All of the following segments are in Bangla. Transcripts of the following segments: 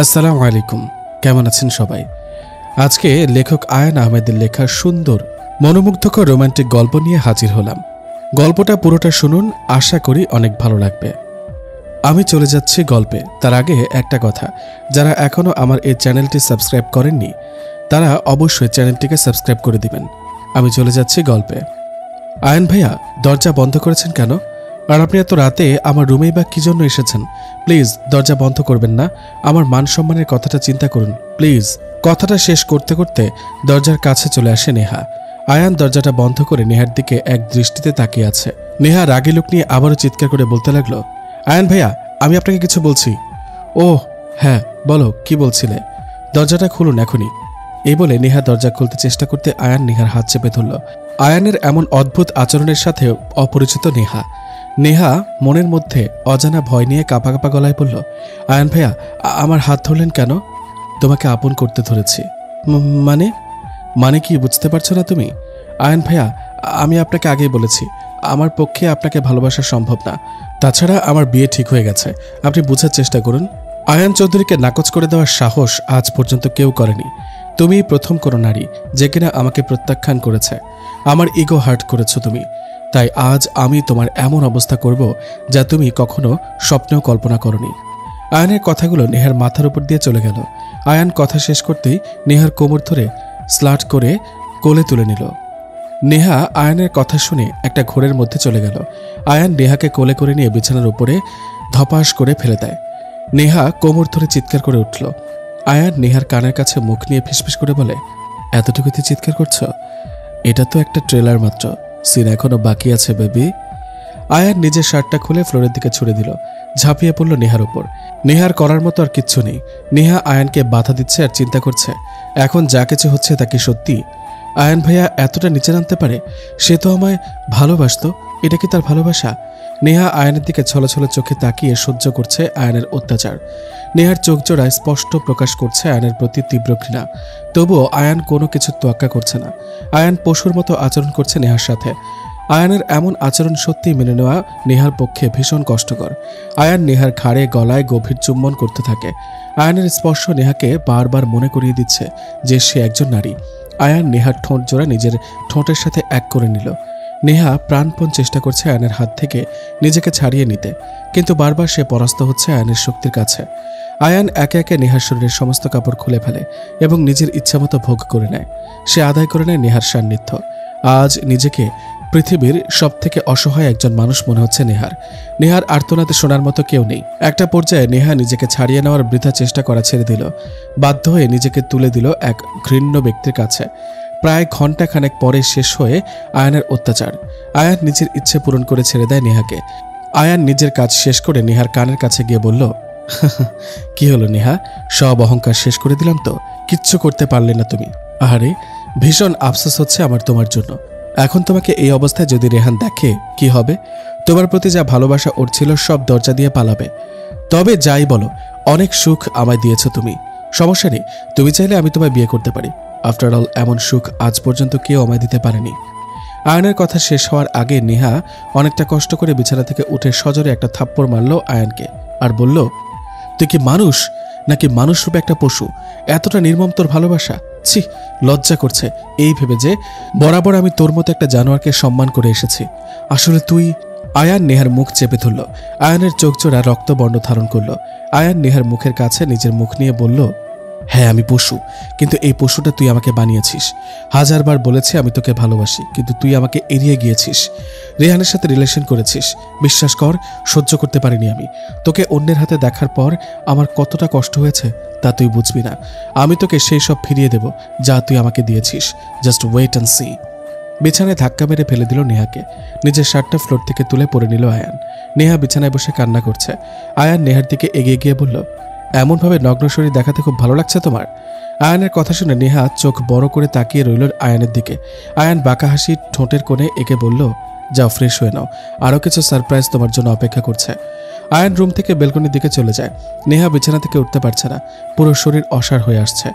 আসসালামু আলাইকুম। কেমন আছেন সবাই? আজকে লেখক আয়ান আহমেদের লেখা সুন্দর মনোমুগ্ধকর রোমান্টিক গল্প নিয়ে হাজির হলাম। গল্পটা পুরোটা শুনুন, আশা করি অনেক ভালো লাগবে। আমি চলে যাচ্ছি গল্পে। তার আগে একটা কথা, যারা এখনও আমার এই চ্যানেলটি সাবস্ক্রাইব করেননি তারা অবশ্যই চ্যানেলটিকে সাবস্ক্রাইব করে দিবেন। আমি চলে যাচ্ছি গল্পে। আয়ান ভাইয়া, দরজা বন্ধ করেছেন কেন? আর আপনি এত রাতে আমার রুমেই বা কি জন্য এসেছেন? প্লিজ দরজা বন্ধ করবেন না। আমার মান সম্মানের কথাটা চিন্তা করুন প্লিজ। কথাটা শেষ করতে করতে দরজার কাছে চলে আসে নেহা। আয়ান দরজাটা বন্ধ করে নেহার দিকে এক দৃষ্টিতে তাকিয়ে আছে। নেহা রাগী লোক নিয়ে আবারও চিৎকার করে বলতে লাগলো, আয়ান ভাইয়া, আমি আপনাকে কিছু বলছি। ওহ হ্যাঁ, বলো, কি বলছিলে? দরজাটা খুলুন এখনই। এই বলে নেহা দরজা খুলতে চেষ্টা করতে আয়ান নেহার হাত চেপে ধরল। আয়ানের এমন অদ্ভুত আচরণের সাথে অপরিচিত নেহা নেহা মনের মধ্যে অজানা ভয় নিয়ে কাঁপা কাঁপা গলায় বলল, আয়ান ভাইয়া, আমার হাত ধরলেন কেন? তোমাকে আপন করতে ধরেছি। মানে মানে কি বুঝতে পারছো না তুমি? আয়ান ভাইয়া, আমি আপনাকে আগেই বলেছি আমার পক্ষে আপনাকে ভালোবাসা সম্ভব না। তাছাড়া আমার বিয়ে ঠিক হয়ে গেছে, আপনি বোঝার চেষ্টা করুন। আয়ান চৌধুরীকে নাকচ করে দেওয়ার সাহস আজ পর্যন্ত কেউ করেনি। তুমি প্রথম কোনো নারী যে কিনা আমাকে প্রত্যাখ্যান করেছে। আমার ইগো হার্ট করেছো তুমি, তাই আজ আমি তোমার এমন অবস্থা করব যা তুমি কখনো স্বপ্নেও কল্পনা করনি। আয়ানের কথাগুলো নেহার মাথার উপর দিয়ে চলে গেল। আয়ান কথা শেষ করতেই নেহার কোমর ধরে স্লাট করে কোলে তুলে নিল। নেহা আয়ানের কথা শুনে একটা ঘোরের মধ্যে চলে গেল। আয়ান নেহাকে কোলে করে নিয়ে বিছানার উপরে ধপাস করে ফেলে দেয়। নেহা কোমর ধরে চিৎকার করে উঠল। আয়ান নেহার কানের কাছে মুখ নিয়ে ফিসফিস করে বলে, এতটুকুতে চিৎকার করছো? এটা তো একটা ট্রেলার মাত্র, সিন এখনো বাকি আছে বেবি। আয়ান নিজের শার্টটা খুলে ফ্লোরের দিকে ছুড়ে দিল, ঝাঁপিয়ে পড়ল নেহার উপর। নেহার করার মতো আর কিচ্ছু নেই। নেহা আয়ানকে বাধা দিচ্ছে আর চিন্তা করছে, এখন যা কিছু হচ্ছে তা কি সত্যি? আয়ান ভাইয়া এতটা নিচে নামতে পারে? সে তো আমায় ভালোবাসতো, এটা কি তার ভালোবাসা? নেহা আয়ানের দিকে ছলছল চোখে তাকিয়ে সহ্য করছে আয়ানের অত্যাচার। নেহার চোখ জোড়ায় স্পষ্ট প্রকাশ করছে আয়ানের প্রতি তীব্র ঘৃণা। তবুও আয়ান কোনো কিছু তোয়াক্কা করছে না। আয়ান পশুর মতো আচরণ করছে নেহার সাথে। আয়ানের এমন আচরণ সত্যি মেনে নেওয়া নেহার পক্ষে ভীষণ কষ্টকর। আয়ান নেহার ঘাড়ে গলায় গভীর চুম্বন করতে থাকে। আয়ানের স্পর্শ নেহাকে বারবার মনে করিয়ে দিচ্ছে যে সে একজন নারী। আয়ান নেহার ঠোঁট জোড়া নিজের ঠোঁটের সাথে এক করে নিল। নেহা প্রাণপণ চেষ্টা করছে আয়ানের হাত থেকে নিজেকে ছাড়িয়ে নিতে, কিন্তু বারবার সে পরাস্ত হচ্ছে আয়ানের শক্তির কাছে। আয়ান একে একে নেহার শরীরের সমস্ত কাপড় খুলে ফেলে এবং নিজের ইচ্ছামতো ভোগ করে নেয়। সে আদায় করে নেয় নেহার সান্নিধ্য। আজ নিজেকে পৃথিবীর সবথেকে অসহায় একজন মানুষ মনে হচ্ছে নেহার। নেহার আর্তনাদে শোনার মতো কেউ নেই। একটা পর্যায়ে নেহা নিজেকে ছাড়িয়ে নেওয়ার বৃথা চেষ্টা করা ছেড়ে দিল। বাধ্য হয়ে নিজেকে তুলে দিল এক ঘৃণ্য ব্যক্তির কাছে। প্রায় ঘণ্টাখানেক পরে শেষ হয়ে আয়ানের অত্যাচার। আয়ান নিজের ইচ্ছে পূরণ করে ছেড়ে দেয় নেহাকে। আয়ান নিজের কাজ শেষ করে নেহার কানের কাছে গিয়ে বলল, কি হলো নেহা, সব অহংকার শেষ করে দিলাম তো? কিচ্ছু করতে পারলে না তুমি। আহারে, ভীষণ আফসোস হচ্ছে আমার তোমার জন্য। এখন তোমাকে এই অবস্থায় যদি রেহান দেখে কি হবে? তোমার প্রতি যা ভালোবাসা ওর ছিল সব দরজা দিয়ে পালাবে। তবে যাই বলো, অনেক সুখ আমায় দিয়েছো তুমি। সমস্যা নেই, তুমি চাইলে আমি তোমায় বিয়ে করতে পারি। আফটার অল এমন সুখ আজ পর্যন্ত কেউ আমায় দিতে পারেনি। আয়ানের কথা শেষ হওয়ার আগে নেহা অনেকটা কষ্ট করে বিছানা থেকে উঠে সজোরে একটা থাপ্পড় মারল আয়ানকে আর বলল, তুই কি মানুষ নাকি মানুষ রূপে একটা পশু? এতটা নির্মম তোর ভালোবাসা! ছি, লজ্জা করছে এই ভেবে যে বরাবর আমি তোর মতো একটা জানোয়ারকে সম্মান করে এসেছি। আসলে তুই... আয়ান নেহার মুখ চেপে ধরল। আয়ানের চোখ জোড়া রক্তবর্ণ ধারণ করল। আয়ান নেহার মুখের কাছে নিজের মুখ নিয়ে বলল, হ্যাঁ আমি পশু, কিন্তু এই পশুটা তুই আমাকে বানিয়েছিস। হাজারবার বলেছি আমি তোকে ভালোবাসি, কিন্তু তুই আমাকে এড়িয়ে গিয়েছিস। রেহানের সাথে রিলেশন করেছিস। বিশ্বাস কর, সহ্য করতে পারিনি আমি। তোকে অন্যের হাতে দেখার পর আমার কতটা কষ্ট হয়েছে তা তুই বুঝবি না। আমি তোকে সেই সব ফিরিয়ে দেব যা তুই আমাকে দিয়েছিস। Just wait and see. বিছানায় ধাক্কা মেরে ফেলে দিল নেহাকে। নিজের শার্টটা ফ্লোর থেকে তুলে পরে নিল আয়ান। নেহা বিছানায় বসে কান্না করছে। আয়ান নেহার দিকে এগিয়ে গিয়ে বলল, এমনভাবে নগ্ন শরীর দেখাতে খুব ভালো লাগছে তোমার? আয়ানের কথা শুনে নেহা চোখ বড় করে তাকিয়ে রইল আয়ানের দিকে। আয়ান বাঁকা হাসি ঠোঁটের কোণে এঁকে বলল, যাও ফ্রেশ হয়ে নাও, আরও কিছু সারপ্রাইজ তোমার জন্য অপেক্ষা করছে। আয়ান রুম থেকে বেলকনির দিকে চলে যায়। নেহা বিছানা থেকে উঠতে পারছে না, পুরো শরীর অসাড় হয়ে আসছে।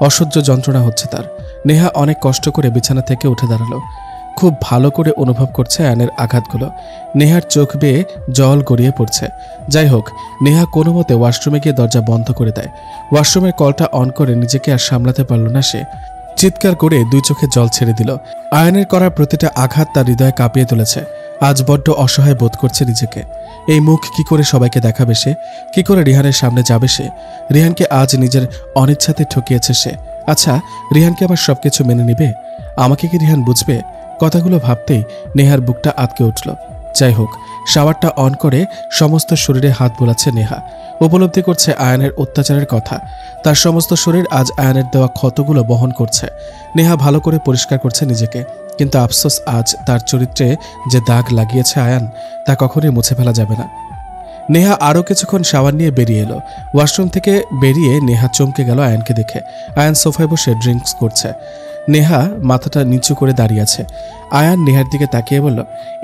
অসহ্য যন্ত্রণা হচ্ছে তার। নেহা অনেক কষ্ট করে বিছানা থেকে উঠে দাঁড়ালো। খুব ভালো করে অনুভব করছে আয়ানের আঘাতগুলো। নেহার চোখ বেয়ে জল গড়িয়ে পড়ছে। যাই হোক, নেহা কোনো মতে ওয়াশরুমে গিয়ে দরজা বন্ধ করে দেয়। ওয়াশরুমের কলটা অন করে নিজেকে আর সামলাতে পারল না সে। চিৎকার করে দুই চোখে জল ছেড়ে দিল। আয়ানের করা প্রতিটা আঘাত তার হৃদয়ে কাঁপিয়ে তুলেছে। আজ বড্ড অসহায় বোধ করছে নিজেকে। এই মুখ কি করে সবাইকে দেখাবে সে? কি করে রিহানের সামনে যাবে সে? রিহানকে আজ নিজের অনিচ্ছাতে ঠকিয়েছে সে। আচ্ছা, রিহানকে আবার সবকিছু মেনে নিবে? আমাকে কি রিহান বুঝবে? কথাগুলো ভাবতেই নেহার বুকটা আটকে উঠল। যাই হোক, শাওয়ারটা অন করে সমস্ত শরীরে হাত বোলাচ্ছে নেহা। উপলব্ধি করছে আয়ানের অত্যাচারের কথা। তার সমস্ত শরীর আজ আয়ানের দেওয়া ক্ষতগুলো বহন করছে। নেহা ভালো করে পরিষ্কার করছে নিজেকে, কিন্তু আফসোস আজ তার চরিত্রে যে দাগ লাগিয়েছে আয়ান, তা কখনোই মুছে ফেলা যাবে না। নেহা আরও কিছুক্ষণ শাওয়ার নিয়ে বেরিয়ে এলো। ওয়াশরুম থেকে বেরিয়ে নেহা চমকে গেল আয়ানকে দেখে। আয়ান সোফায় বসে ড্রিঙ্কস করছে। নেহা মাথাটা নিচু করে দাঁড়িয়ে আছে। আয়ান নেহার দিকে তাকিয়ে বলল,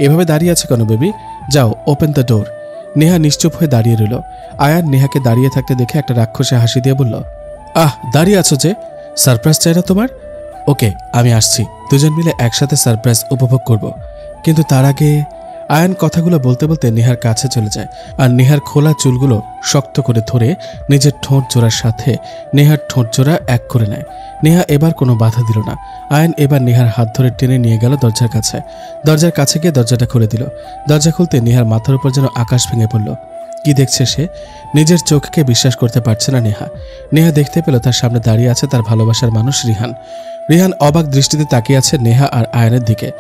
এভাবে দাঁড়িয়ে আছে কেন বেবি? যাও, ওপেন দ্য ডোর। নেহা নিশ্চুপ হয়ে দাঁড়িয়ে রইল। আয়ান নেহাকে দাঁড়িয়ে থাকতে দেখে একটা রাক্ষসে হাসি দিয়ে বলল, দাঁড়িয়ে আছো যে? সারপ্রাইজ চাই না তোমার? ওকে, আমি আসছি। দুজন মিলে একসাথে সারপ্রাইজ উপভোগ করব। কিন্তু তার আগে। আয়ান কথাগুলো বলতে বলতে নেহার কাছে চলে যায় আর নেহার খোলা চুলগুলো শক্ত করে ধরে নিজের ঠোঁট জোড়ার সাথে নেহার ঠোঁট জোড়া এক করে নেয়। নেহা এবার কোনো বাধা দিল না। আয়ান এবার নেহার হাত ধরে টেনে নিয়ে গেল দরজার কাছে। দরজার কাছে গিয়ে দরজাটা খুলে দিল। দরজা খুলতে নেহার মাথার উপর যেন আকাশ ভেঙে পড়ল। কি দেখছে সে? নিজের চোখকে বিশ্বাস করতে পারছে না নেহা। নেহা দেখতে পেল তার সামনে দাঁড়িয়ে আছে তার ভালোবাসার মানুষ রিহান। রিহান অবাক দৃষ্টিতে তাকিয়ে আছে নেহা আর আয়ানের দিকে।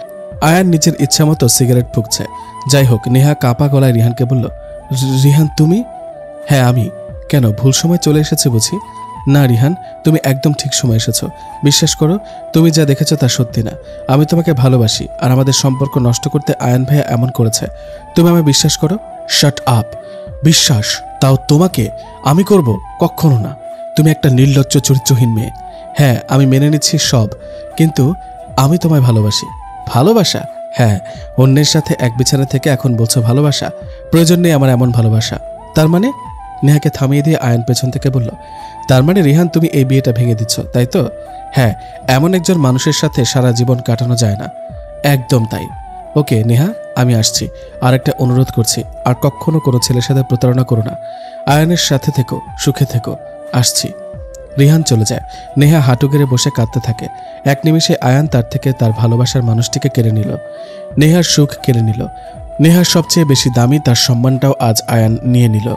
আয়ান নিজের ইচ্ছা মতো সিগারেট ফুঁকছে। যাই হোক, নেহা কাঁপা গলায় রিহানকে বলল, রিহান তুমি? হ্যাঁ আমি। কেন, ভুল সময় চলে এসেছে বুঝি? না রিহান, তুমি একদম ঠিক সময় এসেছো। বিশ্বাস করো, তুমি যা দেখেছো তা সত্যি না। আমি তোমাকে ভালোবাসি, আর আমাদের সম্পর্ক নষ্ট করতে আয়ান ভাইয়া এমন করেছে। তুমি আমায় বিশ্বাস করো। Shut up. বিশ্বাস? তাও তোমাকে? আমি করব? কখনো না। তুমি একটা নির্লজ্জ চরিত্রহীন মেয়ে। হ্যাঁ, আমি মেনে নিচ্ছি সব, কিন্তু আমি তোমায় ভালোবাসি। ভালোবাসা? হ্যাঁ, অন্যের সাথে এক বিছানা থেকে এখন বলছো ভালোবাসা? প্রয়োজন নেই আমার এমন ভালোবাসা। তার মানে? নেহাকে থামিয়ে দিয়ে আয়ান পেছন থেকে বলল, তার মানে রিহান তুমি এই বিয়েটা ভেঙে দিচ্ছ, তাই তো? হ্যাঁ, এমন একজন মানুষের সাথে সারা জীবন কাটানো যায় না। একদম তাই। ওকে নেহা, আমি আসছি। আর একটা অনুরোধ করছি, আর কখনো কোনো ছেলের সাথে প্রতারণা করো না। আয়ানের সাথে থেকো, সুখে থেকো। আসছি। রিহান চলে যায়। নেহা হাঁটু গেড়ে বসে কাঁদতে থাকে। এক নিমিষে আয়ান তার থেকে তার ভালোবাসার মানুষটিকে কেড়ে নিল। নেহার সুখ কেড়ে নিল। নেহার সবচেয়ে বেশি দামি তার সম্মানটাও আজ আয়ান নিয়ে নিল।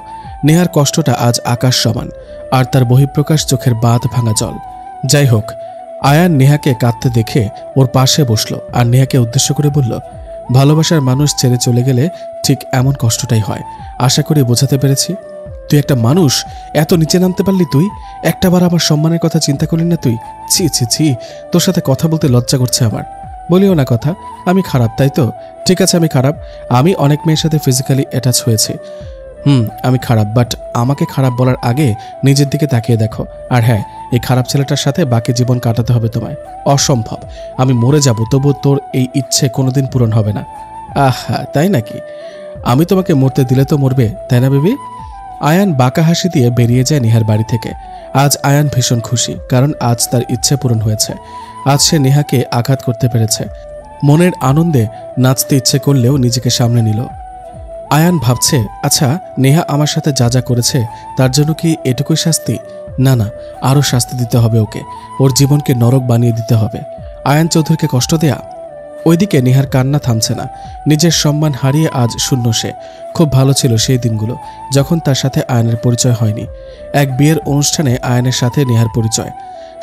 নেহার কষ্টটা আজ আকাশ সমান, আর তার বহিঃপ্রকাশ চোখের বাঁধ ভাঙা জল। যাই হোক, আয়ান নেহাকে কাঁদতে দেখে ওর পাশে বসলো আর নেহাকে উদ্দেশ্য করে বলল, ভালোবাসার মানুষ ছেড়ে চলে গেলে ঠিক এমন কষ্টটাই হয়। আশা করি বোঝাতে পেরেছি। তুই একটা মানুষ, এত নিচে নামতে পারলি তুই? একটাবার আমার সম্মানের কথা চিন্তা করলি না তুই? ছি ছি ছি, তোর সাথে কথা বলতে লজ্জা করছে আমার। বলিও না কথা। আমি খারাপ, তাই তো? ঠিক আছে, আমি খারাপ। আমি অনেক মেয়ের সাথে ফিজিক্যালি অ্যাটাচ হয়েছি। আমি খারাপ, বাট আমাকে খারাপ বলার আগে নিজের দিকে তাকিয়ে দেখো। আর হ্যাঁ, এই খারাপ ছেলেটার সাথে বাকি জীবন কাটাতে হবে তোমায়। অসম্ভব। আমি মরে যাব, তবু তোর এই ইচ্ছে কোনোদিন পূরণ হবে না। আহা, তাই নাকি? আমি তোমাকে মরতে দিলে তো মরবে, তাই না বেবি? আয়ান বাঁকা হাসি দিয়ে বেরিয়ে যায় নেহার বাড়ি থেকে। আজ আয়ান ভীষণ খুশি, কারণ আজ তার ইচ্ছে পূরণ হয়েছে। আজ সে নেহাকে আঘাত করতে পেরেছে। মনের আনন্দে নাচতে ইচ্ছে করলেও নিজেকে সামনে নিল। আয়ান ভাবছে, আচ্ছা নেহা আমার সাথে যা যা করেছে তার জন্য কি এটুকুই শাস্তি? না না, আরও শাস্তি দিতে হবে ওকে। ওর জীবনকে নরক বানিয়ে দিতে হবে। আয়ান চৌধুরীকে কষ্ট দেয়া? ওইদিকে নেহার কান্না থামছে না। নিজের সম্মান হারিয়ে আজ শূন্য সে। খুব ভালো ছিল সেই দিনগুলো, যখন তার সাথে আয়ানের পরিচয় হয়নি। এক বিয়ের অনুষ্ঠানে আয়ানের সাথে নেহার পরিচয়।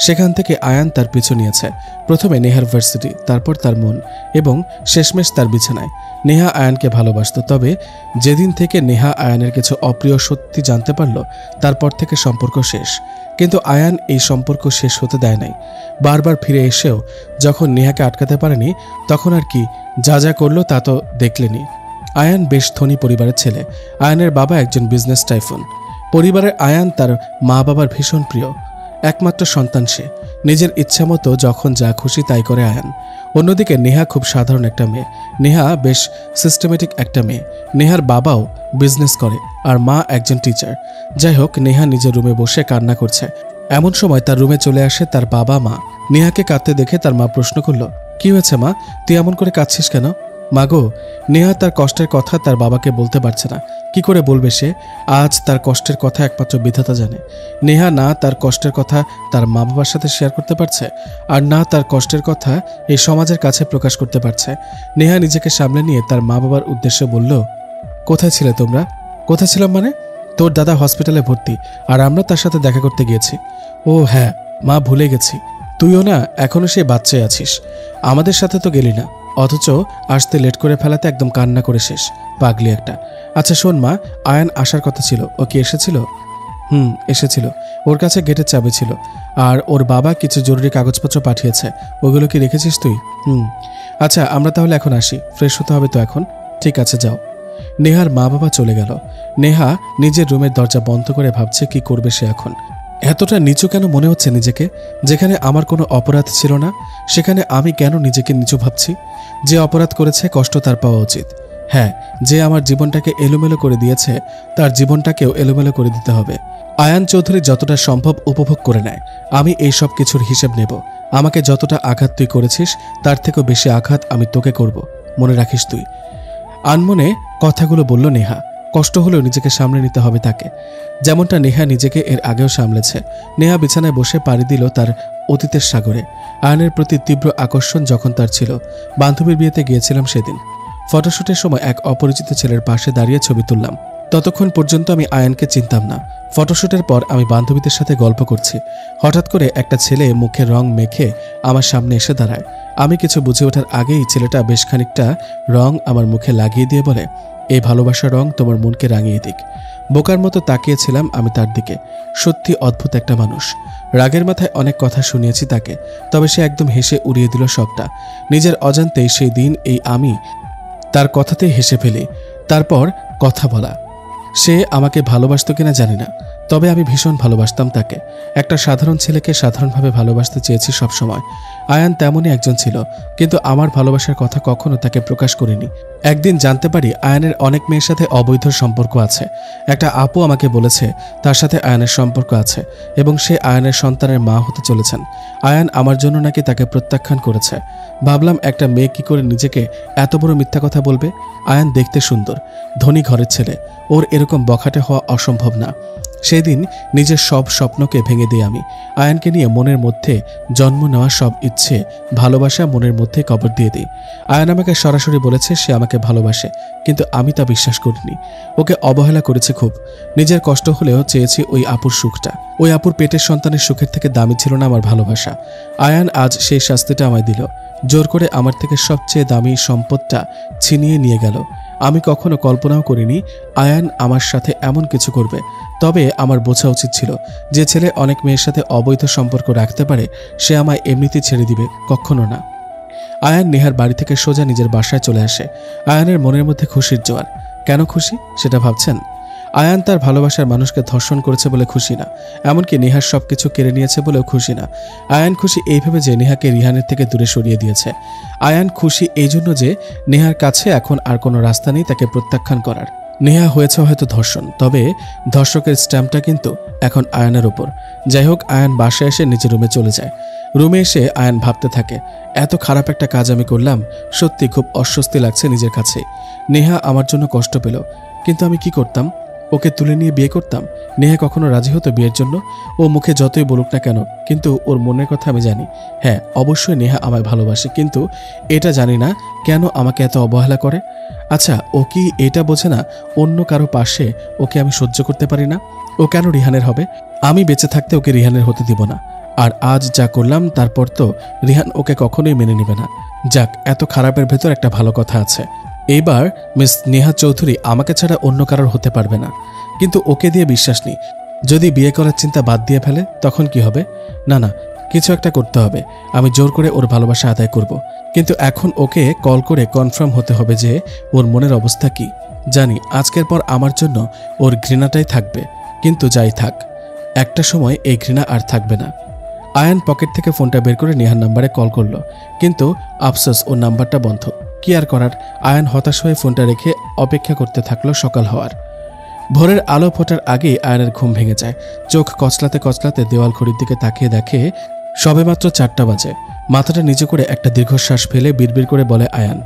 সেখান থেকে আয়ান তার পিছু নিয়েছে। প্রথমে নেহার ভার্সিটি, তারপর তার মন, এবং শেষমেশ তার বিছানায়। নেহা আয়ানকে ভালোবাসত, তবে যেদিন থেকে নেহা আয়ানের কিছু অপ্রিয় সত্যি জানতে পারল, তারপর থেকে সম্পর্ক শেষ। কিন্তু আয়ান এই সম্পর্ক শেষ হতে দেয় নাই। বারবার ফিরে এসেও যখন নেহাকে আটকাতে পারেনি, তখন আর কি যা যা করলো তা তো দেখলেনি। আয়ান বেশ ধনী পরিবারের ছেলে। আয়ানের বাবা একজন বিজনেস টাইফুন। পরিবারের আয়ান তার মা বাবার ভীষণ প্রিয়। একমাত্র সন্তান সে। নিজের ইচ্ছা মতো যখন যা খুশি তাই করে আয়ান। অন্যদিকে নেহা খুব সাধারণ একটা মেয়ে। নেহা বেশ সিস্টেমেটিক একটা মেয়ে। নেহার বাবাও বিজনেস করে, আর মা একজন টিচার। যাই হোক, নেহা নিজের রুমে বসে কান্না করছে। এমন সময় তার রুমে চলে আসে তার বাবা মা। নেহাকে কাঁদতে দেখে তার মা প্রশ্ন করল, কি হয়েছে মা, তুই এমন করে কাঁদছিস কেন? মাগো, নেহা তার কষ্টের কথা তার বাবাকে বলতে পারছে না। কি করে বলবে সে? আজ তার কষ্টের কথা একমাত্র বিধাতা জানে। নেহা না তার কষ্টের কথা তার মা বাবার সাথে শেয়ার করতে পারছে, আর না তার কষ্টের কথা এই সমাজের কাছে প্রকাশ করতে পারছে। নেহা নিজেকে সামলে নিয়ে তার মা বাবার উদ্দেশ্যে বলল, কোথায় ছিলে তোমরা? কোথায় ছিলাম মানে? তোর দাদা হসপিটালে ভর্তি, আর আমরা তার সাথে দেখা করতে গিয়েছি। ও হ্যাঁ মা, ভুলে গেছি, তুইও না এখনো সেই বাচ্চাই আছিস। আমাদের সাথে তো গেলি না, অথচ আসতে লেট করে ফেলাতে একদম কান্না করে শেষ, পাগলি একটা। আচ্ছা শোন মা, আয়ান আসার কথা ছিল, ও কি এসেছিল? এসেছিল। ওর কাছে গেটের চাবি ছিল, আর ওর বাবা কিছু জরুরি কাগজপত্র পাঠিয়েছে, ওগুলো কি রেখেছিস তুই? আচ্ছা আমরা তাহলে এখন আসি, ফ্রেশ হতে হবে তো এখন। ঠিক আছে যাও। নেহার মা বাবা চলে গেল। নেহা নিজের রুমের দরজা বন্ধ করে ভাবছে কি করবে সে এখন। এতটা নিচু কেন মনে হচ্ছে নিজেকে? যেখানে আমার কোনো অপরাধ ছিল না, সেখানে আমি কেন নিজেকে নিচু ভাবছি? যে অপরাধ করেছে কষ্ট তার পাওয়া উচিত। হ্যাঁ, যে আমার জীবনটাকে এলোমেলো করে দিয়েছে তার জীবনটাকেও এলোমেলো করে দিতে হবে। আয়ান চৌধুরী যতটা সম্ভব উপভোগ করে নেয়, আমি এই সব কিছুর হিসেব নেব। আমাকে যতটা আঘাত তুই করেছিস তার থেকেও বেশি আঘাত আমি তোকে করব, মনে রাখিস তুই। আনমনে কথাগুলো বলল নেহা। কষ্ট হলেও নিজেকে সামলে নিতে হবে তাকে, যেমনটা নেহা নিজেকে এর আগেও সামলেছে। নেহা বিছানায় বসে পাড়ি দিল তার অতীতের সাগরে। আয়নের প্রতি তীব্র আকর্ষণ যখন তার ছিল। বান্ধবীর বিয়েতে গিয়েছিলাম সেদিন। ফটোশুটের সময় এক অপরিচিত ছেলের পাশে দাঁড়িয়ে ছবি তুললাম। ততক্ষণ পর্যন্ত আমি আয়ানকে চিনতাম না। ফটোশুটের পর আমি বান্ধবীদের সাথে গল্প করছি। হঠাৎ করে একটা ছেলে মুখে রং মেখে আমার সামনে এসে দাঁড়ায়। আমি কিছু বুঝে ওঠার আগেই ছেলেটা বেশ খানিকটা রং আমার মুখে লাগিয়ে দিয়ে বলে, এই ভালোবাসার রং তোমার মনকে রাঙিয়ে দিক। বোকার মতো তাকিয়েছিলাম আমি তার দিকে। সত্যি অদ্ভুত একটা মানুষ। রাগের মাথায় অনেক কথা শুনিয়েছি তাকে, তবে সে একদম হেসে উড়িয়ে দিল সবটা। নিজের অজান্তেই সেই দিন এই আমি তার কথাতেই হেসে ফেলি। তারপর কথা বলা। সে আমাকে ভালোবাসত কিনা জানি না, তবে আমি ভীষণ ভালোবাসতাম তাকে। একটা সাধারণ ছেলেকে সাধারণভাবে ভালোবাসতে চেয়েছি সবসময়। আয়ান তেমনই একজন ছিল, কিন্তু আমার ভালোবাসার কথা কখনো তাকে প্রকাশ করিনি। একদিন জানতে পারি আয়ানের অনেক মেয়ের সাথে অবৈধ সম্পর্ক আছে। একটা আপু আমাকে বলেছে তার সাথে আয়ানের সম্পর্ক আছে এবং সে আয়ানের সন্তানের মা হতে চলেছেন। আয়ান আমার জন্য নাকি তাকে প্রত্যাখ্যান করেছে। ভাবলাম একটা মেয়ে কি করে নিজেকে এত বড় মিথ্যা কথা বলবে। আয়ান দেখতে সুন্দর, ধনী ঘরের ছেলে, ওর এরকম বখাটে হওয়া অসম্ভব না। সেই দিন নিজের সব স্বপ্নকে ভেঙে দিই আমি। আয়ানকে নিয়ে মনের মধ্যে জন্ম নেওয়া সব ইচ্ছে, ভালোবাসা মনের মধ্যে কবর দিয়ে দিই। আয়ান আমাকে সরাসরি বলেছে সে আমাকে ভালোবাসে, কিন্তু আমি তা বিশ্বাস করিনি। ওকে অবহেলা করেছে খুব। নিজের কষ্ট হলেও চেয়েছি ওই আপুর সুখটা। ওই আপুর পেটের সন্তানের সুখের থেকে দামি ছিল না আমার ভালোবাসা। আয়ান আজ সেই শাস্তিটা আমায় দিল। জোর করে আমার থেকে সবচেয়ে দামি সম্পদটা ছিনিয়ে নিয়ে গেল। আমি কখনো কল্পনাও করিনি আয়ান আমার সাথে এমন কিছু করবে। তবে আমার বোঝা উচিত ছিল, যে ছেলে অনেক মেয়ের সাথে অবৈধ সম্পর্ক রাখতে পারে সে আমায় এমনিতেই ছেড়ে দিবে, কখনো না। আয়ান নেহার বাড়ি থেকে সোজা নিজের বাসায় চলে আসে। আয়ানের মনের মধ্যে খুশির জোয়ার। কেন খুশি সেটা ভাবছেন? আয়ান তার ভালোবাসার মানুষকে ধর্ষণ করেছে বলে খুশি না, এমনকি নেহার সবকিছু কেড়ে নিয়েছে বলেও খুশি না। আয়ান খুশি এইভাবে যে নেহাকে রিহানের থেকে দূরে সরিয়ে দিয়েছে। আয়ান খুশি এই জন্য যে নেহার কাছে এখন আর কোনো রাস্তা নেই তাকে প্রত্যাখ্যান করার। নেহা হয়েছে হয়তো ধর্ষণ, তবে ধর্ষকের স্ট্যাম্পটা কিন্তু এখন আয়ানের ওপর। যাই হোক, আয়ান বাসায় এসে নিজের রুমে চলে যায়। রুমে এসে আয়ান ভাবতে থাকে, এত খারাপ একটা কাজ আমি করলাম, সত্যি খুব অস্বস্তি লাগছে নিজের কাছে। নেহা আমার জন্য কষ্ট পেল, কিন্তু আমি কি করতাম? ওকে তুলে নিয়ে বিয়ে করতাম? নেহা কখনো রাজি হতো বিয়ের জন্য? ও মুখে যতই বলুক না কেন, কিন্তু ওর মনের কথা আমি জানি। হ্যাঁ, অবশ্যই নেহা আমায় ভালোবাসে, কিন্তু এটা জানি না কেন আমাকে এত অবহেলা করে। আচ্ছা, ও কি এটা বোঝে না অন্য কারো পাশে ওকে আমি সহ্য করতে পারি না? ও কেন রিহানের হবে? আমি বেঁচে থাকতে ওকে রিহানের হতে দিব না। আর আজ যা করলাম তারপর তো রিহান ওকে কখনোই মেনে নেবে না। যাক, এত খারাপের ভেতর একটা ভালো কথা আছে। এইবার মিস নেহা চৌধুরী আমাকে ছাড়া অন্য কারোর হতে পারবে না। কিন্তু ওকে দিয়ে বিশ্বাস নেই। যদি বিয়ে করার চিন্তা বাদ দিয়ে ফেলে তখন কি হবে? না না, কিছু একটা করতে হবে। আমি জোর করে ওর ভালোবাসা আদায় করব। কিন্তু এখন ওকে কল করে কনফার্ম হতে হবে যে ওর মনের অবস্থা কি। জানি আজকের পর আমার জন্য ওর ঘৃণাটাই থাকবে, কিন্তু যাই থাক, একটা সময় এই ঘৃণা আর থাকবে না। আয়ান পকেট থেকে ফোনটা বের করে নেহার নাম্বারে কল করলো, কিন্তু আফসোস ওর নাম্বারটা বন্ধ। কি আর করার, আয়ান হতাশ হয়ে ফোনটা রেখে অপেক্ষা করতে থাকলো সকাল হওয়ার। ভোরের আলো ফোটার আগেই আয়ানের ঘুম ভেঙে যায়। চোখ কচলাতে কচলাতে দেওয়াল ঘড়ির দিকে তাকিয়ে দেখে সবেমাত্র 4টা বাজে। মাথাটা নিচু করে একটা দীর্ঘশ্বাস ফেলে বিড়বিড় করে বলে আয়ান,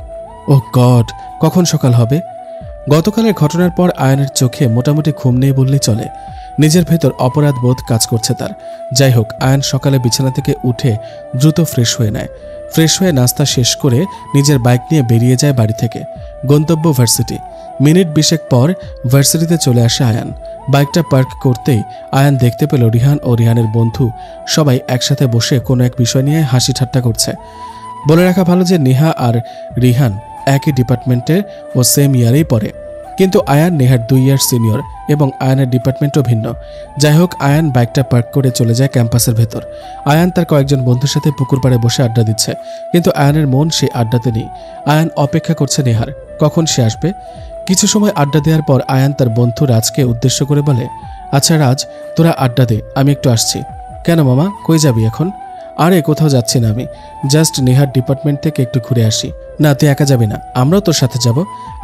ও গড, কখন সকাল হবে? গতকালের ঘটনার পর আয়ানের চোখে মোটামুটি ঘুম নেই বললেই চলে। নিজের ভেতর অপরাধ বোধ কাজ করছে তার। যাই হোক, আয়ান সকালে বিছানা থেকে উঠে দ্রুত ফ্রেশ হয়ে নেয়। ফ্রেশ হয়ে নাস্তা শেষ করে নিজের বাইক নিয়ে বেরিয়ে যায় বাড়ি থেকে। গন্তব্য ভার্সিটি। মিনিট 20 পর ভার্সিটিতে চলে আসে আয়ান। বাইকটা পার্ক করতেই আয়ান দেখতে পেল রিহান ও রিহানের বন্ধু সবাই একসাথে বসে কোনো এক বিষয় নিয়ে হাসি ঠাট্টা করছে। বলে রাখা ভালো যে নেহা আর রিহান একই ডিপার্টমেন্টের ও সেম ইয়ারেই পড়ে, কিন্তু আয়ান নেহার 2 ইয়ার সিনিয়র এবং আয়ানের ডিপার্টমেন্টও ভিন্ন। যাই হোক, আয়ান বাইকটা পার্ক করে চলে যায় ক্যাম্পাসের ভেতর। আয়ান তার কয়েকজন বন্ধুর সাথে পুকুর পাড়ে বসে আড্ডা দিচ্ছে, কিন্তু আয়ানের মন সেই আড্ডাতে নেই। আয়ান অপেক্ষা করছে নেহার, কখন সে আসবে। কিছু সময় আড্ডা দেওয়ার পর আয়ান তার বন্ধু রাজকে উদ্দেশ্য করে বলে, আচ্ছা রাজ, তোরা আড্ডা দে, আমি একটু আসছি। কেন মামা, কই যাবি এখন? আরে কোথাও যাচ্ছি না, আমি জাস্ট নেহার ডিপার্টমেন্ট থেকে একটু ঘুরে আসি। না, তুই একা যাবি না, আমরাও তোর সাথে যাব।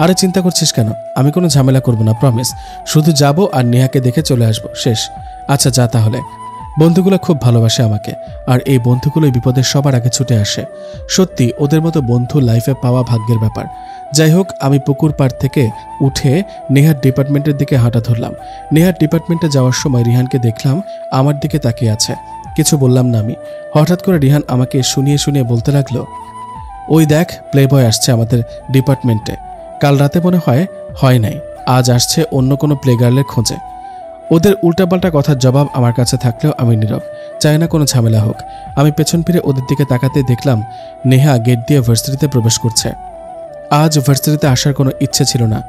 আরে চিন্তা করছিস কেন? আমি কোনো ঝামেলা করব না, প্রমিস। শুধু যাব আর নেহাকে দেখে চলে আসব, শেষ। আচ্ছা যা তাহলে। বন্ধুগুলো খুব ভালোবাসে আমাকে, আর এই বন্ধুগুলোই বিপদের সবার আগে ছুটে আসে। সত্যি ওদের মতো বন্ধু লাইফে পাওয়া ভাগ্যের ব্যাপার। যাই হোক, আমি পুকুর পাড় থেকে উঠে নেহার ডিপার্টমেন্টের দিকে হাঁটা ধরলাম। নেহার ডিপার্টমেন্টে যাওয়ার সময় রিহানকে দেখলাম আমার দিকে তাকিয়ে আছে। কিছু বললাম না আমি। হঠাৎ করে রিহান আমাকে শুনিয়ে শুনিয়ে বলতে লাগলো, ওই দেখ, প্লেবয় আসছে আমাদের ডিপার্টমেন্টে। কাল রাতে মনে হয় নাই, আজ আসছে অন্য কোনো প্লেগার্লের খোঁজে। ওদের উল্টাপাল্টা কথার জবাব আমার কাছে থাকলেও আমি নীরব, চাই না কোনো ঝামেলা হোক। আমি পেছন ফিরে ওদের দিকে তাকাতে দেখলাম নেহা গেট দিয়ে ভার্সিটিতে প্রবেশ করছে। আজ ভার্সিটিতে আসার কোনো ইচ্ছে ছিল না।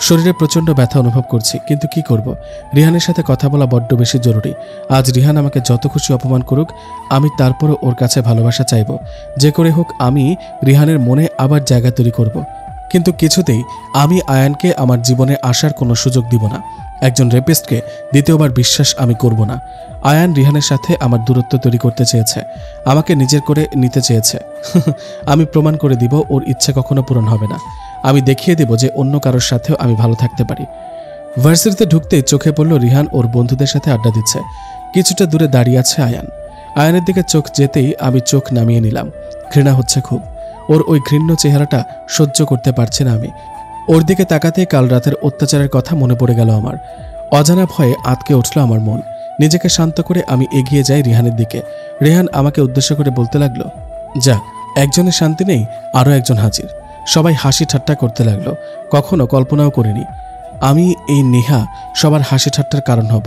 শরীরে প্রচণ্ড ব্যথা অনুভব করছি, কিন্তু কি করব, রিহানের সাথে কথা বলা বড্ড বেশি জরুরি। আজ রিহান আমাকে যত খুশি অপমান করুক, আমি তারপরও ওর কাছে ভালোবাসা চাইব। যে করে হোক আমি রিহানের মনে আবার জায়গা তৈরি করব। কিন্তু কিছুতেই আমি আয়ানকে আমার জীবনে আসার কোনো সুযোগ দিব না। একজন রেপিস্টকে দ্বিতীয়বার বিশ্বাস আমি করব না। আয়ান রিহানের সাথে আমার দূরত্ব তৈরি করতে চেয়েছে, আমাকে নিজের করে নিতে চেয়েছে। আমি প্রমাণ করে দিব ওর ইচ্ছে কখনো পূরণ হবে না। আমি দেখিয়ে দেব যে অন্য কারোর সাথেও আমি ভালো থাকতে পারি। ভার্সিটিতে ঢুকতেই চোখে পড়ল রিহান ওর বন্ধুদের সাথে আড্ডা দিচ্ছে। কিছুটা দূরে দাঁড়িয়ে আছে আয়ান। আয়ানের দিকে চোখ যেতেই আমি চোখ নামিয়ে নিলাম। ঘৃণা হচ্ছে খুব। ওর ওই ঘৃণ্য চেহারাটা সহ্য করতে পারছি না আমি। ওর দিকে তাকাতেই কাল রাতের অত্যাচারের কথা মনে পড়ে গেল আমার। অজানা ভয়ে আঁতকে উঠল আমার মন। নিজেকে শান্ত করে আমি এগিয়ে যাই রিহানের দিকে। রেহান আমাকে উদ্দেশ্য করে বলতে লাগলো, যা, একজনের শান্তি নেই, আরও একজন হাজির। সবাই হাসি ঠাট্টা করতে লাগলো। কখনো কল্পনাও করিনি আমি এই নেহা সবার হাসি ঠাট্টার কারণ হব।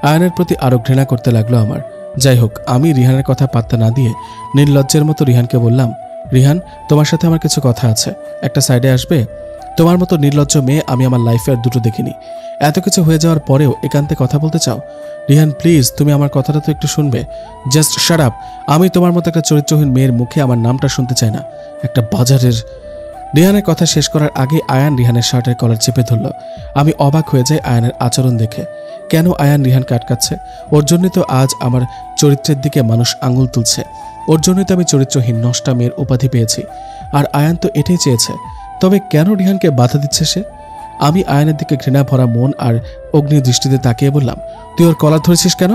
আয়ানের প্রতি আরও ঘৃণা করতে লাগলো আমার। যাই হোক, আমি রিহানের কথা পাত্তা না দিয়ে নির্লজ্জের মতো রিহানকে বললাম, রিহান, তোমার সাথে আমার কিছু কথা আছে, একটা সাইডে আসবে? তোমার মতো নির্লজ্জ মেয়ে আমি আমার লাইফে আর দুটো দেখিনি। এত কিছু হয়ে যাওয়ার পরেও একান্তে কথা বলতে চাও? রিহান প্লিজ, তুমি আমার কথাটা তো একটু শুনবে। Just shut up. আমি তোমার মতো একটা চরিত্রহীন মেয়ের মুখে আমার নামটা শুনতে চাই না, একটা বাজারের। রিহানের কথা শেষ করার আগে আয়ান রিহানের শার্টের কলার চেপে ধরল। আমি অবাক হয়ে যাই আয়ানের আচরণ দেখে। কেন আয়ান রিহানকে আটকাচ্ছে? ওর জন্যই তো আজ আমার চরিত্রের দিকে মানুষ আঙুল তুলছে। ওর জন্যই তো আমি চরিত্রহীন নষ্টা মেয়ের উপাধি পেয়েছি। আর আয়ান তো এটাই চেয়েছে। তবে কেন রিহানকে বাধা দিচ্ছে সে? আমি আয়ানের দিকে ঘৃণা ভরা মন আর অগ্নি দৃষ্টিতে তাকিয়ে বললাম, তুই ওর কলার ধরেছিস কেন?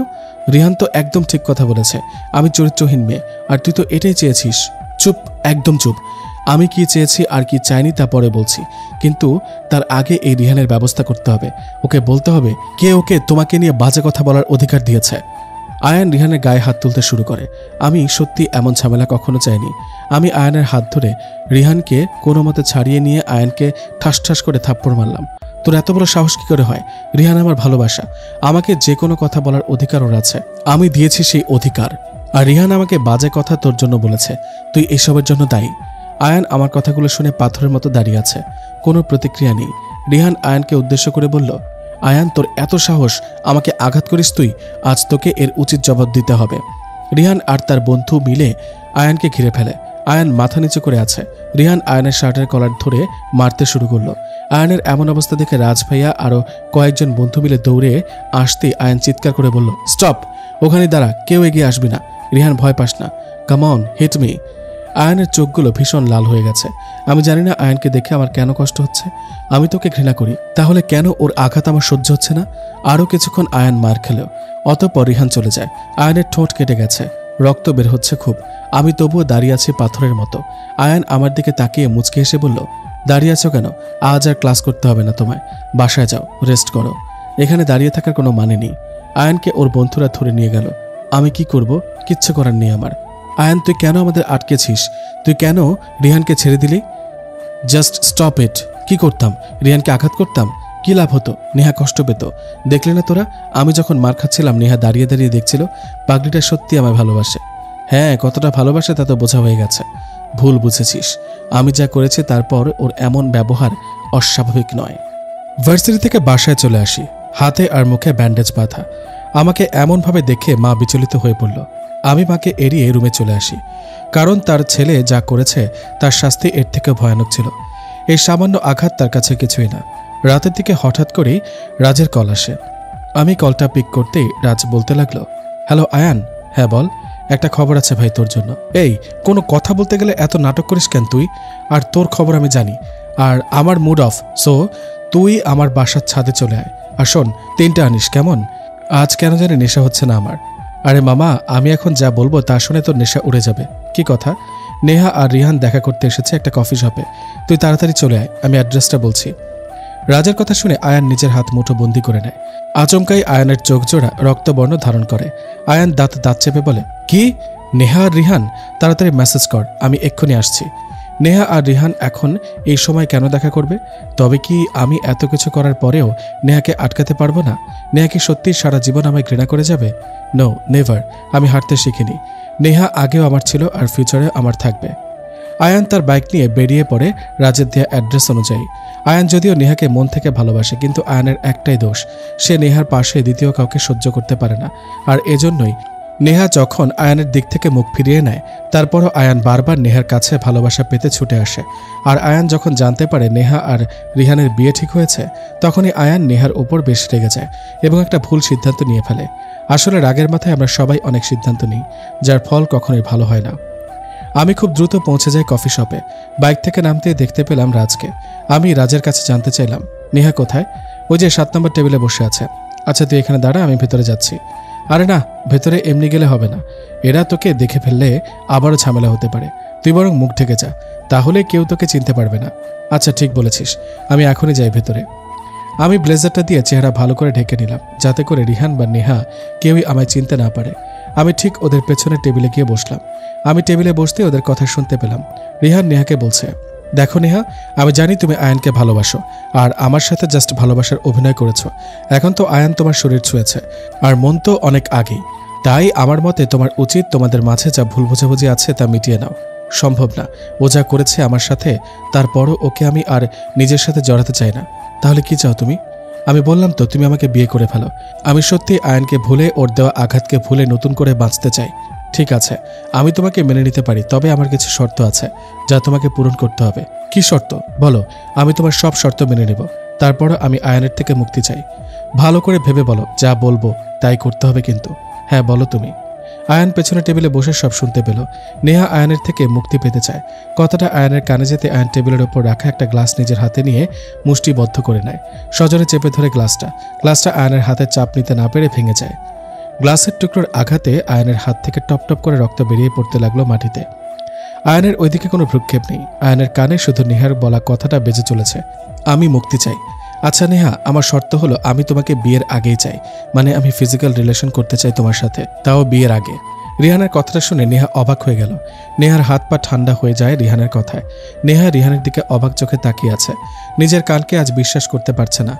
রিহান তো একদম ঠিক কথা বলেছে, আমি চরিত্রহীন মেয়ে, আর তুই তো এটাই চেয়েছিস। চুপ, একদম চুপ। আমি কি চেয়েছি আর কি চাইনি তা পরে বলছি, কিন্তু তার আগে এই রিহানের ব্যবস্থা করতে হবে। ওকে বলতে হবে কে ওকে তোমাকে নিয়ে বাজে কথা বলার অধিকার দিয়েছে। আয়ান রিহানের গায়ে হাত তুলতে শুরু করে। আমি সত্যি এমন ঝামেলা কখনো চাইনি। আমি আয়ানের হাত ধরে রিহানকে কোনো মতে ছাড়িয়ে নিয়ে আয়ানকে ঠাস ঠাস করে থাপ্পড় মারলাম। তোর এত বড় সাহস কি করে হয়? রিহান আমার ভালোবাসা, আমাকে যে কোনো কথা বলার অধিকার ওর আছে, আমি দিয়েছি সেই অধিকার। আর রিহান আমাকে বাজে কথা তোর জন্য বলেছে, তুই এসবের জন্য দায়ী। আয়ান আমার কথাগুলো শুনে পাথরের মতো দাঁড়িয়ে আছে, কোনো প্রতিক্রিয়া নেই। রিহান আয়ানকে উদ্দেশ্য করে বলল, আয়ান, তোর এত সাহস, আমাকে আঘাত করিস তুই? আজ তোকে এর উচিত জবাব দিতে হবে। রিহান আর তার বন্ধু মিলে আয়ানকে ঘিরে ফেলে। আয়ান মাথা নিচু করে আছে। রিহান আয়ানের শার্টের কলার ধরে মারতে শুরু করলো। আয়ানের এমন অবস্থা দেখে রাজ ভাইয়া আরও কয়েকজন বন্ধু মিলে দৌড়ে আসতেই আয়ান চিৎকার করে বলল, স্টপ, ওখানে দাঁড়া, কেউ এগিয়ে আসবি না। রিহান, ভয় পাস না, কাম অন, হিট মি। আয়ানের চোখগুলো ভীষণ লাল হয়ে গেছে। আমি জানি না আয়ানকে দেখে আমার কেন কষ্ট হচ্ছে। আমি তোকে ঘৃণা করি, তাহলে কেন ওর আঘাত আমার সহ্য হচ্ছে না? আরও কিছুক্ষণ আয়ান মার খেল, অতঃপর রিহান চলে যায়। আয়ানের ঠোঁট কেটে গেছে, রক্ত বের হচ্ছে খুব। আমি তবুও দাঁড়িয়ে আছি পাথরের মতো। আয়ান আমার দিকে তাকিয়ে মুচকে হেসে বলল, দাঁড়িয়ে আছো কেন? আজ আর ক্লাস করতে হবে না তোমায়, বাসায় যাও, রেস্ট করো। এখানে দাঁড়িয়ে থাকার কোনো মানে নেই। আয়ানকে ওর বন্ধুরা ধরে নিয়ে গেল। আমি কি করব? কিচ্ছু করার নেই আমার। আয়ান, তুই কেন আমাদের আটকেছিস? তুই কেন রিহানকে ছেড়ে দিলি? জাস্ট স্টপ ইট। কি করতাম? রিহানকে আঘাত করতাম? কি লাভ হতো? নেহা কষ্ট পেত। দেখলি না তোরা? আমি যখন মার খাচ্ছিলাম নেহা দাঁড়িয়ে দাঁড়িয়ে দেখছিল। পাগলিটা সত্যি আমায় ভালোবাসে। হ্যাঁ, কতটা ভালোবাসে তা তো বোঝা হয়ে গেছে। ভুল বুঝেছিস। আমি যা করেছি তারপর ওর এমন ব্যবহার অস্বাভাবিক নয়। ভার্সিটি থেকে বাসায় চলে আসি, হাতে আর মুখে ব্যান্ডেজ বাঁধা। আমাকে এমনভাবে দেখে মা বিচলিত হয়ে পড়ল। আমি মাকে এড়িয়ে রুমে চলে আসি, কারণ তার ছেলে যা করেছে তার শাস্তি এর থেকে ভয়ানক ছিল। এই সামান্য আঘাত তার কাছে কিছুই না। রাতের দিকে হঠাৎ করেই রাজের কল আসে। আমি কলটা পিক করতেই রাজ বলতে লাগলো, হ্যালো আয়ান। হ্যাঁ বল। একটা খবর আছে ভাই তোর জন্য। এই, কোনো কথা বলতে গেলে এত নাটক করিস কেন তুই? আর তোর খবর আমি জানি, আর আমার মুড অফ, সো তুই আমার বাসার ছাদে চলে আয়। আর শোন, 3টা আনিস কেমন? আজ কেন জানি নেশা হচ্ছে না আমার। আরে মামা, আমি এখন যা বলবো তা শুনে তোর নেশা উড়ে যাবে। কি কথা? নেহা আর রিহান দেখা করতে এসেছে একটা কফি শপে। তুই তাড়াতাড়ি চলে আয়, আমি অ্যাড্রেসটা বলছি। রাজের কথা শুনে আয়ান নিজের হাত মুঠো বন্দি করে নেয়। আচমকাই আয়ানের চোখ জোড়া রক্তবর্ণ ধারণ করে। আয়ান দাঁত চেপে বলে, কি? নেহা আর রিহান? তাড়াতাড়ি মেসেজ কর, আমি এক্ষুনি আসছি। নেহা আর রিহান এখন এই সময় কেন দেখা করবে? তবে কি আমি এত কিছু করার পরেও নেহাকে আটকাতে পারবো না? নেহা কি সত্যি সারা জীবন আমায় ঘৃণা করে যাবে? No, never. আমি হাঁটতে শিখিনি। নেহা আগেও আমার ছিল আর ফিউচারে আমার থাকবে। আয়ান তার বাইক নিয়ে বেরিয়ে পড়ে রাজের দেয়া অ্যাড্রেস অনুযায়ী। আয়ান যদিও নেহাকে মন থেকে ভালোবাসে, কিন্তু আয়ানের একটাই দোষ, সে নেহার পাশে দ্বিতীয় কাউকে সহ্য করতে পারে না। আর এজন্যই নেহা যখন আয়ানের দিক থেকে মুখ ফিরিয়ে নেয়, তারপরও আয়ান বারবার নেহার কাছে ভালোবাসা পেতে ছুটে আসে। আর আয়ান যখন জানতে পারে নেহা আর রিহানের বিয়ে ঠিক হয়েছে, তখনই আয়ান নেহার ওপর বেশ রেগে যায় এবং একটা ভুল সিদ্ধান্ত নিয়ে ফেলে। আসলে রাগের মাথায় আমরা সবাই অনেক সিদ্ধান্ত নিই, যার ফল কখনোই ভালো হয় না। আমি খুব দ্রুত পৌঁছে যাই কফি শপে। বাইক থেকে নামতে দেখতে পেলাম রাজকে। আমি রাজের কাছে জানতে চাইলাম, নেহা কোথায়? ওই যে 7 নম্বর টেবিলে বসে আছে। আচ্ছা, তুই এখানে দাঁড়া, আমি ভেতরে যাচ্ছি। আরে না, ভেতরে এমনি গেলে হবে না। এরা তোকে দেখে ফেললে আবারও ঝামেলা হতে পারে। তুই বরং মুখ ঢেকে যা, তাহলে কেউ তোকে চিনতে পারবে না। আচ্ছা, ঠিক বলেছিস, আমি এখনই যাই ভেতরে। আমি ব্লেজারটা দিয়ে চেহারা ভালো করে ঢেকে নিলাম, যাতে করে রিহান বা নেহা কেউই আমায় চিনতে না পারে। আমি ঠিক ওদের পেছনের টেবিলে গিয়ে বসলাম। আমি টেবিলে বসতে ওদের কথা শুনতে পেলাম। রিহান নেহাকে বলছে, দেখো নেহা, আমি জানি তুমি আয়ানকে ভালোবাসো, আর আমার সাথে জাস্ট ভালোবাসার অভিনয় করেছো। এখন তো আয়ান তোমার শরীর ছুঁয়েছে, আর মন তো অনেক আগেই। তাই আমার মতে তোমার উচিত তোমাদের মাঝে যা ভুল বোঝাবুঝি আছে তা মিটিয়ে নাও। সম্ভব না, ও যা করেছে আমার সাথে, তারপরও ওকে আমি আর নিজের সাথে জড়াতে চাই না। তাহলে কি চাও তুমি? আমি বললাম তো, তুমি আমাকে বিয়ে করে ফেলো। আমি সত্যি আয়ানকে ভুলে, ওর দেওয়া আঘাতকে ভুলে নতুন করে বাঁচতে চাই। ঠিক আছে, আমি তোমাকে মেনে নিতে পারি, তবে আমার কিছু শর্ত আছে যা তোমাকে পূরণ করতে হবে। কি শর্ত বলো? আমি তোমার সব শর্ত মেনে নেব, তারপরও আমি আয়ানের থেকে মুক্তি চাই। ভালো করে ভেবে বলো, যা বলবো তাই করতে হবে কিন্তু। হ্যাঁ বলো তুমি। আয়ান পেছনে টেবিলে বসে সব শুনতে পেল। নেহা আয়ানের থেকে মুক্তি পেতে চায়। কথাটা আয়ানের কানে যেতে আয়ান টেবিলের ওপর রাখা একটা গ্লাস নিজের হাতে নিয়ে মুষ্টিবদ্ধ করে নেয়। সজোরে চেপে ধরে গ্লাসটা আয়ানের হাতে চাপ নিতে না পেরে ভেঙে যায়। গ্লাসের টুকরোর আঘাতে আয়ানের হাত থেকে টপ টপ করে রক্ত বেরিয়ে পড়তে লাগলো মাটিতে। আয়ানের ওইদিকে কোনো ভ্রুক্ষেপ নেই। আয়ানের কানে শুধু নেহার বলা কথাটা বেজে চলেছে, আমি মুক্তি চাই। আচ্ছা নেহা, আমার শর্ত হলো আমি তোমাকে বিয়ের আগেই চাই, মানে আমি ফিজিক্যাল রিলেশন করতে চাই তোমার সাথে, তাও বিয়ের আগে। রিহানের কথাটা শুনে নেহা অবাক হয়ে গেল। নেহার হাত পা ঠান্ডা হয়ে যায় রিহানের কথায়। নেহা রিহানের দিকে অবাক চোখে তাকিয়ে আছে। নিজের কানকে আজ বিশ্বাস করতে পারছে না।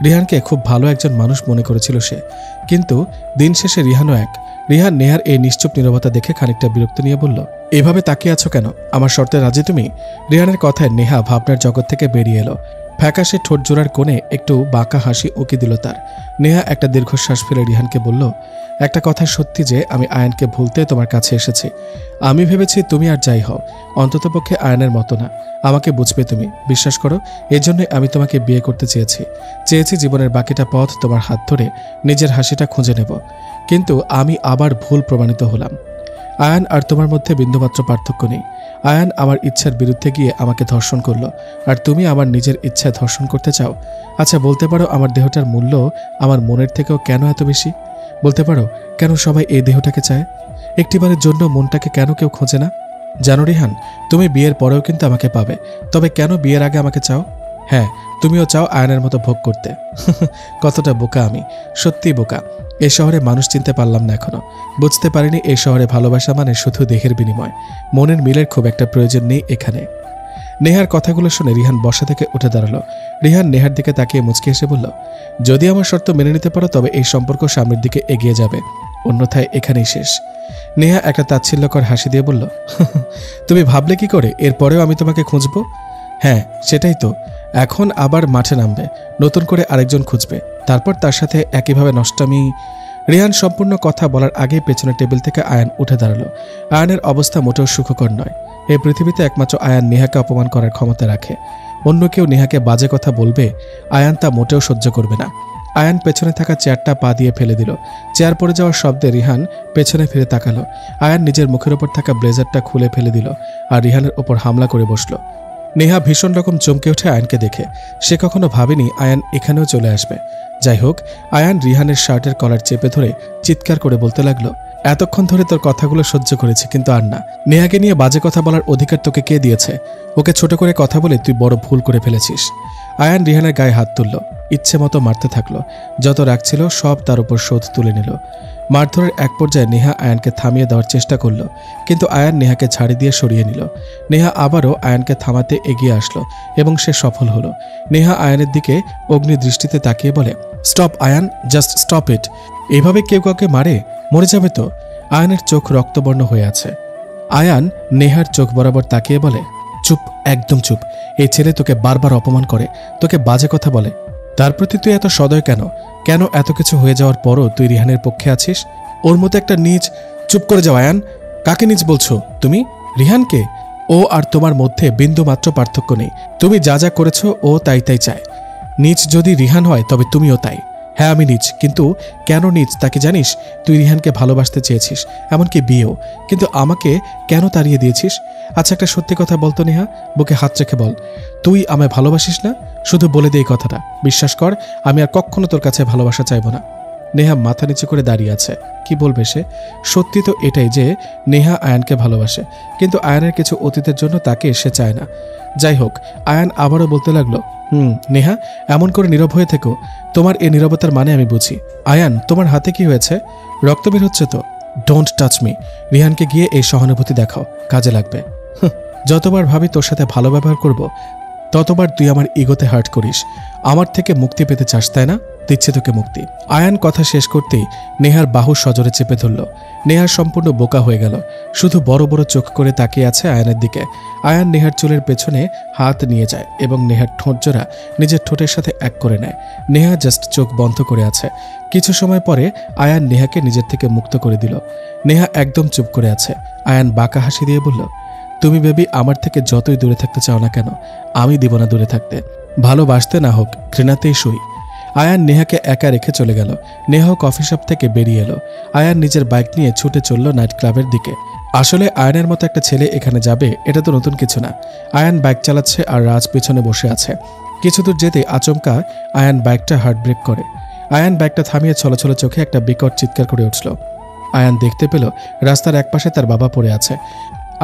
রিহানকে খুব ভালো একজন মানুষ মনে করেছিল সে, কিন্তু দিন শেষে রিহানও এক। রিহান নেহার এই নিশ্চুপ নীরবতা দেখে খানিকটা বিরক্ত নিয়ে বলল, এভাবে তাকিয়ে আছো কেন? আমার শর্তে রাজি তুমি? রিহানের কথায় নেহা ভাবনার জগৎ থেকে বেরিয়ে এলো। ফ্যাকাশে ঠোঁট জোড়ার কোণে একটু বাঁকা হাসি উকি দিল তার। নেহা একটা দীর্ঘশ্বাস ফেলে রিহানকে বলল, একটা কথা সত্যি যে আমি আয়ানকে ভুলতে তোমার কাছে এসেছি। আমি ভেবেছি তুমি আর যাই হও, অন্ততপক্ষে আয়ানের মতো না, আমাকে বুঝবে তুমি, বিশ্বাস করো। এজন্যই আমি তোমাকে বিয়ে করতে চেয়েছি জীবনের বাকিটা পথ তোমার হাত ধরে নিজের হাসিটা খুঁজে নেব। কিন্তু আমি আবার ভুল প্রমাণিত হলাম। আয়ান আর তোমার মধ্যে বিন্দুমাত্র পার্থক্য নেই। আয়ান আমার ইচ্ছার বিরুদ্ধে গিয়ে আমাকে ধর্ষণ করলো, আর তুমি আমার নিজের ইচ্ছায় ধর্ষণ করতে চাও। আচ্ছা বলতে পারো আমার দেহটার মূল্য আমার মনের থেকেও কেন এত বেশি? বলতে পারো কেন সবাই এই দেহটাকে চায়? একটিবারের জন্য মনটাকে কেন কেউ খোঁজে না? জানো রিহান, তুমি বিয়ের পরেও কিন্তু আমাকে পাবে, তবে কেন বিয়ের আগে আমাকে চাও? হ্যাঁ, তুমিও চাও আয়নের মতো ভোগ করতে। কতটা বোকা আমি, সত্যি বোকা। এই শহরে মানুষ চিনতে পারলাম না এখনো। বুঝতে পারিনি এই শহরে ভালোবাসা মানে শুধু দেহের বিনিময়, মনের মিলের খুব একটা প্রয়োজন নেই এখানে। নেহার কথাগুলো শুনে রিহান বসা থেকে উঠে দাঁড়ালো। রিহান নেহার দিকে তাকিয়ে মুচকি এসে বলল, যদি আমার শর্ত মেনে নিতে পারো তবে এই সম্পর্ক সামনের দিকে এগিয়ে যাবে, অন্যথায় এখানেই শেষ। নেহা একটা তাচ্ছিল্যকর হাসি দিয়ে বলল, তুমি ভাবলে কি করে এরপরেও আমি তোমাকে খুঁজবো? হ্যাঁ সেটাই তো, এখন আবার মাঠে নামবে, নতুন করে আরেকজন খুঁজবে, তারপর তার সাথে একইভাবে নষ্টামি। রিহান সম্পূর্ণ কথা বলার আগে পেছনের টেবিল থেকে আয়ান উঠে দাঁড়ালো। আয়ানের অবস্থা মোটেও সুখকর নয়। এই পৃথিবীতে একমাত্র আয়ান নেহাকে অপমান করার ক্ষমতা রাখে। অন্য কেউ নেহাকে বাজে কথা বলবে, আয়ান তা মোটেও সহ্য করবে না। আয়ান পেছনে থাকা চেয়ারটা পা দিয়ে ফেলে দিল। চেয়ার পড়ে যাওয়ার শব্দে রিহান পেছনে ফিরে তাকালো। আয়ান নিজের মুখের ওপর থাকা ব্লেজারটা খুলে ফেলে দিল আর রিহানের ওপর হামলা করে বসল। নেহা ভীষণ রকম চমকে ওঠে আয়ানকে দেখে। সে কখনো ভাবেনি আয়ান এখানেও চলে আসবে। যাই হোক, আয়ান রিহানের শার্টের কলার চেপে ধরে চিৎকার করে বলতে লাগলো, এতক্ষণ ধরে তোর কথাগুলো সহ্য করেছি, কিন্তু আর না। নেহাকে নিয়ে বাজে কথা বলার অধিকার তোকে কে দিয়েছে? ওকে ছোট করে কথা বলে তুই বড় ভুল করে ফেলেছিস। আয়ান রিহানের গায়ে হাত তুলল, ইচ্ছে মতো মারতে থাকলো। যত রাগ ছিল সব তার উপর শোধ তুলে নিল। মারধরের এক পর্যায়ে নেহা আয়ানকে থামিয়ে দেওয়ার চেষ্টা করল, কিন্তু আয়ান নেহাকে ছাড়ি দিয়ে সরিয়ে নিল। নেহা আবারও আয়ানকে থামাতে এগিয়ে আসলো এবং সে সফল হলো। নেহা আয়ানের দিকে অগ্নি দৃষ্টিতে তাকিয়ে বলে, stop Ayaan, just stop it. এভাবে কেউ কাউকে মারে? মরে যাবে তো। আয়ানের চোখ রক্তবর্ণ হয়ে আছে। আয়ান নেহার চোখ বরাবর তাকিয়ে বলে, চুপ, একদম চুপ। এই ছেলে তোকে বারবার অপমান করে, তোকে বাজে কথা বলে, তার প্রতি তুই এত সদয় কেন? কেন এত কিছু হয়ে যাওয়ার পরও তুই রিহানের পক্ষে আছিস? ওর মতো একটা নীচ। চুপ করে যাও আয়ান। কাকে নীচ বলছো তুমি? রিহানকে। ও আর তোমার মধ্যে বিন্দু মাত্র পার্থক্য নেই। তুমি যা যা করেছো ও তাই তাই চায়। নীচ যদি রিহান হয় তবে তুমিও তাই। হ্যাঁ আমি নীচ, কিন্তু কেন নীচ তা কি জানিস? তুই রিহানকে ভালোবাসতে চেয়েছিস, এমনকি বিয়েও, কিন্তু আমাকে কেন তাড়িয়ে দিয়েছিস? আচ্ছা একটা সত্যি কথা বলতো নেহা, বুকে হাত রেখে বল, তুই আমায় ভালোবাসিস না? শুধু বলে দে এই কথাটা, বিশ্বাস কর আমি আর কখনো তোর কাছে ভালোবাসা চাইব না। নেহা মাথা নিচু করে দাঁড়িয়ে আছে। কি বলবে সে? সত্যি তো এটাই যে নেহা আয়ানকে ভালোবাসে, কিন্তু আয়ানের কিছু অতীতের জন্য তাকে সে চায় না। যাই হোক, আয়ান আবারও বলতে লাগলো, নেহা এমন করে নীরব হয়ে থেকো, তোমার এই নীরবতার মানে আমি বুঝি। আয়ান তোমার হাতে কি হয়েছে? রক্ত বের হচ্ছে তো। Don't touch me. রিহানকে গিয়ে এই সহানুভূতি দেখাও, কাজে লাগবে। যতবার ভাবি তোর সাথে ভালো ব্যবহার করব, ততবার তুই আমার ইগোতে হার্ট করিস। আমার থেকে মুক্তি পেতে চাস তাই না? দিচ্ছে তোকে মুক্তি। আয়ান কথা শেষ করতেই নেহার বাহু সজোরে চেপে ধরল। নেহার সম্পূর্ণ বোকা হয়ে গেল, শুধু বড় বড় চোখ করে তাকিয়ে আছে আয়ানের দিকে। আয়ান নেহার চুলের পেছনে হাত নিয়ে যায় এবং নেহার ঠোঁটজোড়া নিজের ঠোঁটের সাথে এক করে নেয়। নেহা জাস্ট চোখ বন্ধ করে আছে। কিছু সময় পরে আয়ান নেহাকে নিজের থেকে মুক্ত করে দিল। নেহা একদম চুপ করে আছে। আয়ান বাঁকা হাসি দিয়ে বলল, তুমি বেবি আমার থেকে যতই দূরে থাকতে চাও না কেন, আমি দিব না দূরে থাকতে। ভালোবাসতে না হোক, ঘৃণাতেই সই। আয়ান নেহাকে একা রেখে চলে গেল। নেহাও কফি শপ থেকে বেরিয়ে এলো। আয়ান নিজের বাইক নিয়ে ছুটে চলল নাইট ক্লাবের দিকে। আসলে আয়ানের মতো একটা ছেলে এখানে যাবে এটা তো নতুন কিছু না। আয়ান বাইক চালাচ্ছে আর রাজ পেছনে বসে আছে। কিছু দূর যেতে আচমকা আয়ান বাইকটা হার্ট ব্রেক করে। আয়ান বাইকটা থামিয়ে ছলছল চোখে একটা বিকট চিৎকার করে উঠল। আয়ান দেখতে পেল রাস্তার একপাশে তার বাবা পড়ে আছে।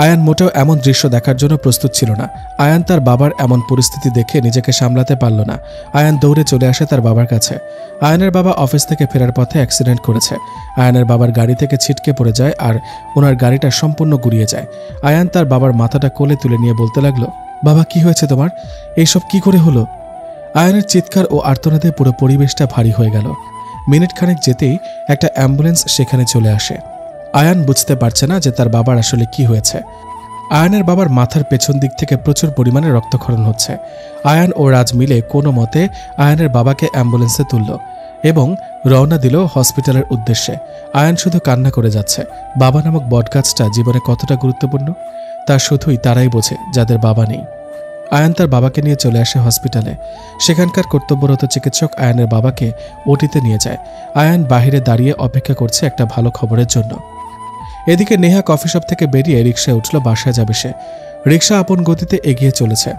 আয়ান মোটেও এমন দৃশ্য দেখার জন্য প্রস্তুত ছিল না। আয়ান তার বাবার এমন পরিস্থিতি দেখে নিজেকে সামলাতে পারল না। আয়ান দৌড়ে চলে আসে তার বাবার কাছে। আয়ানের বাবা অফিস থেকে ফেরার পথে অ্যাক্সিডেন্ট করেছে। আয়ানের বাবার গাড়ি থেকে ছিটকে পড়ে যায় আর ওনার গাড়িটা সম্পূর্ণ গুড়িয়ে যায়। আয়ান তার বাবার মাথাটা কোলে তুলে নিয়ে বলতে লাগলো, বাবা কি হয়েছে তোমার? এইসব কি করে হলো? আয়ানের চিৎকার ও আর্তনাদে পুরো পরিবেশটা ভারী হয়ে গেল। মিনিট খানেক যেতেই একটা অ্যাম্বুলেন্স সেখানে চলে আসে। আয়ান বুঝতে পারছে না যে তার বাবার আসলে কি হয়েছে। আয়ানের বাবার মাথার পেছন দিক থেকে প্রচুর পরিমাণে রক্তক্ষরণ হচ্ছে। আয়ান ও রাজ মিলে কোনো মতে আয়ানের বাবাকে অ্যাম্বুলেন্সে তুলল এবং রওনা দিল হসপিটালের উদ্দেশ্যে। আয়ান শুধু কান্না করে যাচ্ছে। বাবা নামক বটগাছটা জীবনে কতটা গুরুত্বপূর্ণ তা শুধুই তারাই বোঝে যাদের বাবা নেই। আয়ান তার বাবাকে নিয়ে চলে আসে হসপিটালে। সেখানকার কর্তব্যরত চিকিৎসক আয়ানের বাবাকে ওটিতে নিয়ে যায়। আয়ান বাহিরে দাঁড়িয়ে অপেক্ষা করছে একটা ভালো খবরের জন্য। এদিকে নেহা কফি শপ থেকে বেরিয়ে রিকশায় উঠল, বাসায় যাবে সে। রিকশা আপন গতিতে এগিয়ে চলেছে।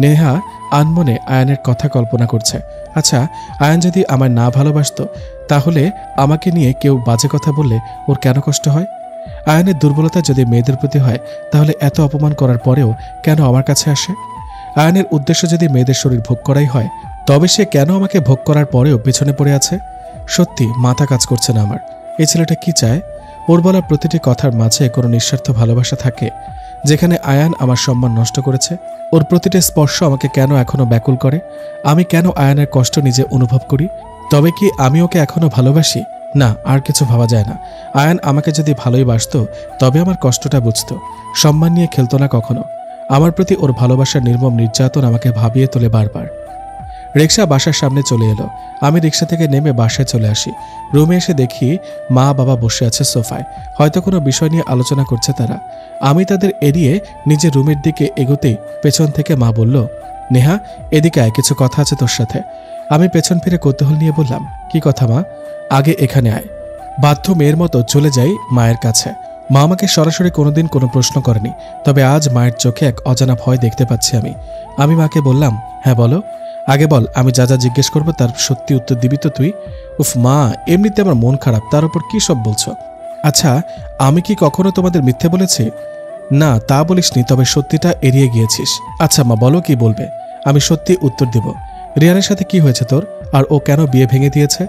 নেহা আনমনে আয়ানের কথা কল্পনা করছে, আচ্ছা আয়ান যদি আমায় না ভালোবাসত তাহলে আমাকে নিয়ে কেউ বাজে কথা বললে ওর কেন কষ্ট হয়? আয়ানের দুর্বলতা যদি মেয়েদের প্রতি হয় তাহলে এত অপমান করার পরেও কেন আমার কাছে আসে? আয়ানের উদ্দেশ্য যদি মেয়েদের শরীর ভোগ করাই হয় তবে সে কেন আমাকে ভোগ করার পরেও পেছনে পড়ে আছে? সত্যি মাথা কাজ করছে না আমার। এই ছেলেটা কি চায়? ওর বলা প্রতিটি কথার মাঝে কোনো নিঃস্বার্থ ভালোবাসা থাকে? যেখানে আয়ান আমার সম্মান নষ্ট করেছে, ওর প্রতিটি স্পর্শ আমাকে কেন এখনো ব্যাকুল করে? আমি কেন আয়ানের কষ্ট নিজে অনুভব করি? তবে কি আমি ওকে এখনো ভালোবাসি? না, আর কিছু ভাবা যায় না। আয়ান আমাকে যদি ভালোই বাসত তবে আমার কষ্টটা বুঝত। সম্মান নিয়ে খেলতো না কখনো। আমার প্রতি ওর ভালোবাসার নির্মম নির্যাতন আমাকে ভাবিয়ে তোলে বারবার। রিক্সা বাসার সামনে চলে এলো। আমি রিক্সা থেকে নেমে বাসায় চলে আসি। রুমে এসে দেখি মা বাবা বসে আছে সোফায়, হয়তো কোনো বিষয় নিয়ে আলোচনা করছে তারা। আমি তাদের এড়িয়ে নিজের রুমের দিকে এগোতেই পেছন থেকে মা বলল, নেহা এদিকে আয়, কিছু কথা আছে তোর সাথে। আমি পেছন ফিরে কৌতূহল নিয়ে বললাম, কি কথা মা? আগে এখানে আয়। বাধ্য মেয়ের মতো চলে যাই মায়ের কাছে। মা আমাকে সরাসরি কোনোদিন কোনো প্রশ্ন করেনি, তবে আজ মায়ের চোখে এক অজানা ভয় দেখতে পাচ্ছি আমি মাকে বললাম, হ্যাঁ বলো, আগে বল, আমি যা যা জিজ্ঞেস করবো তার সত্যি উত্তর দিবি তো তুই? উফ মা, এমনিতে আমার মন খারাপ, তার উপর কি সব বলছো? আচ্ছা, আমি কি কখনো তোমাদের মিথ্যে বলেছি? না তা বলিসনি, তবে সত্যিটা এড়িয়ে গিয়েছিস। আচ্ছা মা বলো, কি বলবে? আমি সত্যি উত্তর দেব। রিয়ানের সাথে কি হয়েছে তোর, আর ও কেন বিয়ে ভেঙে দিয়েছে?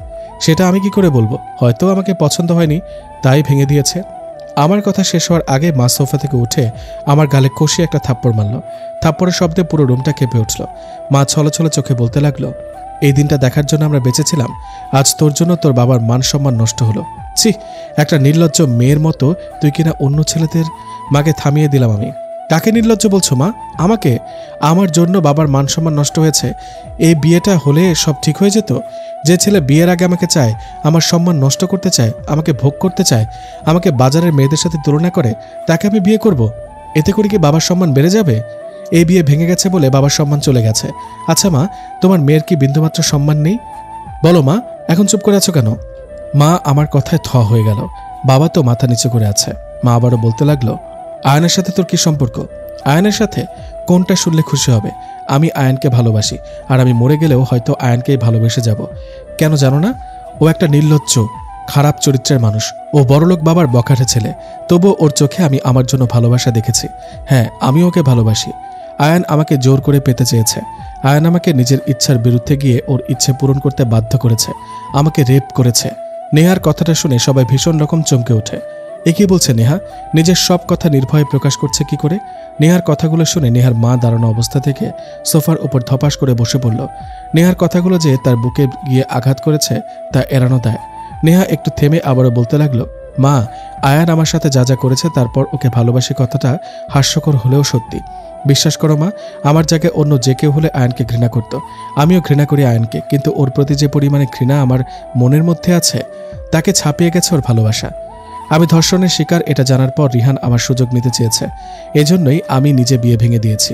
সেটা আমি কি করে বলবো? হয়তো আমাকে পছন্দ হয়নি তাই ভেঙে দিয়েছে। আমার কথা শেষ হওয়ার আগে মা সোফা থেকে উঠে আমার গালে কষিয়ে একটা থাপ্পড় মারল। থাপ্পড়ের শব্দে পুরো রুমটা কেঁপে উঠল। মা ছলছল চোখে বলতে লাগলো, এই দিনটা দেখার জন্য আমরা বেঁচেছিলাম, আজ তোর জন্য তোর বাবার মান সম্মান নষ্ট হলো। ছি, একটা নির্লজ্জ মেয়ের মতো তুই কিনা অন্য ছেলেদের। মাকে থামিয়ে দিলাম আমি। কাকে নির্লজ্জ বলছো মা? আমাকে? আমার জন্য বাবার মান সম্মান নষ্ট হয়েছে? এই বিয়েটা হলে সব ঠিক হয়ে যেত। যে ছেলে বিয়ের আগে আমাকে চায়, আমার সম্মান নষ্ট করতে চায়, আমাকে ভোগ করতে চায়, আমাকে বাজারের মেয়েদের সাথে তুলনা করে, তাকে আমি বিয়ে করব? এতে করে কি বাবার সম্মান বেড়ে যাবে? এই বিয়ে ভেঙে গেছে বলে বাবার সম্মান চলে গেছে। আচ্ছা মা, তোমার মেয়ের কি বিন্দুমাত্র সম্মান নেই? বলো মা, এখন চুপ করে আছো কেন? মা আমার কথায় থ হয়ে গেল। বাবা তো মাথা নিচু করে আছে। মা আবারও বলতে লাগলো, আয়নের সাথে তোর কি সম্পর্ক? আয়নের সাথে? কোনটা শুনলে খুশি হবে? আমি আয়নকে ভালোবাসি, আর আমি মরে গেলেও হয়তো আয়নকেই ভালোবেসে যাব। কেন জানো না? ও একটা নির্লজ্জ, খারাপ চরিত্রের মানুষ। ও বড়লোক বাবার বখাটে ছেলে, তবুও ওর চোখে আমি আমার জন্য ভালোবাসা দেখেছি। হ্যাঁ, আমি ওকে ভালোবাসি। আয়ান আমাকে জোর করে পেতে চেয়েছে। আয়ান আমাকে নিজের ইচ্ছার বিরুদ্ধে গিয়ে ওর ইচ্ছে পূরণ করতে বাধ্য করেছে, আমাকে রেপ করেছে। নেহার কথাটা শুনে সবাই ভীষণ রকম চমকে ওঠে। এ কি বলছে নেহা? নিজের সব কথা নির্ভয়ে প্রকাশ করছে কি করে? নেহার কথাগুলো শুনে নেহার মা দাঁড়ানো অবস্থা থেকে সোফার উপর ধপাস করে বসে পড়ল। নেহার কথাগুলো যে তার বুকে গিয়ে আঘাত করেছে তা এড়ানো দেয়। নেহা একটু থেমে আবারও বলতে লাগলো, মা, আয়ান আমার সাথে যা যা করেছে তারপর ওকে ভালোবাসি কথাটা হাস্যকর হলেও সত্যি। বিশ্বাস করো মা, আমার জায়গায় অন্য যে কেউ হলে আয়নকে ঘৃণা করত। আমিও ঘৃণা করি আয়নকে, কিন্তু ওর প্রতি যে পরিমাণে ঘৃণা আমার মনের মধ্যে আছে তাকে ছাপিয়ে গেছে ওর ভালোবাসা। আমি ধর্ষণের শিকার এটা জানার পর রিহান আমার সুযোগ নিতে চেয়েছে, এজন্যই আমি নিজে বিয়ে ভেঙে দিয়েছি।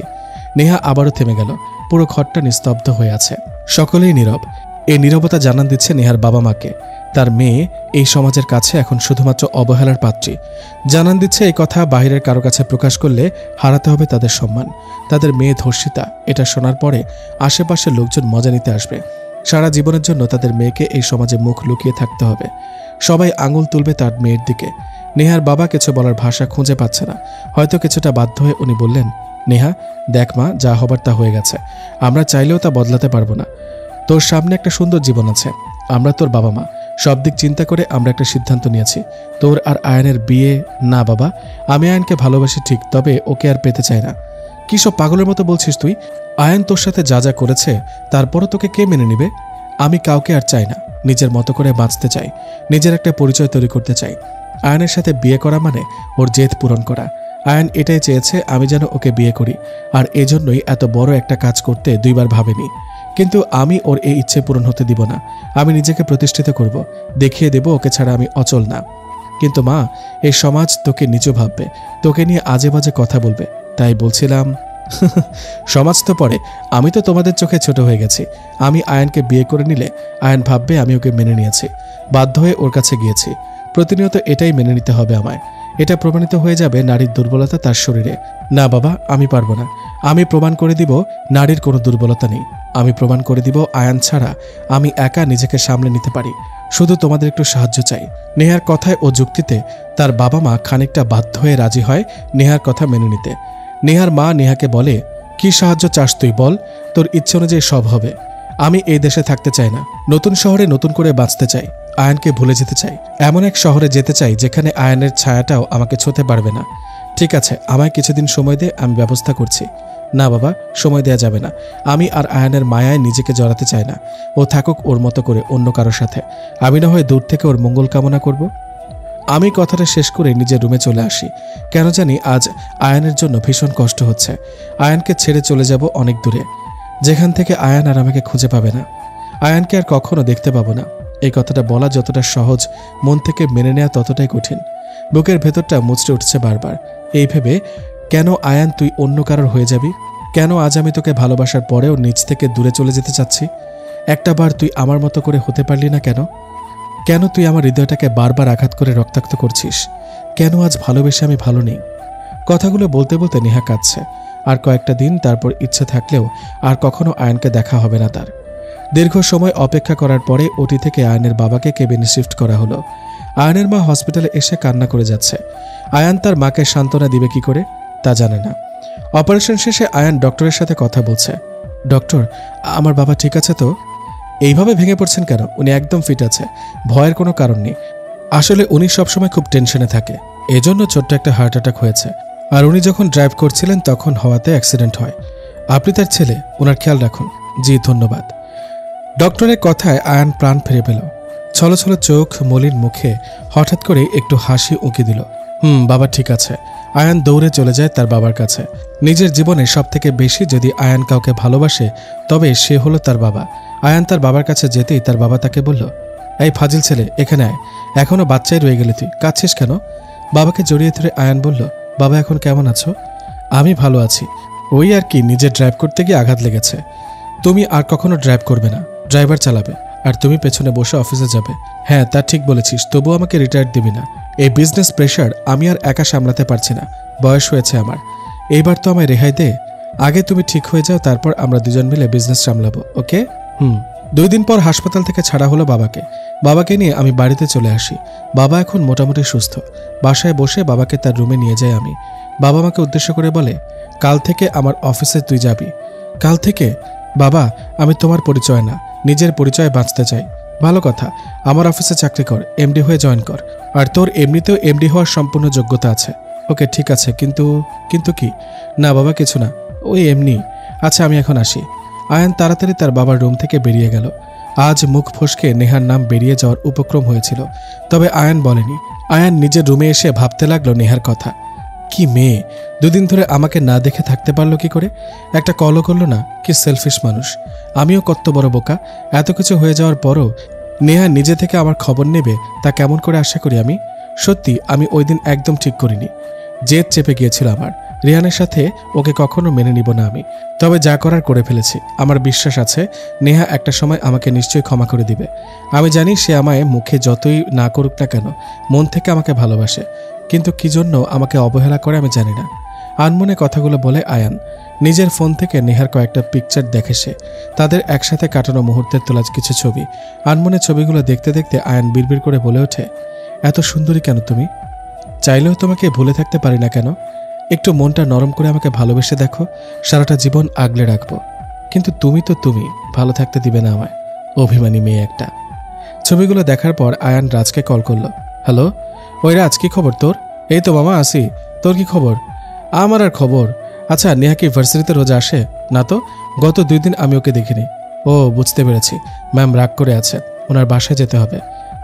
নেহা আবারও থেমে গেল। পুরো ঘরটা নিস্তব্ধ হয়ে আছে, সকলেই নীরব। এই নীরবতা জানান দিচ্ছে নেহার বাবা মাকে তার মেয়ে এই সমাজের কাছে এখন শুধুমাত্র অবহেলার পাত্রী। জানান দিচ্ছে এই কথা বাহিরের কারো কাছে প্রকাশ করলে হারাতে হবে তাদের সম্মান। তাদের মেয়ে ধর্ষিতা এটা শোনার পরে আশেপাশের লোকজন মজা নিতে আসবে। সারা জীবনের জন্য তাদের মেয়েকে এই সমাজে মুখ লুকিয়ে থাকতে হবে। সবাই আঙুল তুলবে তার মেয়ের দিকে। নেহার বাবা কিছু বলার ভাষা খুঁজে পাচ্ছে না। হয়তো কিছুটা বাধ্য হয়ে উনি বললেন, নেহা দেখ মা, যা হবার তা হয়ে গেছে। আমরা চাইলেও তা বদলাতে পারবো না। তোর সামনে একটা সুন্দর জীবন আছে। আমরা তোর বাবা মা, সব দিক চিন্তা করে আমরা একটা সিদ্ধান্ত নিয়েছি, তোর আর আয়নের বিয়ে না। বাবা, আমি আয়নকে ভালোবাসি ঠিক, তবে ওকে আর পেতে চাই না। কি সব পাগলের মতো বলছিস তুই? আয়ন তোর সাথে যা যা করেছে তারপরও তোকে কে মেনে নিবে? আমি কাউকে আর চাই না। নিজের মতো করে বাঁচতে চাই, নিজের একটা পরিচয় তৈরি করতে চাই। আয়নের সাথে বিয়ে করা মানে ওর জেদ পূরণ করা। আয়ন এটাই চেয়েছে আমি যেন ওকে বিয়ে করি, আর এজন্যই এত বড় একটা কাজ করতে দুইবার ভাবেনি। কিন্তু আমি ওর এই ইচ্ছে পূরণ হতে দিব না। আমি নিজেকে প্রতিষ্ঠিত করব, দেখিয়ে দেব ওকে ছাড়া আমি অচল না। কিন্তু মা, এই সমাজ তোকে নিচু ভাববে, তোকে নিয়ে আজে বাজে কথা বলবে। তাই বলছিলাম সমাজ তো পড়ে, আমি তো তোমাদের চোখে ছোট হয়ে গেছি। আমি আয়নকে বিয়ে করে নিলে আয়ন ভাববে আমি ওকে মেনে নিয়েছি, বাধ্য হয়ে ওর কাছে গিয়েছি। প্রতিনিয়ত এটাই মেনে নিতে হবে আমায়। এটা প্রমাণিত হয়ে যাবে নারীর দুর্বলতা তার শরীরে। না বাবা, আমি পারবো না। আমি প্রমাণ করে দিব নারীর কোনো দুর্বলতা নেই। আমি প্রমাণ করে দিব আয়ান ছাড়া আমি একা নিজেকে সামলে নিতে পারি। শুধু তোমাদের একটু সাহায্য চাই। নেহার কথায় ও যুক্তিতে তার বাবা মা খানিকটা বাধ্য হয়ে রাজি হয় নেহার কথা মেনে নিতে। নেহার মা নেহাকে বলে, কি সাহায্য চাস তুই বল, তোর ইচ্ছে অনুযায়ী সব হবে। আমি এই দেশে থাকতে চাই না, নতুন শহরে নতুন করে বাঁচতে চাই, আয়ানকে ভুলে যেতে চাই, এমন এক শহরে যেতে চাই যেখানে আয়ানের ছায়াটাও আমাকে ছুঁতে পারবে না। ঠিক আছে, আমায় কিছুদিন সময় দে, আমি ব্যবস্থা করছি। না বাবা, সময় দেয়া যাবে না। আমি আর আয়ানের মায়ায় নিজেকে জড়াতে চাই না। ও থাকুক ওর মতো করে অন্য কারোর সাথে। আমি না হয় দূর থেকে ওর মঙ্গল কামনা করব। আমি কথাটা শেষ করে নিজের রুমে চলে আসি। কেন জানি আজ আয়ানের জন্য ভীষণ কষ্ট হচ্ছে। আয়ানকে ছেড়ে চলে যাব অনেক দূরে, যেখান থেকে আয়ান আর আমাকে খুঁজে পাবে না। আয়ানকে আর কখনো দেখতে পাবো না। এই কথাটা বলা যতটা সহজ, মন থেকে মেনে নেওয়া ততটাই কঠিন। বুকের ভেতরটা মুচড়ে উঠছে বারবার, এই ভেবে কেন আয়ান তুই অন্য কারোর হয়ে যাবি? কেন আজ আমি তোকে ভালোবাসার পরেও নিজ থেকে দূরে চলে যেতে চাচ্ছি? একটা বার তুই আমার মতো করে হতে পারলি না কেন? কেন তুই আমার হৃদয়টাকে বারবার আঘাত করে রক্তাক্ত করছিস? কেন আজ ভালোবেসে আমি ভালো নেই? কথাগুলো বলতে বলতে নেহা কাঁদছে। আর কয়েকটা দিন তারপর ইচ্ছে থাকলেও আর কখনো আয়ানকে দেখা হবে না তার। দীর্ঘ সময় অপেক্ষা করার পরে ওটি থেকে আয়ানের বাবাকে কেবিনে শিফট করা হলো। আয়ানের মা হসপিটালে এসে কান্না করে যাচ্ছে। আয়ান তার মাকে সান্ত্বনা দিবে কি করে তা জানে না। অপারেশন শেষে আয়ান ডক্টরের সাথে কথা বলছে। ডক্টর, আমার বাবা ঠিক আছে তো? এইভাবে ভেঙে পড়ছেন কেন? উনি একদম ফিট আছে, ভয়ের কোনো কারণ নেই। আসলে উনি সবসময় খুব টেনশনে থাকে, এজন্য ছোট্ট একটা হার্ট অ্যাটাক হয়েছে। আর উনি যখন ড্রাইভ করছিলেন তখন হওয়াতে অ্যাক্সিডেন্ট হয়। আপনি তার ছেলে, ওনার খেয়াল রাখুন। জি ধন্যবাদ। ডক্টরের কথায় আয়ান প্রাণ ফিরে পেল। ছলছল চোখ, মলিন মুখে হঠাৎ করে একটু হাসি উঁকি দিল। বাবা ঠিক আছে। আয়ান দৌড়ে চলে যায় তার বাবার কাছে। নিজের জীবনে সবথেকে বেশি যদি আয়ান কাউকে ভালোবাসে তবে সে হলো তার বাবা। আয়ান তার বাবার কাছে যেতেই তার বাবা তাকে বলল, এই ফাজিল ছেলে, এখানে আয়। এখনো বাচ্চাই রয়ে গেলি তুই, কাঁদছিস কেন? বাবাকে জড়িয়ে ধরে আয়ান বলল, বাবা এখন কেমন আছো? আমি ভালো আছি। ওই আর কি, নিজে ড্রাইভ করতে গিয়ে আঘাত লেগেছে। তুমি আর কখনো ড্রাইভ করবে না, ড্রাইভার চালাবে, আর তুমি পেছনে বসে অফিসে যাবে। হ্যাঁ তা ঠিক বলেছিস, তবুও আমাকে রিটায়ার দিবি না। এই বিজনেস প্রেশার আমি আর একা সামলাতে পারছি না, বয়স হয়েছে আমার। এইবার তো আমায় রেহাই দে। আগে তুমি ঠিক হয়ে যাও, তারপর আমরা দুজন মিলে বিজনেস সামলাবো, ওকে? 2 দিন পর হাসপাতাল থেকে ছাড়া হলো বাবাকে। বাবাকে নিয়ে আমি বাড়িতে চলে আসি। বাবা এখন মোটামুটি সুস্থ। বাসায় বসে বাবাকে তার রুমে নিয়ে যাই আমি। বাবা আমাকে উদ্দেশ্য করে বলে, কাল থেকে আমার অফিসে তুই যাবি। কাল থেকে? বাবা, আমি তোমার পরিচয় না, নিজের পরিচয় বাঁচতে চাই। ভালো কথা, আমার অফিসে চাকরি কর, এমডি হয়ে জয়েন কর। আর তোর এমনিতেও এমডি হওয়ার সম্পূর্ণ যোগ্যতা আছে। ওকে ঠিক আছে, কিন্তু কি? না বাবা কিছু না, ওই এমনি। আচ্ছা আমি এখন আসি। আয়ান তাড়াতাড়ি তার বাবার রুম থেকে বেরিয়ে গেল। আজ মুখ ফসকে নেহার নাম বেরিয়ে যাওয়ার উপক্রম হয়েছিল, তবে আয়ান বলেনি। আয়ান নিজের রুমে এসে ভাবতে লাগলো নেহার কথা। কি মেয়ে, 2 দিন ধরে আমাকে না দেখে থাকতে পারলো কি করে? একটা কলও করলো না? কি সেলফিশ মানুষ। আমিও কত বড় বোকা। এত কিছু হয়ে যাওয়ার পরও নেহা নিজে থেকে আমার খবর নেবে তা কেমন করে আশা করি আমি? সত্যি আমি ওই দিন একদম ঠিক করিনি। জেদ চেপে গিয়েছিল আমার। রিহানের সাথে ওকে কখনো মেনে নিব না আমি। তবে যা করার করে ফেলেছি। আমার বিশ্বাস আছে নেহা একটা সময় আমাকে নিশ্চয়ই ক্ষমা করে দিবে। আমি জানি সে আমায় মুখে যতই না করুক না কেন মন থেকে আমাকে ভালোবাসে, কিন্তু কি জন্য আমাকে অবহেলা করে আমি জানি না। আনমনে কথাগুলো বলে আয়ান। নিজের ফোন থেকে নেহার কয়েকটা পিকচার দেখে সে, তাদের একসাথে কাটানো মুহূর্তের তোলা কিছু ছবি। আনমনে ছবিগুলো দেখতে দেখতে আয়ান বিড়বিড় করে বলে ওঠে, এত সুন্দরী কেন তুমি? চাইলেও তোমাকে ভুলে থাকতে পারি না কেন? একটু মনটা নরম করে আমাকে ভালোবেসে দেখো, সারাটা জীবন আগলে রাখবো। কিন্তু তুমি তো তুমি, ভালো থাকতে দিবে না আমায়, অভিমানী মেয়ে একটা। ছবিগুলো দেখার পর আয়ান রাজকে কল করলো। হ্যালো, ওই রাজ, কি খবর তোর? এই তো মামা আসি। তোর কি খবর? আমার আর খবর। আচ্ছা নেহা কি ভার্সিটিতে রোজ আসে? না তো, গত 2 দিন আমি ওকে দেখিনি। ও বুঝতে পেরেছি, ম্যাম রাগ করে আছে, ওনার বাসায় যেতে হবে।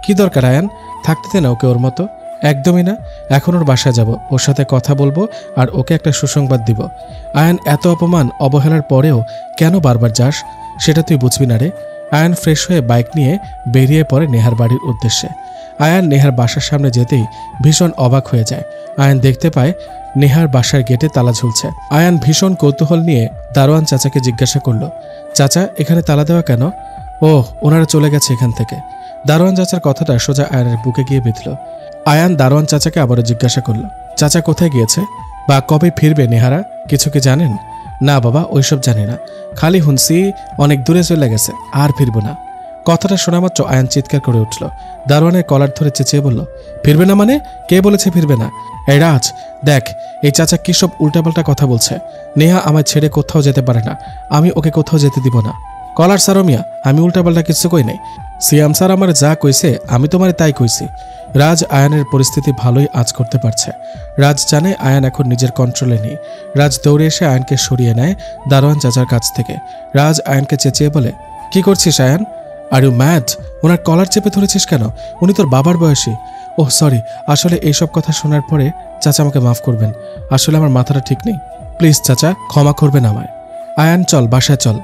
কি দরকার আয়ান, থাকতে দে না ওকে ওর মতো। একদমই না, এখন ওর বাসায় যাব, ওর সাথে কথা বলবো আর ওকে একটা সুসংবাদ দিব। আয়ান, এত অপমান অবহেলার পরেও কেন বারবার যাস? সেটা তুই বুঝবি না রে। আয়ান ফ্রেশ হয়ে বাইক নিয়ে বেরিয়ে পড়ে নেহার বাড়ির উদ্দেশ্যে। আয়ান নেহার বাসার সামনে যেতেই ভীষণ অবাক হয়ে যায়। আয়ান দেখতে পায় নেহার বাসার গেটে তালা ঝুলছে। আয়ান ভীষণ কৌতূহল নিয়ে দারোয়ান চাচাকে জিজ্ঞাসা করল, চাচা এখানে তালা দেওয়া কেন? ওহ, ওনারা চলে গেছে এখান থেকে। দারোয়ান চাচার কথাটা সোজা আয়ানের বুকে গিয়ে বিঁধল। আয়ান দারোয়ান চাচাকে আবারও জিজ্ঞাসা করল, চাচা কোথায় গিয়েছে বা কবে ফিরবে নেহারা, কিছু কি জানেন? না বাবা, ওইসব জানি না, খালি হুনসি অনেক দূরে চলে গেছে, আর ফিরব না। কথাটা শোনা মাত্র আয়ান চিৎকার করে উঠল। দারোয়ানের কলার ধরে চেঁচিয়ে বলল, ফিরবে না মানে? কে বলেছে ফিরবে না? এই রাজ, দেখ এই চাচা কি সব উল্টাপাল্টা কথা বলছে। নেহা আমায় ছেড়ে কোথাও যেতে পারে না, আমি ওকে কোথাও যেতে দিব না। কলার সারো মিয়া, আমি উল্টাপাল্টা কিছু কই নাই। সিয়াম স্যার আমার যা কইছে আমি তোমারে তাই কইছি। রাজ আয়ানের পরিস্থিতি ভালোই আঁচ করতে পারছে। রাজ জানে আয়ান এখন নিজের কন্ট্রোলে নেই। রাজ দৌড়ে এসে আয়ানকে সরিয়ে নেয় দারোয়ান চাচার কাছ থেকে। রাজ আয়ানকে চেঁচিয়ে বলে, কি করছিস আয়ান? Are you mad? ওনার কলার চেপে ধরেছিস কেন? উনি তোর বাবার বয়সী। ওহ সরি, আসলে এইসব কথা শোনার পরে চাচা আমাকে মাফ করবেন, আসলে আমার মাথাটা ঠিক নেই। প্লিজ চাচা, ক্ষমা করবেন আমায়। আয়ান চল, বাসায় চল।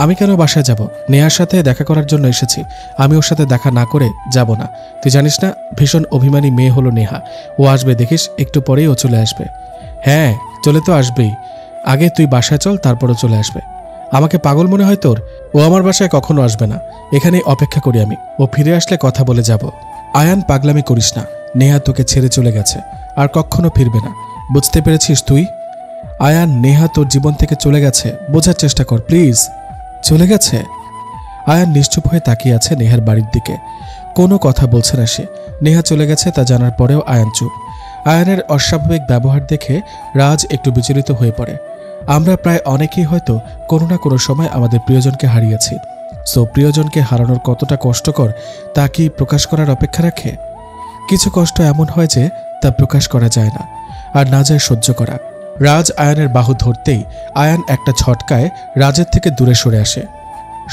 আমি কেন বাসায় যাব? নেহার সাথে দেখা করার জন্য এসেছি, আমি ওর সাথে দেখা না করে যাব না। তুই জানিস না ভীষণ অভিমানী মেয়ে হলো নেহা, ও আসবে দেখিস, একটু পরেই ও চলে আসবে। হ্যাঁ চলে তো আসবেই, আগে তুই বাসায় চল, তারপরও চলে আসবে। আমাকে পাগল মনে হয় তোর? ও আমার বাসায় কখনো আসবে না, এখানেই অপেক্ষা করি আমি, ও ফিরে আসলে কথা বলে যাব। আয়ান পাগলামি করিস না, নেহা তোকে ছেড়ে চলে গেছে, আর কখনো ফিরবে না, বুঝতে পেরেছিস তুই? আয়ান, নেহা তোর জীবন থেকে চলে গেছে, বোঝার চেষ্টা কর প্লিজ। চলে গেছে? আয়ান নিশ্চুপ হয়ে তাকিয়ে আছে নেহার বাড়ির দিকে, কোনো কথা বলছে না সে। নেহা চলে গেছে তা জানার পরেও আয়ান চুপ। আয়ানের অস্বাভাবিক ব্যবহার দেখে রাজ একটু বিচলিত হয়ে পড়ে। আমরা প্রায় অনেকেই হয়তো কোনো না কোনো সময় আমাদের প্রিয়জনকে হারিয়েছি। সো প্রিয়জনকে হারানোর কতটা কষ্টকর তা কি প্রকাশ করার অপেক্ষা রাখে? কিছু কষ্ট এমন হয় যে তা প্রকাশ করা যায় না, আর না যায় সহ্য করা। রাজ আয়ানের বাহু ধরতেই আয়ান একটা ঝটকায় রাজের থেকে দূরে সরে আসে।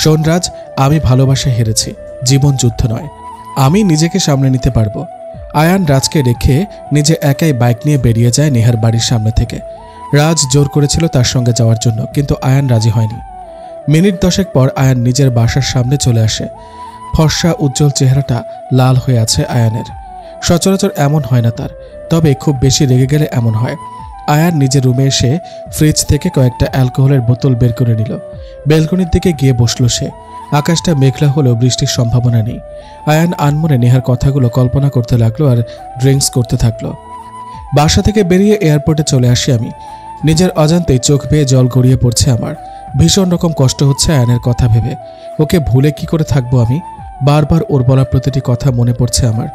শোন রাজ, আমি ভালোবাসায় হেরেছি, জীবন যুদ্ধ নয়, আমি নিজেকে সামলে নিতে পারবো। আয়ান রাজকে রেখে নিজে একাই বাইক নিয়ে বেরিয়ে যায় নেহার বাড়ির সামনে থেকে। রাজ জোর করেছিল তার সঙ্গে যাওয়ার জন্য, কিন্তু আয়ান রাজি হয়নি। মিনিট 10 পর আয়ান নিজের বাসার সামনে চলে আসে। ফর্সা উজ্জ্বল চেহারাটা লাল হয়ে আছে আয়ানের। সচরাচর এমন হয় না তার, তবে খুব বেশি রেগে গেলে এমন হয়। আয়ান নিজের রুমে এসে ফ্রিজ থেকে কয়েকটা অ্যালকোহলের বোতল বের করে নিল। ব্যালকনির দিকে গিয়ে বসল সে। আকাশটা মেঘলা হলেও বৃষ্টির সম্ভাবনা নেই। আয়ান আনমনে নেহার কথাগুলো কল্পনা করতে লাগলো আর ড্রিঙ্কস করতে থাকলো। বাসা থেকে বেরিয়ে এয়ারপোর্টে চলে আসি আমি। নিজের অজান্তেই চোখ বেয়ে জল গড়িয়ে পড়ছে আমার। ভীষণ রকম কষ্ট হচ্ছে আয়ানের কথা ভেবে। ওকে ভুলে কি করে থাকবো আমি? বারবার ওর বলা প্রতিটি কথা মনে পড়ছে আমার।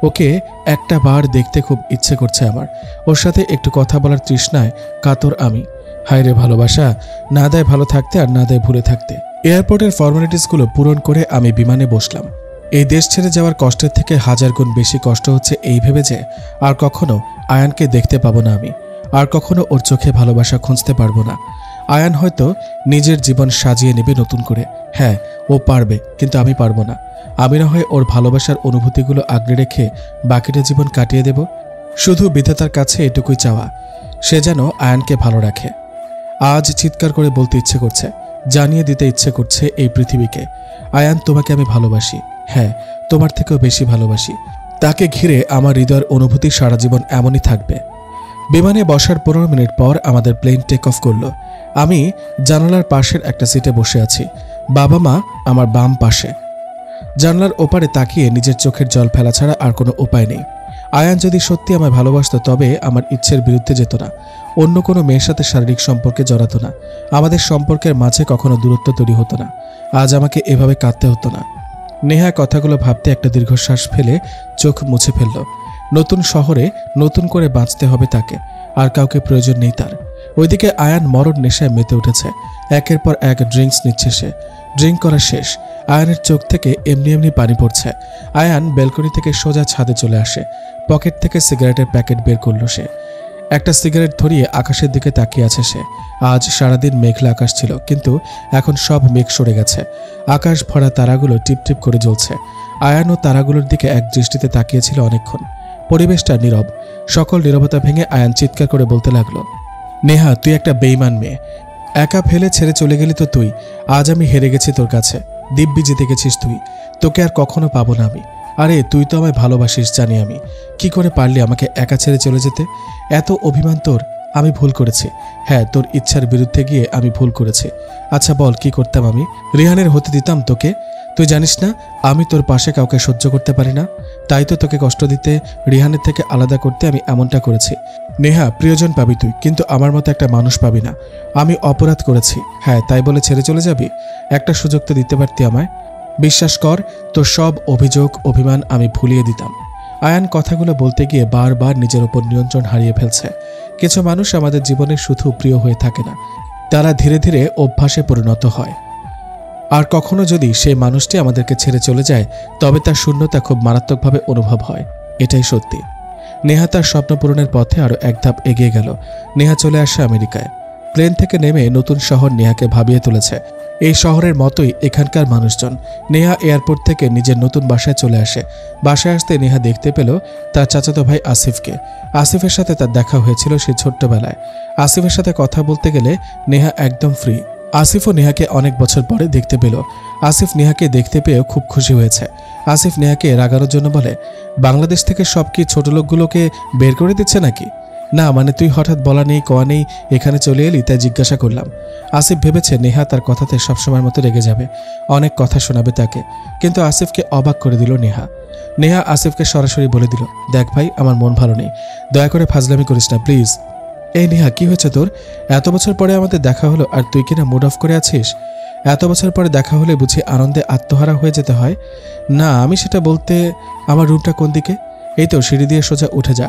ওকে একটা বার দেখতে খুব ইচ্ছে করছে আমার। ওর সাথে একটু কথা বলার তৃষ্ণায় কাতর আমি। হায় রে ভালোবাসা, না দেয় ভালো থাকতে আর না দেয় ভুলে থাকতে। এয়ারপোর্টের ফর্মালিটিসগুলো পূরণ করে আমি বিমানে বসলাম। এই দেশ ছেড়ে যাওয়ার কষ্টের থেকে 1000 গুণ বেশি কষ্ট হচ্ছে এই ভেবে যে আর কখনো আয়ানকে দেখতে পাবো না আমি, আর কখনো ওর চোখে ভালোবাসা খুঁজতে পারবো না। আয়ান হয়তো নিজের জীবন সাজিয়ে নেবে নতুন করে, হ্যাঁ ও পারবে, কিন্তু আমি পারবো না। আমি না হয় ওর ভালোবাসার অনুভূতিগুলো আগলে রেখে বাকিটা জীবন কাটিয়ে দেব। শুধু বিধাতার কাছে এটুকুই চাওয়া, সে যেন আয়ানকে ভালো রাখে। আজ চিৎকার করে বলতে ইচ্ছে করছে, জানিয়ে দিতে ইচ্ছে করছে এই পৃথিবীকে, আয়ান তোমাকে আমি ভালোবাসি, হ্যাঁ তোমার থেকেও বেশি ভালোবাসি। তাকে ঘিরে আমার হৃদয়ের অনুভূতি সারা জীবন এমনই থাকবে। বিমানে বসার 15 মিনিট পর আমাদের প্লেন টেক অফ করলো। আমি জানালার পাশের একটা সিটে বসে আছি, বাবা মা আমার বাম পাশে। জানলার ওপারে তাকিয়ে নিজের চোখের জল ফেলা ছাড়া আর কোনো উপায় নেই। আয়ান যদি সত্যি আমায় ভালোবাসত তবে আমার ইচ্ছের বিরুদ্ধে যেত না, অন্য কোনো মেয়ের সাথে শারীরিক সম্পর্কে জড়াতো না, আমাদের সম্পর্কের মাঝে কখনো দূরত্ব তৈরি হতো না, আজ আমাকে এভাবে কাঁদতে হতো না। নেহা কথাগুলো ভাবতে একটা দীর্ঘশ্বাস ফেলে চোখ মুছে ফেলল। নতুন শহরে নতুন করে বাঁচতে হবে তাকে, আর কাউকে প্রয়োজন নেই তার। ওইদিকে আয়ান মরণ নেশায় মেতে উঠেছে। একের পর এক ড্রিঙ্কস নিচ্ছে সে। ড্রিঙ্ক করা শেষ, আয়ানের চোখ থেকে এমনি এমনি পানি পড়ছে। আয়ান ব্যালকনি থেকে সোজা ছাদে চলে আসে। পকেট থেকে সিগারেটের প্যাকেট বের করল সে। একটা সিগারেট ধরিয়ে আকাশের দিকে তাকিয়ে আছে সে। আজ সারাদিন মেঘলা আকাশ ছিল, কিন্তু এখন সব মেঘ সরে গেছে। আকাশ ভরা তারাগুলো টিপটিপ করে জ্বলছে। আয়ান ও তারাগুলোর দিকে এক দৃষ্টিতে তাকিয়েছিল অনেকক্ষণ। পরিবেশটা নীরব। সকল নীরবতা ভেঙে আয়ান চিৎকার করে বলতে লাগলো, নেহা তুই একটা বেইমান মেয়ে, একা ফেলে ছেড়ে চলে গেলি তো তুই। আজ আমি হেরে গেছি তোর কাছে, দিব্যি জিতে গেছিস তুই, তোকে আর কখনো পাবো না আমি। আরে তুই তো আমায় ভালোবাসিস জানি আমি, কি করে পারলি আমাকে একা ছেড়ে চলে যেতে? এত অভিমান তোর, আমি ভুল করেছি। হ্যাঁ, তোর ইচ্ছার বিরুদ্ধে গিয়ে আমি ভুল করেছি। আচ্ছা বল, কি করতাম আমি? রিহানের হতে দিতাম তোকে? তুই জানিস না আমি তোর পাশে কাউকে সহ্য করতে পারি না, তাই তো তোকে কষ্ট দিতে, রিহানের থেকে আলাদা করতে আমি এমনটা করেছি। নেহা, প্রিয়জন পাবি তুই, কিন্তু আমার মতো একটা মানুষ পাবি না। আমি অপরাধ করেছি, হ্যাঁ, তাই বলে ছেড়ে চলে যাবি? একটা সুযোগ তো দিতে পারতি আমায়। বিশ্বাস কর, তোর সব অভিযোগ অভিমান আমি ভুলিয়ে দিতাম। আয়ান কথাগুলো বলতে গিয়ে বারবার নিজের উপর নিয়ন্ত্রণ হারিয়ে ফেলছে। কিছু মানুষ আমাদের জীবনে শুধু প্রিয় হয়ে থাকে না, তারা ধীরে ধীরে অভ্যাসে পরিণত হয়। আর কখনো যদি সেই মানুষটি আমাদেরকে ছেড়ে চলে যায়, তবে তার শূন্যতা খুব মারাত্মকভাবে অনুভব হয়। এটাই সত্যি। নেহা তার স্বপ্ন পূরণের পথে আরও এক ধাপ এগিয়ে গেল। নেহা চলে আসে আমেরিকায়। প্লেন থেকে নেমে নতুন শহর নেহাকে ভাবিয়ে তুলেছে। এই শহরের মতোই এখানকার মানুষজন। নেহা এয়ারপোর্ট থেকে নিজের নতুন বাসায় চলে আসে। বাসায় আসতে নেহা দেখতে পেল তার চাচাতো ভাই আসিফকে। আসিফের সাথে তার দেখা হয়েছিল সেই ছোট্টবেলায়। আসিফের সাথে কথা বলতে গেলে নেহা একদম ফ্রি। আসিফও নেহাকে অনেক বছর পরে দেখতে পেল। আসিফ নেহাকে দেখতে পেয়েও খুব খুশি হয়েছে। আসিফ নেহাকে রাগানোর জন্য বলে, বাংলাদেশ থেকে সব কি ছোট লোকগুলোকে বের করে দিচ্ছে নাকি? না মানে তুই হঠাৎ বলা নেই কওয়া নেই এখানে চলে এলি, তাই জিজ্ঞাসা করলাম। আসিফ ভেবেছে নেহা তার কথাতে সবসময়ের মতো রেগে যাবে, অনেক কথা শোনাবে তাকে, কিন্তু আসিফকে অবাক করে দিল নেহা। নেহা আসিফকে সরাসরি বলে দিল, দেখ ভাই, আমার মন ভালো নেই, দয়া করে ফাজলামি করিস না প্লিজ। এই নেহা, কি হয়েছে তোর? এত বছর পরে আমাদের দেখা হলো আর তুই কিনা মুড অফ করে আছিস? এত বছর পরে দেখা হলে বুঝি আনন্দে আত্মহারা হয়ে যেতে হয়? না, আমি সেটা বলতে, আমার রুমটা কোন দিকে? এই তো, সিঁড়ি দিয়ে সোজা উঠে যা,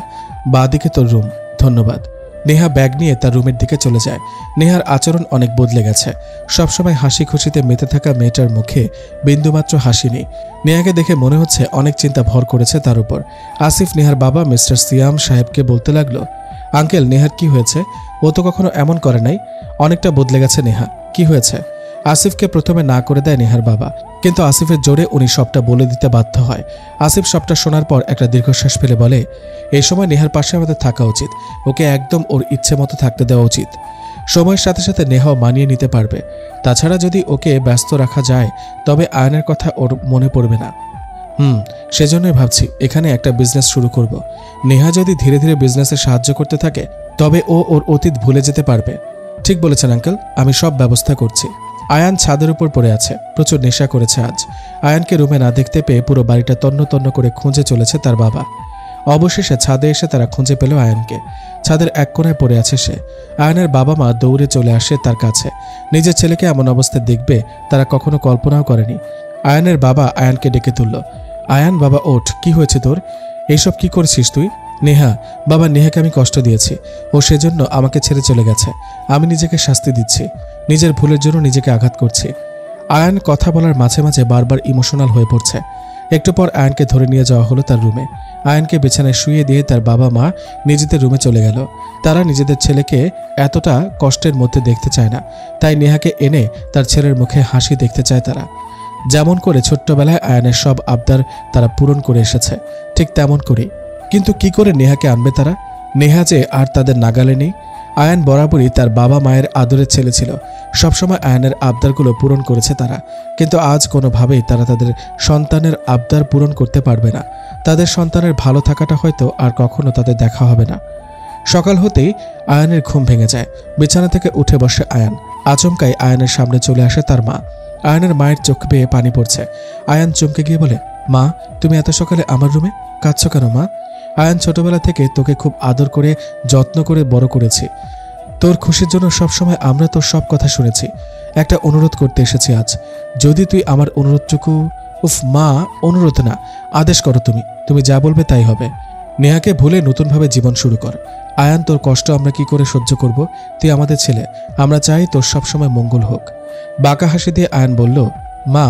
বাঁ দিকে তোর রুম। ধন্যবাদ। নেহা ব্যাগ নিয়ে তার রুমের দিকে চলে যায়। নেহার আচরণ অনেক বদলে গেছে। সবসময় হাসি খুশিতে মেতে থাকা মেয়েটার মুখে বিন্দুমাত্র হাসি নেই। নেহাকে দেখে মনে হচ্ছে অনেক চিন্তা ভর করেছে তার উপর। আসিফ নেহার বাবা মিস্টার সিয়াম সাহেবকে বলতে লাগলো, আঙ্কেল, নেহার কি হয়েছে? ও তো কখনো এমন করে নাই। অনেকটা বদলে গেছে নেহা, কি হয়েছে? আসিফকে প্রথমে না করে দেয় নেহার বাবা, কিন্তু আসিফের জোরে উনি সবটা বলে দিতে বাধ্য হয়। আসিফ সবটা শোনার পর একটা দীর্ঘশ্বাস ফেলে বলে, এই সময় নেহার পাশে আমাদের থাকা উচিত, ওকে একদম ওর ইচ্ছে মতো থাকতে দেওয়া উচিত। সময়ের সাথে সাথে নেহাও মানিয়ে নিতে পারবে। তাছাড়া যদি ওকে ব্যস্ত রাখা যায় তবে আয়নের কথা ওর মনে পড়বে না। সেজন্যই ভাবছি এখানে একটা বিজনেস শুরু করব। নেহা যদি ধীরে ধীরে বিজনেসে সাহায্য করতে থাকে তবে ও ওর অতীত ভুলে যেতে পারবে। ঠিক বলেছেন আঙ্কেল, আমি সব ব্যবস্থা করছি। আয়ান ছাদের উপর পড়ে আছে, প্রচুর নেশা করেছে আজ। আয়ানকে রুমে না দেখতে পেয়ে পুরো বাড়িটা তন্ন তন্ন করে খুঁজে চলেছে তার বাবা। অবশেষে ছাদে এসে তারা খুঁজে পেল আয়ানকে। ছাদের এক কোণায় পড়ে আছে সে। আয়ানের বাবা মা দৌড়ে চলে আসে তার কাছে। নিজের ছেলেকে এমন অবস্থায় দেখবে তারা কখনো কল্পনাও করেনি। আয়ানের বাবা আয়ানকে ডেকে তুলল। আয়ান, বাবা ওঠ, কি হয়েছে তোর? এইসব কি করছিস তুই? নেহা, বাবা, নেহাকে আমি কষ্ট দিয়েছি, ও সেজন্য আমাকে ছেড়ে চলে গেছে। আমি নিজেকে শাস্তি দিচ্ছি, নিজের ভুলের জন্য নিজেকে আঘাত করছি। আয়ান কথা বলার মাঝে মাঝে বারবার ইমোশনাল হয়ে পড়ছে। একটু পর আয়ানকে ধরে নিয়ে যাওয়া হলো তার রুমে। আয়ানকে বিছানায় শুইয়ে দিয়ে তার বাবা মা নিজেদের রুমে চলে গেল। তারা নিজেদের ছেলেকে এতটা কষ্টের মধ্যে দেখতে চায় না, তাই নেহাকে এনে তার ছেলের মুখে হাসি দেখতে চায় তারা। যেমন করে ছোট্টবেলায় আয়ানের সব আবদার তারা পূরণ করে এসেছে, ঠিক তেমন করেই। কিন্তু কি করে নেহাকে আনবে তারা? নেহা যে আর তাদের নাগালে নেই। আয়ান বরাবরই তার বাবা মায়ের আদরের ছেলে ছিল, সবসময় আয়ানের আবদারগুলো পূরণ করেছে তারা। কিন্তু আজ কোনোভাবেই তারা তাদের সন্তানের আবদার পূরণ করতে পারবে না। তাদের সন্তানের ভালো থাকাটা হয়তো আর কখনো তাদের দেখা হবে না। সকাল হতেই আয়ানের ঘুম ভেঙে যায়। বিছানা থেকে উঠে বসে আয়ান। আচমকাই আয়ানের সামনে চলে আসে তার মা। আয়ানের মায়ের চোখ বেয়ে পানি পড়ছে। আয়ান চমকে গিয়ে বলে, মা, তুমি এত সকালে আমার রুমে? কাঁদছো কেন মা? আয়ান, ছোটবেলা থেকে তোকে খুব আদর করে যত্ন করে বড় করেছি। তোর খুশির জন্য সবসময় আমরা তোর সব কথা শুনেছি। একটা অনুরোধ করতে এসেছি আজ, যদি তুই আমার অনুরোধটুকু। উফ মা, অনুরোধ না, আদেশ করো, তুমি যা বলবে তাই হবে। নেহাকে ভুলে নতুনভাবে জীবন শুরু কর। আয়ান, তোর কষ্ট আমরা কি করে সহ্য করব? তুই আমাদের ছেলে, আমরা চাই তোর সবসময় মঙ্গল হোক। বাঁকা হাসি দিয়ে আয়ান বলল, মা,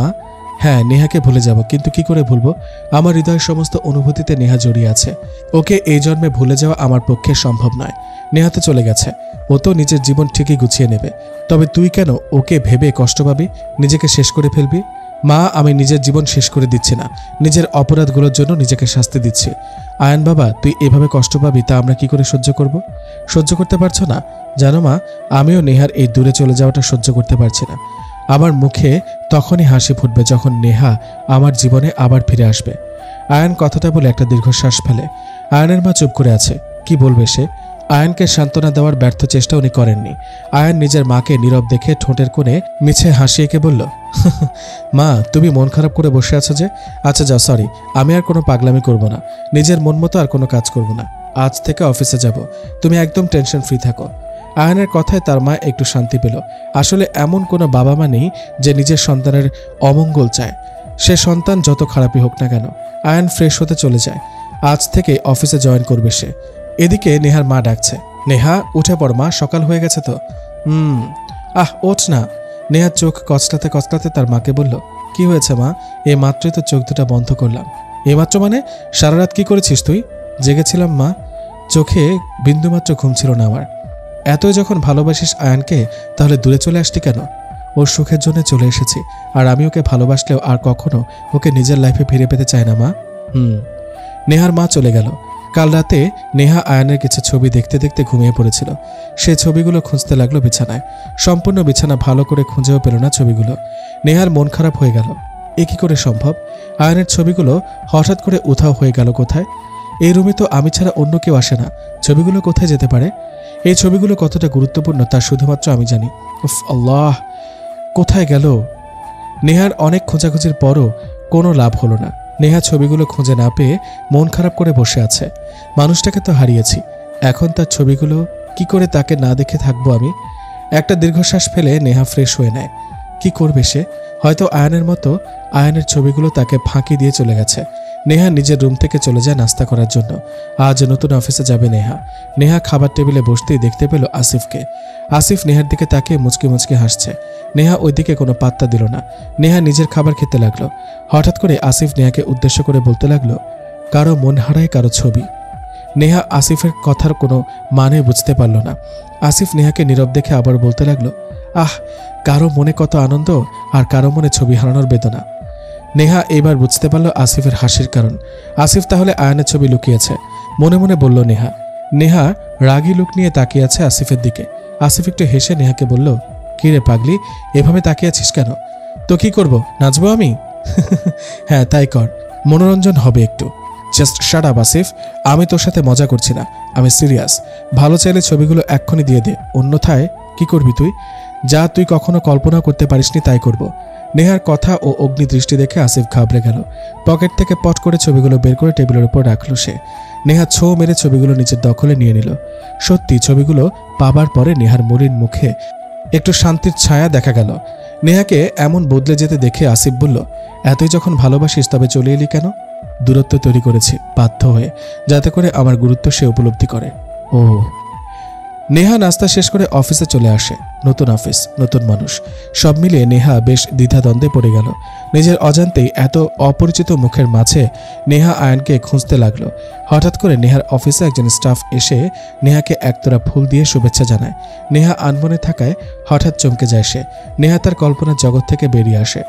হ্যাঁ, নেহাকে ভুলে যাব, কিন্তু কি করে ভুলবো? আমার হৃদয়ের সমস্ত অনুভূতিতে নেহা জড়িয়ে আছে। ওকে এই জন্মে ভুলে যাওয়া আমার পক্ষে সম্ভব নয়। নেহা তো চলে গেছে, ও তো নিজের জীবন ঠিকই গুছিয়ে নেবে। তবে তুই কেন ওকে ভেবে কষ্ট পাবি, নিজেকে শেষ করে ফেলবি? মা, আমি নিজের জীবন শেষ করে দিচ্ছি না, নিজের অপরাধগুলোর জন্য নিজেকে শাস্তি দিচ্ছি। আয়ান বাবা, তুই এভাবে কষ্ট পাবি তা আমরা কি করে সহ্য করব? সহ্য করতে পারছো না? জানো মা, আমিও নেহার এই দূরে চলে যাওয়াটা সহ্য করতে পারছি না। আমার মুখে তখনই হাসি ফুটবে যখন নেহা আমার জীবনে আবার ফিরে আসবে। আয়ান কথাটা বলে একটা দীর্ঘশ্বাস ফেলে। আয়ানের মা চুপ করে আছে, কি বলবে সে? আয়ানকে সান্ত্বনা দেওয়ার ব্যর্থ চেষ্টা উনি করেননি। আয়ান নিজের মাকে নীরব দেখে ঠোঁটের কোণে মিছে হাসিয়েকে বলল, মা তুমি মন খারাপ করে বসে আছো যে? আচ্ছা যাও, সরি, আমি আর কোনো পাগলামি করব না, নিজের মন মতো আর কোনো কাজ করব না, আজ থেকে অফিসে যাব, তুমি একদম টেনশন ফ্রি থাকো। আয়ানের কথায় তার মা একটু শান্তি পেল। আসলে এমন কোনো বাবা মা নেই যে নিজের সন্তানের অমঙ্গল চায়, সে সন্তান যত খারাপই হোক না কেন। আয়ান ফ্রেশ হতে চলে যায়। আজ থেকে অফিসে জয়েন করবে সে। এদিকে নেহার মা ডাকছে, নেহা উঠে পড় মা, সকাল হয়ে গেছে তো। ওঠ না। নেহার চোখ কচলাতে কচলাতে তার মাকে বলল, কি হয়েছে মা? এই মাত্রই তো চোখ দুটা বন্ধ করলাম। এইমাত্র মানে? সারা রাত কি করেছিস তুই? জেগেছিলাম মা, চোখে বিন্দুমাত্র ঘুম ছিল না আমার। এতই যখন ভালোবাসিস আয়ানকে, তাহলে দূরে চলে আসতি কেন? ওর সুখের জন্য চলে এসেছি, আর আমি ওকে ভালোবাসলেও আর কখনো ওকে নিজের লাইফে ফিরে পেতে চাই না মা। নেহার মা চলে গেল। কাল রাতে নেহা আয়ানের কিছু ছবি দেখতে দেখতে ঘুমিয়ে পড়েছিল। সে ছবিগুলো খুঁজতে লাগলো বিছানায়। সম্পূর্ণ বিছানা ভালো করে খুঁজেও পেল না ছবিগুলো। নেহার মন খারাপ হয়ে গেল। এ কি করে সম্ভব? আয়ানের ছবিগুলো হঠাৎ করে উধাও হয়ে গেল কোথায়? এই রুমে তো আমি ছাড়া অন্য কেউ আসে না, ছবিগুলো কোথায় যেতে পারে? এই ছবিগুলো কতটা গুরুত্বপূর্ণ তা শুধুমাত্র আমি জানি। উফ আল্লাহ, কোথায় গেল? নেহার অনেক খোঁজাখুঁজির পরও কোনো লাভ হলো না। নেহা ছবিগুলো খুঁজে না পেয়ে মন খারাপ করে বসে আছে। মানুষটাকে তো হারিয়েছি, এখন তার ছবিগুলো কি করে তাকে না দেখে থাকবো আমি? একটা দীর্ঘশ্বাস ফেলে নেহা ফ্রেশ হয়ে নেয়। কি করবে সে? হয়তো আয়ানের মতো আয়ানের ছবিগুলো তাকে ফাঁকি দিয়ে চলে গেছে। নেহা নিজের রুম থেকে চলে যায় নাস্তা করার জন্য। আজ নতুন অফিসে যাবে নেহা। নেহা খাবার টেবিলে বসতেই দেখতে পেল আসিফকে। আসিফ নেহার দিকে তাকিয়ে মুচকি মুচকি হাসছে। নেহা ওই দিকে কোনো পাত্তা দিল না। নেহা নিজের খাবার খেতে লাগলো। হঠাৎ করে আসিফ নেহাকে উদ্দেশ্য করে বলতে লাগলো, কারো মন হারায় কারো ছবি। নেহা আসিফের কথার কোনো মানে বুঝতে পারল না। আসিফ নেহাকে নীরব দেখে আবার বলতে লাগলো, কারো মনে কত আনন্দ আর কারো মনে ছবি হারানোর বেদনা। নেহা এবার বুঝতে পারল আসিফের হাসির কারণ। আসিফ তাহলে আয়ানের ছবি লুকিয়েছে, মনে মনে বলল নেহা। নেহা রাগী লুক নিয়ে তাকিয়ে আছে আসিফের দিকে। আসিফ একটু হেসে নেহাকে বলল, কি রে পাগলি, এভাবে তাকিয়ে আছিস কেন? তো কি করব, নাচবো আমি? হ্যাঁ তাই কর, মনোরঞ্জন হবে একটু। জাস্ট শাট আপ আসিফ, আমি তোর সাথে মজা করছি না, আমি সিরিয়াস। ভালো চাইলে ছবিগুলো এক্ষুনি দিয়ে দে, অন্যথায় কি করবি তুই? যা তুই কখনো কল্পনা করতে পারিসনি তাই করব। নেহার কথা ও অগ্নি দৃষ্টি দেখে আসিফ ঘাবড়ে গেল। পকেট থেকে পট করে ছবিগুলো বের করে টেবিলের উপর রাখলো সে। নেহা ছো মেরে ছবিগুলো নিজের দখলে নিয়ে নিল। সত্যি ছবিগুলো পাবার পরে নেহার মলিন মুখে একটু শান্তির ছায়া দেখা গেল। নেহাকে এমন বদলে যেতে দেখে আসিফ বলল, এতই যখন ভালোবাসিস তবে চলে এলি কেন? দূরত্ব তৈরি করেছি বাধ্য হয়ে, যাতে করে আমার গুরুত্ব সে উপলব্ধি করে। ও। নেহা নাস্তা শেষ করে অফিসে চলে আসে। নতুন অফিস, নতুন মানুষ, সব মিলিয়ে নেহা বেশ দ্বিধাদ্বন্দ্বে পড়ে গেল। নিজের অজান্তেই এত অপরিচিত মুখের মাঝে নেহা আয়ানকে খুঁজতে লাগলো। হঠাৎ করে নেহার অফিসে একজন স্টাফ এসে নেহাকে একতরা ফুল দিয়ে শুভেচ্ছা জানায়। নেহা আনমনে থাকায় হঠাৎ চমকে যায় সে। নেহা তার কল্পনার জগৎ থেকে বেরিয়ে আসে।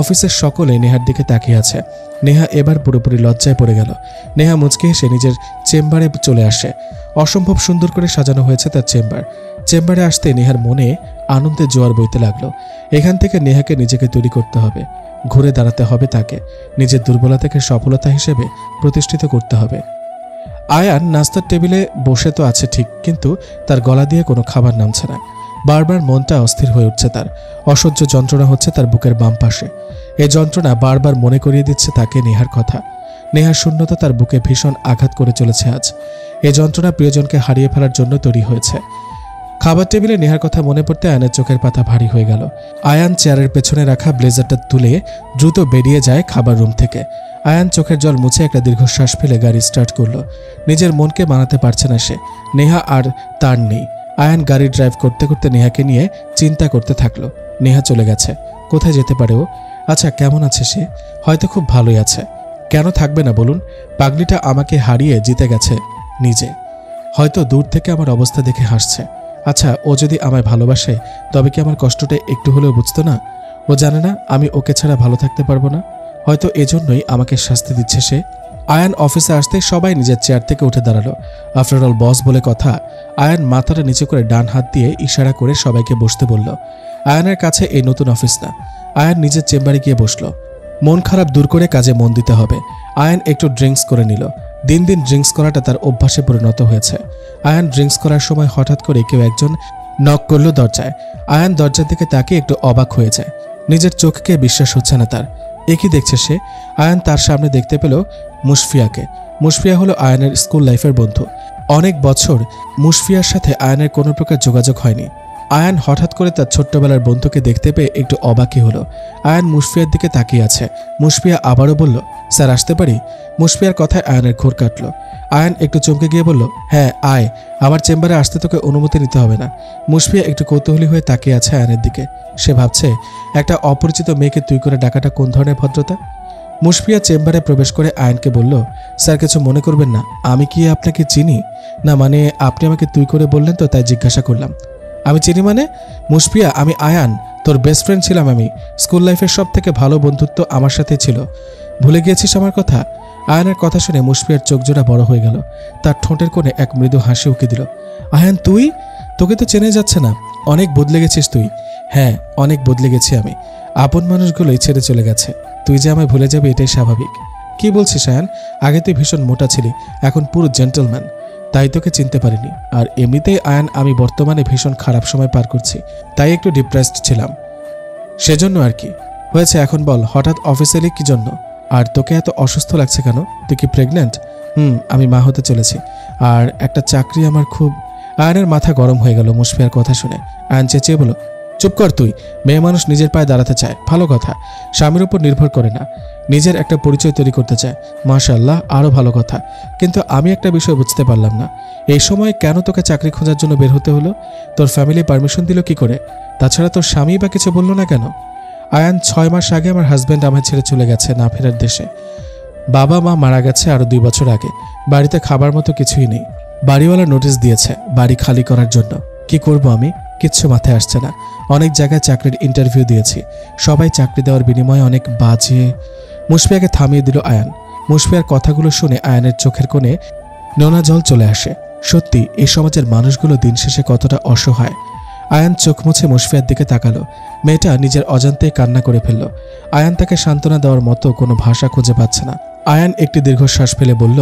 অফিসের সকলে নেহার দিকে তাকিয়ে আছে। নেহা এবার পুরোপুরি লজ্জায় পড়ে গেল। নেহা মুচকে হেসে নিজের চেম্বারে চলে আসে। অসম্ভব সুন্দর করে সাজানো হয়েছে তার চেম্বার। চেম্বারে আসতে নেহার মনে আনন্দের জোয়ার বইতে লাগলো। এখান থেকে নেহাকে নিজেকে তৈরি করতে হবে, ঘুরে দাঁড়াতে হবে তাকে, নিজের দুর্বলতাকে সফলতা হিসেবে প্রতিষ্ঠিত করতে হবে। আয়ান নাস্তার টেবিলে বসে তো আছে ঠিক, কিন্তু তার গলা দিয়ে কোনো খাবার নামছে না। বারবার মনটা অস্থির হয়ে উঠছে তার। অসহ্য যন্ত্রণা হচ্ছে তার বুকের বাম পাশে। এই যন্ত্রণা বারবার মনে করিয়ে দিচ্ছে তাকে নেহার কথা। নেহার শূন্যতা তার বুকে ভীষণ আঘাত করে চলেছে আজ। এই যন্ত্রণা প্রিয়জনকে হারিয়ে ফেলার জন্য তৈরি হয়েছে। খাবার টেবিলে নেহার কথা মনে পড়তে আয়ানের চোখের পাতা ভারী হয়ে গেল। আয়ান চেয়ারের পেছনে রাখা ব্লেজারটা তুলে দ্রুত বেরিয়ে যায় খাবার রুম থেকে। আয়ান চোখের জল মুছে একটা দীর্ঘশ্বাস ফেলে গাড়ি স্টার্ট করলো। নিজের মনকে মানাতে পারছে না সে। নেহা আর তার নেই। আয়ান গাড়ি ড্রাইভ করতে করতে নেহাকে নিয়ে চিন্তা করতে থাকলো। নেহা চলে গেছে, কোথায় যেতে পারে ও? আচ্ছা কেমন আছে সে? হয়তো খুব ভালোই আছে। কেন থাকবে না বলুন? পাগলিটা আমাকে হারিয়ে জিতে গেছে নিজে। হয়তো দূর থেকে আমার অবস্থা দেখে হাসছে। আচ্ছা ও যদি আমায় ভালোবাসে তবে কি আমার কষ্টটা একটু হলেও বুঝতো না? ও জানে না আমি ওকে ছাড়া ভালো থাকতে পারবো না। হয়তো এজন্যই আমাকে শাস্তি দিচ্ছে সে। আয়ান অফিসে আসতে সবাই নিজের চেয়ার থেকে উঠে দাঁড়ালো। আফটার অল বস বলে কথা। আয়ান মাথাটা নিচু করে ডান হাত দিয়ে ইশারা করে সবাইকে বসতে বলল। আয়ানের কাছে এই নতুন অফিস না। আয়ান নিজের চেম্বারে গিয়ে বসলো। মন খারাপ দূর করে কাজে মন দিতে হবে। আয়ান একটু ড্রিঙ্কস করে নিল। দিন দিন ড্রিঙ্কস করাটা তার অভ্যাসে পরিণত হয়েছে। আয়ান ড্রিঙ্কস করার সময় হঠাৎ করে কেউ একজন নক করল দরজায়। আয়ান দরজার দিকে তাকিয়ে একটু অবাক হয়ে যায়। নিজের চোখকে বিশ্বাস হচ্ছে না তার। একই দেখছে সে। আয়ান তার সামনে দেখতে পেল মুশফিয়াকে। মুশফিয়া হলো আয়ানের স্কুল লাইফের বন্ধু। অনেক বছর মুশফিয়ার সাথে আয়ানের কোনো প্রকার যোগাযোগ হয়নি। আয়ান হঠাৎ করে তার ছোট্টবেলার বন্ধুকে দেখতে পেয়ে একটু অবাকই হলো। আয়ান মুশফিয়ার দিকে তাকিয়ে আছে। মুশফিয়া আবারও বলল, স্যার আসতে পারি? মুশফিয়ার কথায় আয়ানের ঘোর কাটল। আয়ান একটু চমকে গিয়ে বলল, হ্যাঁ আয়, আমার চেম্বারে আসতে তোকে অনুমতি নিতে হবে না। মুশফিয়া একটু কৌতূহলী হয়ে তাকিয়ে আছে আয়ানের দিকে। সে ভাবছে একটা অপরিচিত মেয়েকে তুই করে ডাকাটা কোন ধরনের ভদ্রতা। মুশফিয়া চেম্বারে প্রবেশ করে আয়ানকে বলল, স্যার কিছু মনে করবেন না, আমি কি আপনাকে চিনি? না মানে আপনি আমাকে তুই করে বললেন তো, তাই জিজ্ঞাসা করলাম। আমি চিনি মানে? মুশফিয়া, আমি আয়ান, তোর বেস্ট ফ্রেন্ড ছিলাম আমি। স্কুল লাইফের সব থেকে ভালো বন্ধুত্ব আমার সাথে ছিল। ভুলে গিয়েছিস আমার কথা? আয়ানের কথা শুনে মুশফিয়ার চোখ জোড়া বড় হয়ে গেল। তার ঠোঁটের কোণে এক মৃদু হাসি উকি দিল। আয়ান তুই? তোকে তো চেনে যাচ্ছে না। অনেক বদলে গেছিস তুই। হ্যাঁ, অনেক বদলে গেছি আমি। আপন মানুষগুলোই ছেড়ে চলে গেছে। তুই যে আমায় ভুলে যাবি এটাই স্বাভাবিক। কি বলছিস আয়ান? আগে তুই ভীষণ মোটা ছিলি, এখন পুরো জেন্টলম্যান, তাই তোকে চিনতে পারিনি। আর এমনিতেই আয়ান আমি বর্তমানে ভীষণ খারাপ সময় পার করছি, তাই একটু ডিপ্রেসড ছিলাম, সেজন্য আর কি। হয়েছে এখন বল, হঠাৎ অফিসে এলি কি জন্য? আর তোকে এত অসুস্থ লাগছে কেন? তুই কি প্রেগনেন্ট? আমি মা হতে চলেছি। আর একটা চাকরি আমার খুব। আয়ানের মাথা গরম হয়ে গেল মুশফিয়ার কথা শুনে। আয়ান চেঁচিয়ে বলল, চুপ কর তুই। মেয়ে মানুষ নিজের পায়ে দাঁড়াতে চায়, ভালো কথা। স্বামীর উপর নির্ভর করে না, নিজের একটা পরিচয় তৈরি করতে চায়। মাশাআল্লাহ, আরও ভালো কথা। কিন্তু আমি একটা বিষয় বুঝতে পারলাম না, এই সময় কেন তোকে চাকরি খোঁজার জন্য বের হতে হলো? তোর ফ্যামিলি পারমিশন দিল কি করে? তাছাড়া তোর স্বামী বা কিছু বললো না কেন? আয়ান, 6 মাস আগে আমার হাজব্যান্ড আমায় ছেড়ে চলে গেছে না ফেরার দেশে। বাবা মা মারা গেছে আরও 2 বছর আগে। বাড়িতে খাবার মতো কিছুই নেই। বাড়িওয়ালা নোটিশ দিয়েছে বাড়ি খালি করার জন্য। কি করব আমি? কিচ্ছু মাথায় আসছে না। অনেক জায়গায় চাকরির ইন্টারভিউ দিয়েছি, সবাই চাকরি দেওয়ার বিনিময়ে অনেক বাজে। মুশফিয়াকে থামিয়ে দিল আয়ান। মুশফিয়ার কথাগুলো শুনে আয়ানের চোখের কোণে নোনা জল চলে আসে। সত্যি এই সমাজের মানুষগুলো দিন শেষে কতটা অসহায়। আয়ান চোখ মুছে মুশফিয়ার দিকে তাকালো। মেয়েটা নিজের অজান্তেই কান্না করে ফেলল। আয়ান তাকে সান্ত্বনা দেওয়ার মতো কোনো ভাষা খুঁজে পাচ্ছে না। আয়ান একটি দীর্ঘশ্বাস ফেলে বলল,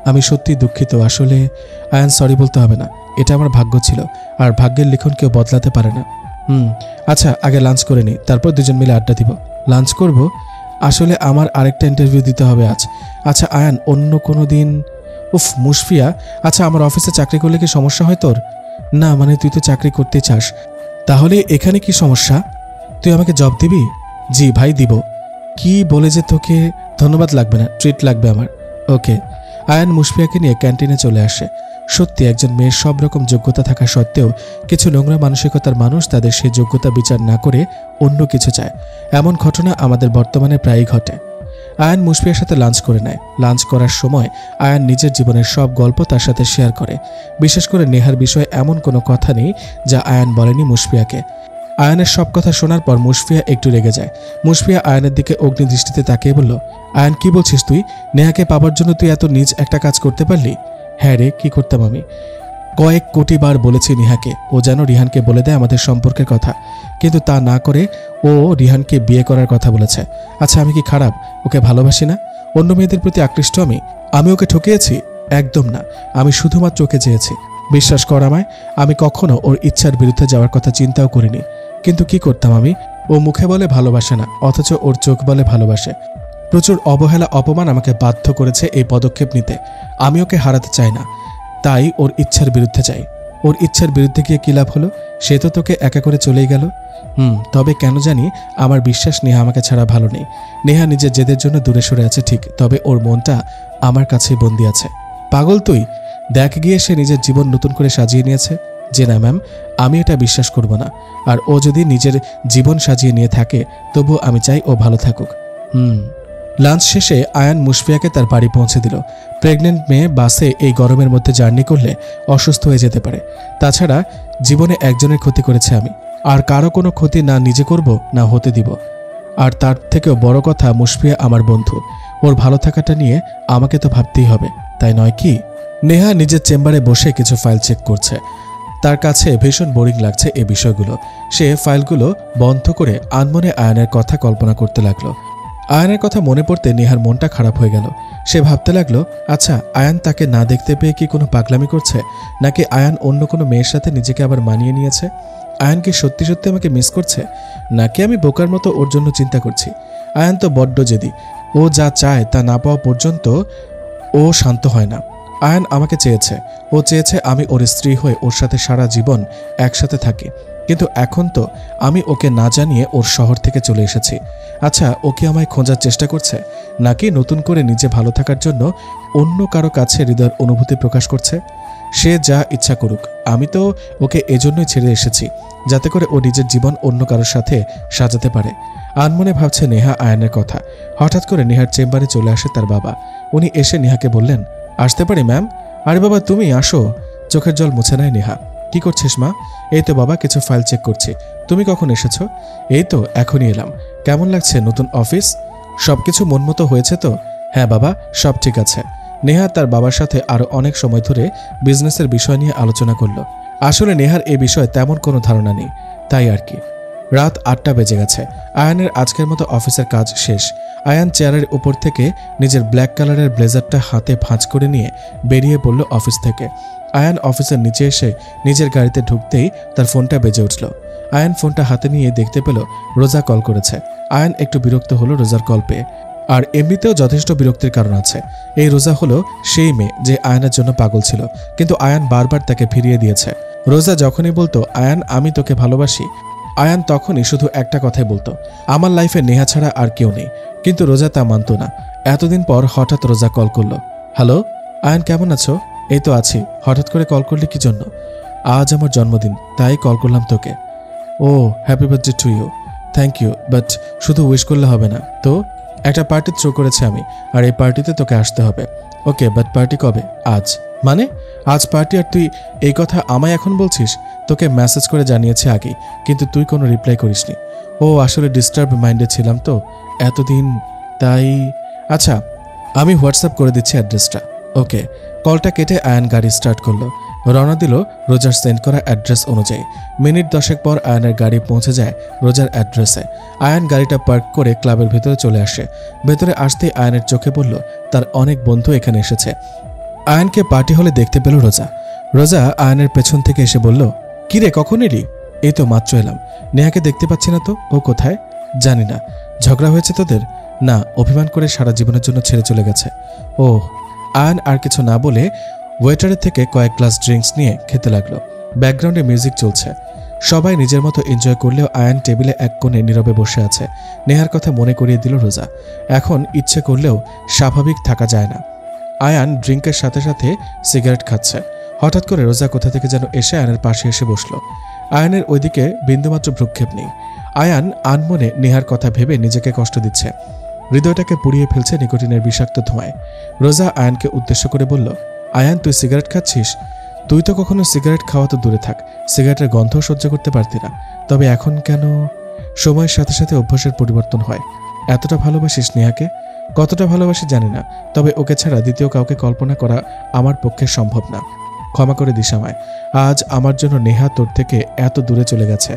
আমি সত্যি দুঃখিত। আসলে আয়ান, সরি বলতে হবে না, এটা আমার ভাগ্য ছিল, আর ভাগ্যের লিখন কেউ বদলাতে পারে না। আচ্ছা, আগে লাঞ্চ করে নিই, তারপর দুজন মিলে আড্ডা দিব। লাঞ্চ করব? আসলে আমার আরেকটা ইন্টারভিউ দিতে হবে আজ। আচ্ছা আয়ান, অন্য কোনো দিন? উফ মুশফিয়া, আচ্ছা আমার অফিসে চাকরি করলে কি সমস্যা হয় তোর? না মানে তুই তো চাকরি করতে চাস, তাহলে এখানে কি সমস্যা? তুই আমাকে জব দিবি? জি ভাই দিব। কি বলে যে তোকে ধন্যবাদ লাগবে না, ট্রিট লাগবে আমার। ওকে। আয়ান মুশফিয়াকে নিয়ে ক্যান্টিনে চলে আসে। সত্যি একজন মেয়ের সব রকম যোগ্যতা থাকা সত্ত্বেও কিছু নোংরা মানসিকতার মানুষ তাদের সেই যোগ্যতা বিচার না করে অন্য কিছু চায়। এমন ঘটনা আমাদের বর্তমানে প্রায়ই ঘটে। আয়ান মুশফিয়ার সাথে লাঞ্চ করে নেয়। লাঞ্চ করার সময় আয়ান নিজের জীবনের সব গল্প তার সাথে শেয়ার করে। বিশেষ করে নেহার বিষয়ে এমন কোনো কথা নেই যা আয়ান বলেনি মুশফিয়াকে। আয়ানের সব কথা শোনার পর মুশফিয়া একটু রেগে যায়। মুশফিয়া আয়ানের দিকে অগ্নিদৃষ্টিতে তাকিয়ে বলল, আয়ান কি বলছিস তুই? নেহাকে পাবার জন্য তুই এত নিজ একটা কাজ করতে পারলি? হ্যাঁ রে, কি করতাম আমি? কয়েক কোটি বার বলেছি নেহাকে ও যেন রিহানকে বলে দেয় আমাদের সম্পর্কের কথা, কিন্তু তা না করে ও রিহানকে বিয়ে করার কথা বলেছে। আচ্ছা আমি কি খারাপ? ওকে ভালোবাসি না? অন্য মেয়েদের প্রতি আকৃষ্ট আমি ওকে ঠকিয়েছি? একদম না, আমি শুধুমাত্র ওকে চেয়েছি। বিশ্বাস কর আমায়, আমি কখনো ওর ইচ্ছার বিরুদ্ধে যাওয়ার কথা চিন্তাও করিনি। কিন্তু কি করতাম আমি? ও মুখে বলে ভালোবাসে না, অথচ ওর চোখ বলে ভালোবাসে। প্রচুর অবহেলা অপমান আমাকে বাধ্য করেছে এই পদক্ষেপ নিতে। আমি ওকে হারাতে চাই না, তাই ওর ইচ্ছার বিরুদ্ধে যাই। ওর ইচ্ছার বিরুদ্ধে গিয়ে কী লাভ হলো? সে তো তোকে একা করে চলেই গেল। তবে কেন জানি আমার বিশ্বাস নেহা আমাকে ছাড়া ভালো নেই। নেহা নিজের জেদের জন্য দূরে সরে আছে ঠিক, তবে ওর মনটা আমার কাছেই বন্দি আছে। পাগল তুই? দেখ গিয়ে সে নিজের জীবন নতুন করে সাজিয়ে নিয়েছে। যে না ম্যাম, আমি এটা বিশ্বাস করব না। আর ও যদি নিজের জীবন সাজিয়ে নিয়ে থাকে তবু আমি চাই ও ভালো থাকুক। লাঞ্চ শেষে আয়ান মুশফিয়াকে তার বাড়ি পৌঁছে দিল। প্রেগনেন্ট মেয়ে বাসে এই গরমের মধ্যে জার্নি করলে অসুস্থ হয়ে যেতে পারে। তাছাড়া জীবনে একজনের ক্ষতি করেছে আমি, আর কারো কোনো ক্ষতি না নিজে করব না হতে দিব। আর তার থেকেও বড় কথা, মুশফিয়া আমার বন্ধু, ওর ভালো থাকাটা নিয়ে আমাকে তো ভাবতেই হবে, তাই নয় কি? নেহা নিজের চেম্বারে বসে কিছু ফাইল চেক করছে। তার কাছে ভীষণ বোরিং লাগছে এই বিষয়গুলো। সে ফাইলগুলো বন্ধ করে আনমনে আয়ানের কথা কল্পনা করতে লাগলো। আয়ানের কথা মনে পড়তে নেহার মনটা খারাপ হয়ে গেল। সে ভাবতে লাগলো, আচ্ছা আয়ান তাকে না দেখতে পেয়ে কি কোনো পাগলামি করছে, নাকি আয়ান অন্য কোনো মেয়ের সাথে নিজেকে আবার মানিয়ে নিয়েছে? আয়ান কি সত্যি সত্যি আমাকে মিস করছে, নাকি আমি বোকার মতো ওর জন্য চিন্তা করছি? আয়ান তো বড্ড জেদি, ও যা চায় তা না পাওয়া পর্যন্ত ও শান্ত হয় না। আয়ান আমাকে চেয়েছে, ও চেয়েছে আমি ওর স্ত্রী হয়ে ওর সাথে সারা জীবন একসাথে থাকি, কিন্তু এখন তো আমি ওকে না জানিয়ে ওর শহর থেকে চলে এসেছি। আচ্ছা ও কি আমায় খোঁজার চেষ্টা করছে, নাকি নতুন করে নিজে ভালো থাকার জন্য অন্য কারো কাছে হৃদয়ের অনুভূতি প্রকাশ করছে? সে যা ইচ্ছা করুক, আমি তো ওকে এজন্যই ছেড়ে এসেছি, যাতে করে ও নিজের জীবন অন্য কারোর সাথে সাজাতে পারে। আনমনে ভাবছে নেহা আয়ানের কথা। হঠাৎ করে নেহার চেম্বারে চলে আসে তার বাবা। উনি এসে নেহাকে বললেন, আসতে পারি ম্যাম? আরে বাবা তুমি আসো। চোখের জল মুছে নেয় নেহা। কি করছিস মা? এই তো বাবা কিছু ফাইল চেক করছি। তুমি কখন এসেছো? এই তো এখনই এলাম। কেমন লাগছে নতুন অফিস? সবকিছু মন মতো হয়েছে তো? হ্যাঁ বাবা, সব ঠিক আছে। নেহা তার বাবার সাথে আরো অনেক সময় ধরে বিজনেসের বিষয় নিয়ে আলোচনা করল। আসলে নেহার এ বিষয়ে তেমন কোনো ধারণা নেই, তাই আর কি। রাত 8টা বেজে গেছে। আয়ানের আজকের মতো অফিসের কাজ শেষ। আয়ান চেয়ারের উপর থেকে নিজের ব্ল্যাক কালারের ব্লেজারটা হাতে ভাঁজ করে নিয়ে বেরিয়ে পড়ল অফিস থেকে। আয়ান অফিসের নিচে এসে নিজের গাড়িতে ঢুকতেই তার ফোনটা বেজে উঠল। আয়ান ফোনটা হাতে নিয়ে দেখতে পেল রোজা কল করেছে। আয়ান একটু বিরক্ত হলো রোজার কল পেয়ে। আর এমনিতেও যথেষ্ট বিরক্তির কারণ আছে। এই রোজা হলো সেই মেয়ে যে আয়ানের জন্য পাগল ছিল, কিন্তু আয়ান বারবার তাকে ফিরিয়ে দিয়েছে। রোজা যখনই বলতো আয়ান আমি তোকে ভালোবাসি, আয়ান তখনই শুধু একটা কথাই বলতো, আমার লাইফে নেহা ছাড়া আর কেউ নেই। কিন্তু রোজা তা মানত না। এতদিন পর হঠাৎ রোজা কল করলো। হ্যালো আয়ান, কেমন আছো? এই তো আছি। হঠাৎ করে কল করলি কি জন্য? আজ আমার জন্মদিন, তাই কল করলাম তোকে। Oh happy birthday to you. Thank you, but শুধু উইশ করলে হবে না তো। একটা পার্টি থ্রো করেছি আমি, আর এই পার্টিতে তোকে আসতে হবে। ওকে, বাট পার্টি কবে? আজ। মানে আজ পার্টি, আর তুই এই কথা আমায় এখন বলছিস? তোকে মেসেজ করে জানিয়েছি আগেই, কিন্তু তুই কোনো রিপ্লাই করিসনি। ও আসলে ডিস্টার্ব মাইন্ডে ছিলাম তো এতদিন, তাই। আচ্ছা আমি হোয়াটসঅ্যাপ করে দিচ্ছি অ্যাড্রেসটা। ওকে। কলটা কেটে আয়ান গাড়ি স্টার্ট করলো। রওনা দিল রোজার সেন্ড করা অ্যাড্রেস অনুযায়ী। মিনিট 10 পর আয়ানের গাড়ি পৌঁছে যায় রোজার অ্যাড্রেসে। আয়ান গাড়িটা পার্ক করে ক্লাবের ভেতরে চলে আসে। ভেতরে আসতেই আয়ানের চোখে পড়ল তার অনেক বন্ধু এখানে এসেছে। আয়ানকে পার্টি হলে দেখতে পেল রোজা। রোজা আয়ানের পেছন থেকে এসে বলল, কিরে কখন এলি? এই তো মাত্র এলাম। নেহাকে দেখতে পাচ্ছি না তো, ও কোথায়? জানি না। ঝগড়া হয়েছে তোদের? না, অভিমান করে সারা জীবনের জন্য ছেড়ে চলে গেছে। ও। আয়ান আর কিছু না বলে ওয়েটারের থেকে কয়েক গ্লাস ড্রিঙ্কস নিয়ে খেতে লাগলো। ব্যাকগ্রাউন্ডে মিউজিক চলছে। সবাই নিজের মতো এনজয় করলেও আয়ান টেবিলে এক কোণে নীরবে বসে আছে। নেহার কথা মনে করিয়ে দিল রোজা। এখন ইচ্ছে করলেও স্বাভাবিক থাকা যায় না। আয়ান ড্রিঙ্কের সাথে সাথে সিগারেট খাচ্ছে। হঠাৎ করে রোজা কোথা থেকে যেন এসে আয়ানের পাশে এসে বসলো। আয়ানের ওইদিকে বিন্দুমাত্র ভ্রুক্ষেপ নেই। আয়ান আনমনে নেহার কথা ভেবে নিজেকে কষ্ট দিচ্ছে। হৃদয়টাকে পুড়িয়ে ফেলছে নিকোটিনের বিষাক্ত ধোঁয়ায়। রোজা আয়ানকে উদ্দেশ্য করে বলল, আয়ান তুই সিগারেট খাচ্ছিস? তুই তো কখনো সিগারেট খাওয়া তো দূরে থাক, সিগারেটের গন্ধ সহ্য করতে পারতি না, তবে এখন কেন? সময়ের সাথে সাথে অভ্যাসের পরিবর্তন হয়। এতটা ভালোবাসিস নেহাকে? কতটা ভালোবাসি জানি না, তবে ওকে ছাড়া দ্বিতীয় কাউকে কল্পনা করা আমার পক্ষে সম্ভব না। ক্ষমা করে দিস আমায়। আজ আমার জন্য নেহা তোর থেকে এত দূরে চলে গেছে।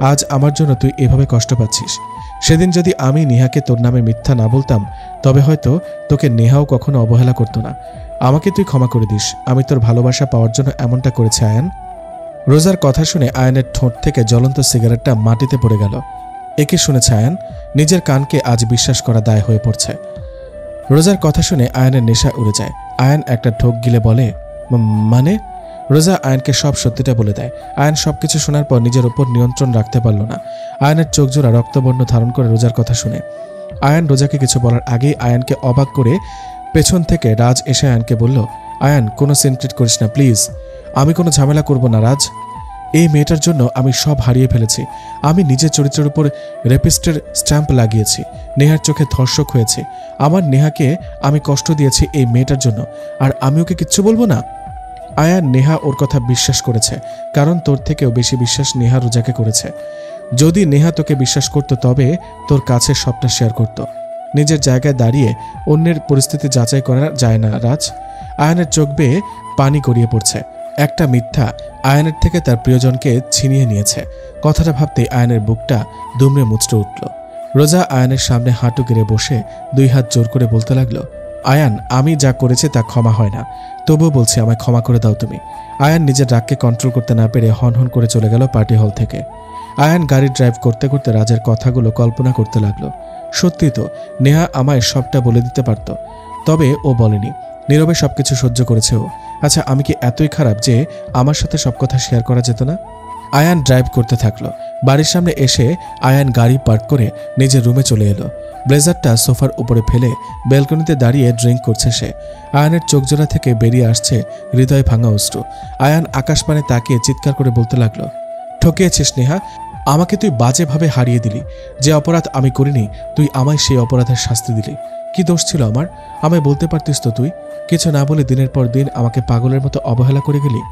আজ আমার জন্য তুই এভাবে কষ্ট পাচ্ছিস। সেদিন যদি আমি নেহাকে তোর নামে মিথ্যা না বলতাম, তবে হয়তো তোকে নেহাও কখনো অবহেলা করতো না। আমাকে তুই ক্ষমা করে দিস। আমি তোর ভালোবাসা পাওয়ার জন্য এমনটা করেছি আয়ান। রোজার কথা শুনে আয়ানের ঠোঁট থেকে জ্বলন্ত সিগারেটটা মাটিতে পড়ে গেল। একে শুনেছে আয়ান। নিজের কানকে আজ বিশ্বাস করা দায় হয়ে পড়ছে। রোজার কথা শুনে আয়ানের নেশা উড়ে যায়। আয়ান একটা ঢোক গিলে বলে, মানে? রোজা আয়ানকে সব সত্যিটা বলে দেয়। আয়ান সবকিছু শোনার পর নিজের উপর নিয়ন্ত্রণ রাখতে পারল না। আয়ানের চোখ জোড়া রক্তবর্ণ ধারণ করে রোজার কথা শুনে। আয়ান রোজাকে কিছু বলার আগেই আয়ানকে অবাক করে পেছন থেকে রাজ এসে আয়ানকে বলল, আয়ান কোনো সিনক্রেট করিস না প্লিজ। আমি কোনো ঝামেলা করব না রাজ। এই মেয়েটার জন্য আমি সব হারিয়ে ফেলেছি। আমি নিজের চরিত্রের উপর রেপিস্টের স্ট্যাম্প লাগিয়েছি। নেহার চোখে ধর্ষক হয়েছে। আমার নেহাকে আমি কষ্ট দিয়েছি এই মেয়েটার জন্য, আর আমি ওকে কিচ্ছু বলবো না? আয়ান, নেহা ওর কথা বিশ্বাস করেছে, কারণ তোর থেকেও বেশি বিশ্বাস নেহা রোজাকে করেছে। যদি নেহা তোকে বিশ্বাস করত, তবে তোর কাছে সবটা শেয়ার করত। নিজের জায়গায় দাঁড়িয়ে অন্যের পরিস্থিতি যাচাই করা যায় না রাজ। আয়ানের চোখ বেয়ে পানি গড়িয়ে পড়ছে। একটা মিথ্যা আয়ানের থেকে তার প্রিয়জনকে ছিনিয়ে নিয়েছে। কথাটা ভাবতেই আয়ানের বুকটা দুমড়ে মুচড়ে উঠল। রোজা আয়ানের সামনে হাঁটু গেড়ে বসে 2 হাত জোর করে বলতে লাগলো, আয়ান, আমি যা করেছি তা ক্ষমা হয় না, তবুও বলছি আমায় ক্ষমা করে দাও তুমি। আয়ান নিজের রাগকে কন্ট্রোল করতে না পেরে হনহন করে চলে গেল পার্টি হল থেকে। আয়ান গাড়ি ড্রাইভ করতে করতে রাজের কথাগুলো কল্পনা করতে লাগলো। সত্যি তো, নেহা আমায় সবটা বলে দিতে পারত, তবে ও বলেনি। নীরবে সবকিছু সহ্য করেছে ও। আচ্ছা, আমি কি এতই খারাপ যে আমার সাথে সব কথা শেয়ার করা যেত না? আয়ান ড্রাইভ করতে থাকলো। বাড়ির সামনে এসে আয়ান গাড়ি পার্ক করে নিজের রুমে চলে এলো। ব্লেজারটা সোফার উপরে ফেলে ব্যালকনিতে দাঁড়িয়ে ড্রিঙ্ক করছে সে। আয়ানের চোখজোড়া থেকে বেরিয়ে আসছে হৃদয় ভাঙা অশ্রু। আয়ান আকাশপানে তাকিয়ে চিৎকার করে বলতে লাগলো, ঠকিয়েছিস নেহা, আমাকে তুই বাজেভাবে হারিয়ে দিলি। যে অপরাধ আমি করিনি তুই আমায় সেই অপরাধের শাস্তি দিলি। কি দোষ ছিল আমার? আমায় বলতে পারতিস তো তুই। কিছু না বলে দিনের পর দিন আমাকে পাগলের মতো অবহেলা করে গেলি।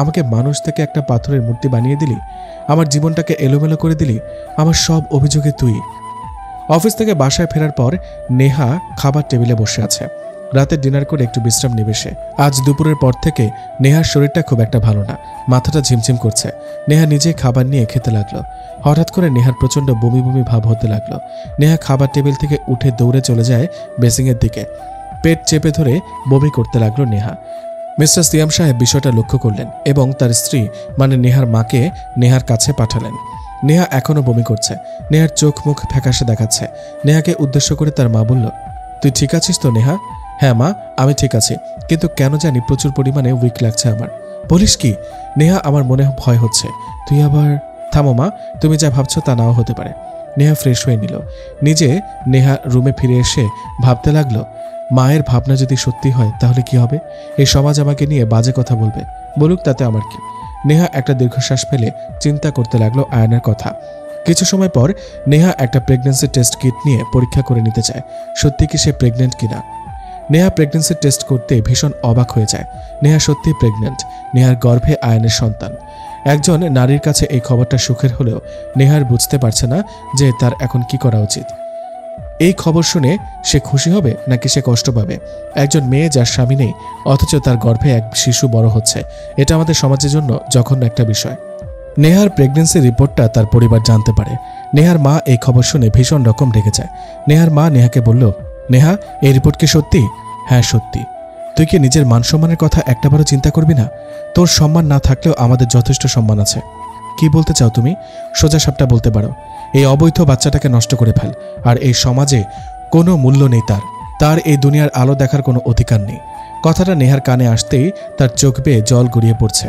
আমাকে মানুষ থেকে একটা পাথরের মূর্তি বানিয়ে দিলি। আমার জীবনটাকে এলোমেলো করে দিলি। আমার সব অভিযোগে তুই। অফিস থেকে বাসায় ফেরার পর নেহা খাবার টেবিলে বসে আছে। রাতে ডিনার করে একটু বিশ্রাম নেবে সে। আজ দুপুরের পর থেকে নেহার শরীরটা খুব একটা ভালো না, মাথাটা ঝিমঝিম করছে। নেহা নিজে খাবার নিয়ে খেতে লাগলো। হঠাৎ করে নেহার প্রচণ্ড বমি বমি ভাব হতে লাগলো। নেহা খাবার টেবিল থেকে উঠে দৌড়ে চলে যায় বেসিংয়ের দিকে। পেট চেপে ধরে বমি করতে লাগলো নেহা। মিস্টার সিয়াম সাহেব বিষয়টা লক্ষ্য করলেন এবং তার স্ত্রী মানে নেহার মাকে নেহার কাছে পাঠালেন। নেহা এখনও বমি করছে। নেহার চোখ মুখ ফ্যাকাশে দেখাচ্ছে। নেহাকে উদ্দেশ্য করে তার মা বলল, তুই ঠিক আছিস তো নেহা? হ্যাঁ মা, আমি ঠিক আছি, কিন্তু কেন জানি প্রচুর পরিমাণে উইক লাগছে আমার। বলিস কি? নেহা, আমার মনে ভয় হচ্ছে। তুই আবার? থামো মা, তুমি যা ভাবছো তা নাও হতে পারে। নেহা ফ্রেশ হয়ে নিল। নিজে নেহা রুমে ফিরে এসে ভাবতে লাগলো, মায়ের ভাবনা যদি সত্যি হয় তাহলে কি হবে? এই সমাজ আমাকে নিয়ে বাজে কথা বলবে। বলুক, তাতে আমার কি? নেহা একটা দীর্ঘশ্বাস ফেলে চিন্তা করতে লাগলো আয়ানের কথা। কিছু সময় পর নেহা একটা প্রেগন্যান্সি টেস্ট কিট নিয়ে পরীক্ষা করে নিতে চায় সত্যি কি সে প্রেগনেন্ট কিনা। নেহা প্রেগন্যান্সি টেস্ট করতে ভীষণ অবাক হয়ে যায়। নেহা সত্যি প্রেগনেন্ট। নেহার গর্ভে আয়ানের সন্তান। একজন নারীর কাছে এই খবরটা সুখের হলেও নেহার বুঝতে পারছে না যে তার এখন কি করা উচিত। এই খবর শুনে সে খুশি হবে নাকি সে কষ্ট পাবে? একজন মেয়ে যার স্বামী নেই অথচ তার গর্ভে এক শিশু বড় হচ্ছে, এটা আমাদের সমাজের জন্য জঘন্য একটা বিষয়। নেহার প্রেগন্যান্সি রিপোর্টটা তার পরিবার জানতে পারে। নেহার মা এই খবর শুনে ভীষণ রকম রেগে যায়। নেহার মা নেহাকে বলল, নেহা, এই রিপোর্ট কি সত্যি? হ্যাঁ সত্যি। তুই কি নিজের মান সম্মানের কথা একটাবারও চিন্তা করবি না? তোর সম্মান না থাকলেও আমাদের যথেষ্ট সম্মান আছে। কি বলতে চাও তুমি? সোজা সাপটা বলতে পারো। এই অবৈধ বাচ্চাটাকে নষ্ট করে ফেল। আর এই সমাজে কোনো মূল্য নেই তার। তার এই দুনিয়ার আলো দেখার কোনো অধিকার নেই। কথাটা নেহার কানে আসতেই তার চোখ বেয়ে জল গড়িয়ে পড়ছে।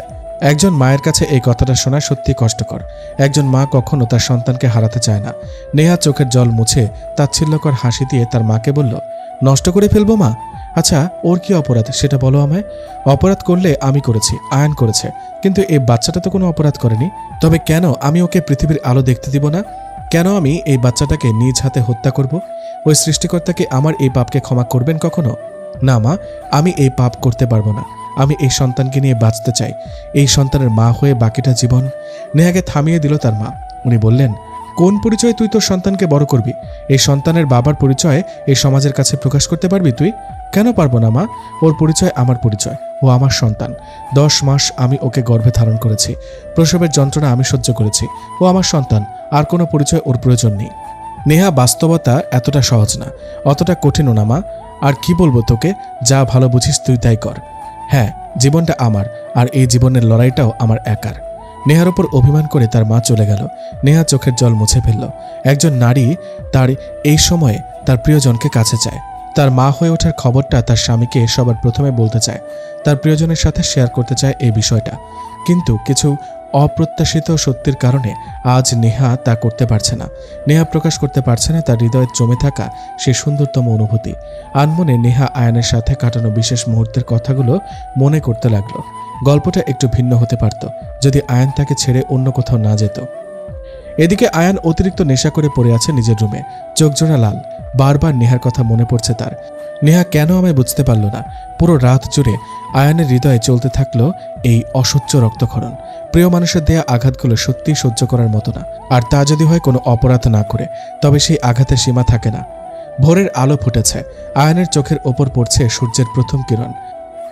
একজন মায়ের কাছে এই কথাটা শোনা সত্যি কষ্টকর। একজন মা কখনো তার সন্তানকে হারাতে চায় না। নেহা চোখের জল মুছে তাচ্ছিল্যকর হাসি দিয়ে তার মাকে বলল, নষ্ট করে ফেলবো মা? আচ্ছা, ওর কি অপরাধ সেটা বলো আমায়। অপরাধ করলে আমি করেছি, আয়ান করেছে, কিন্তু এই বাচ্চাটা তো কোনো অপরাধ করেনি। তবে কেন আমি ওকে পৃথিবীর আলো দেখতে দিব না? কেন আমি এই বাচ্চাটাকে নিজ হাতে হত্যা করব? ওই সৃষ্টিকর্তাকে আমার এই পাপকে ক্ষমা করবেন কখনো? না মা, আমি এই পাপ করতে পারবো না। আমি এই সন্তানকে নিয়ে বাঁচতে চাই, এই সন্তানের মা হয়ে বাকিটা জীবন। নেহাকে থামিয়ে দিল তার মা। উনি বললেন, কোন পরিচয় তুই তোর সন্তানকে বড় করবি? এই সন্তানের বাবার পরিচয় এই সমাজের কাছে প্রকাশ করতে পারবি তুই? কেন পারবো না মা? ওর পরিচয় আমার পরিচয়। ও আমার সন্তান। 10 মাস আমি ওকে গর্ভে ধারণ করেছি। প্রসবের যন্ত্রণা আমি সহ্য করেছি। ও আমার সন্তান, আর কোনো পরিচয় ওর প্রয়োজন নেই। নেহা, বাস্তবতা এতটা সহজ না, অতটা কঠিনও না মা। আর কি বলবো তোকে? যা ভালো বুঝিস তুই তাই কর। হ্যাঁ, জীবনটা আমার, আর এই জীবনের লড়াইটাও আমার একার। নেহার ওপর অভিমান করে তার মা চলে গেল। নেহা চোখের জল মুছে ফেলল। একজন নারী তার এই সময়ে তার প্রিয়জনকে কাছে চায়। তার মা হয়ে ওঠার খবরটা তার স্বামীকে সবার প্রথমে বলতে চায়, তার প্রিয়জনের সাথে শেয়ার করতে চায় এই বিষয়টা। কিন্তু কিছু অপ্রত্যাশিত সত্যের কারণে আজ নেহা তা করতে পারছে না। নেহা প্রকাশ করতে পারছে না তার হৃদয়ে জমে থাকা সে সুন্দরতম অনুভূতি। আনমনে নেহা আয়ানের সাথে কাটানো বিশেষ মুহূর্তের কথাগুলো মনে করতে লাগলো। গল্পটা একটু ভিন্ন হতে পারত যদি আয়ান তাকে ছেড়ে অন্য কোথাও না যেত। এদিকে আয়ান অতিরিক্ত নেশা করে পড়ে আছে নিজের রুমে। চোখজোড়া লাল। বারবার নেহার কথা মনে পড়ছে তার। নেহা কেন আমায় বুঝতে পারল না? পুরো রাত জুড়ে আয়ানের হৃদয়ে চলতে থাকলো এই অসহ্য রক্তক্ষরণ। প্রিয় মানুষের দেয়া আঘাতগুলো সত্যিই সহ্য করার মতো না। আর তা যদি হয় কোনো অপরাধ না করে, তবে সেই আঘাতের সীমা থাকে না। ভোরের আলো ফুটেছে। আয়ানের চোখের ওপর পড়ছে সূর্যের প্রথম কিরণ।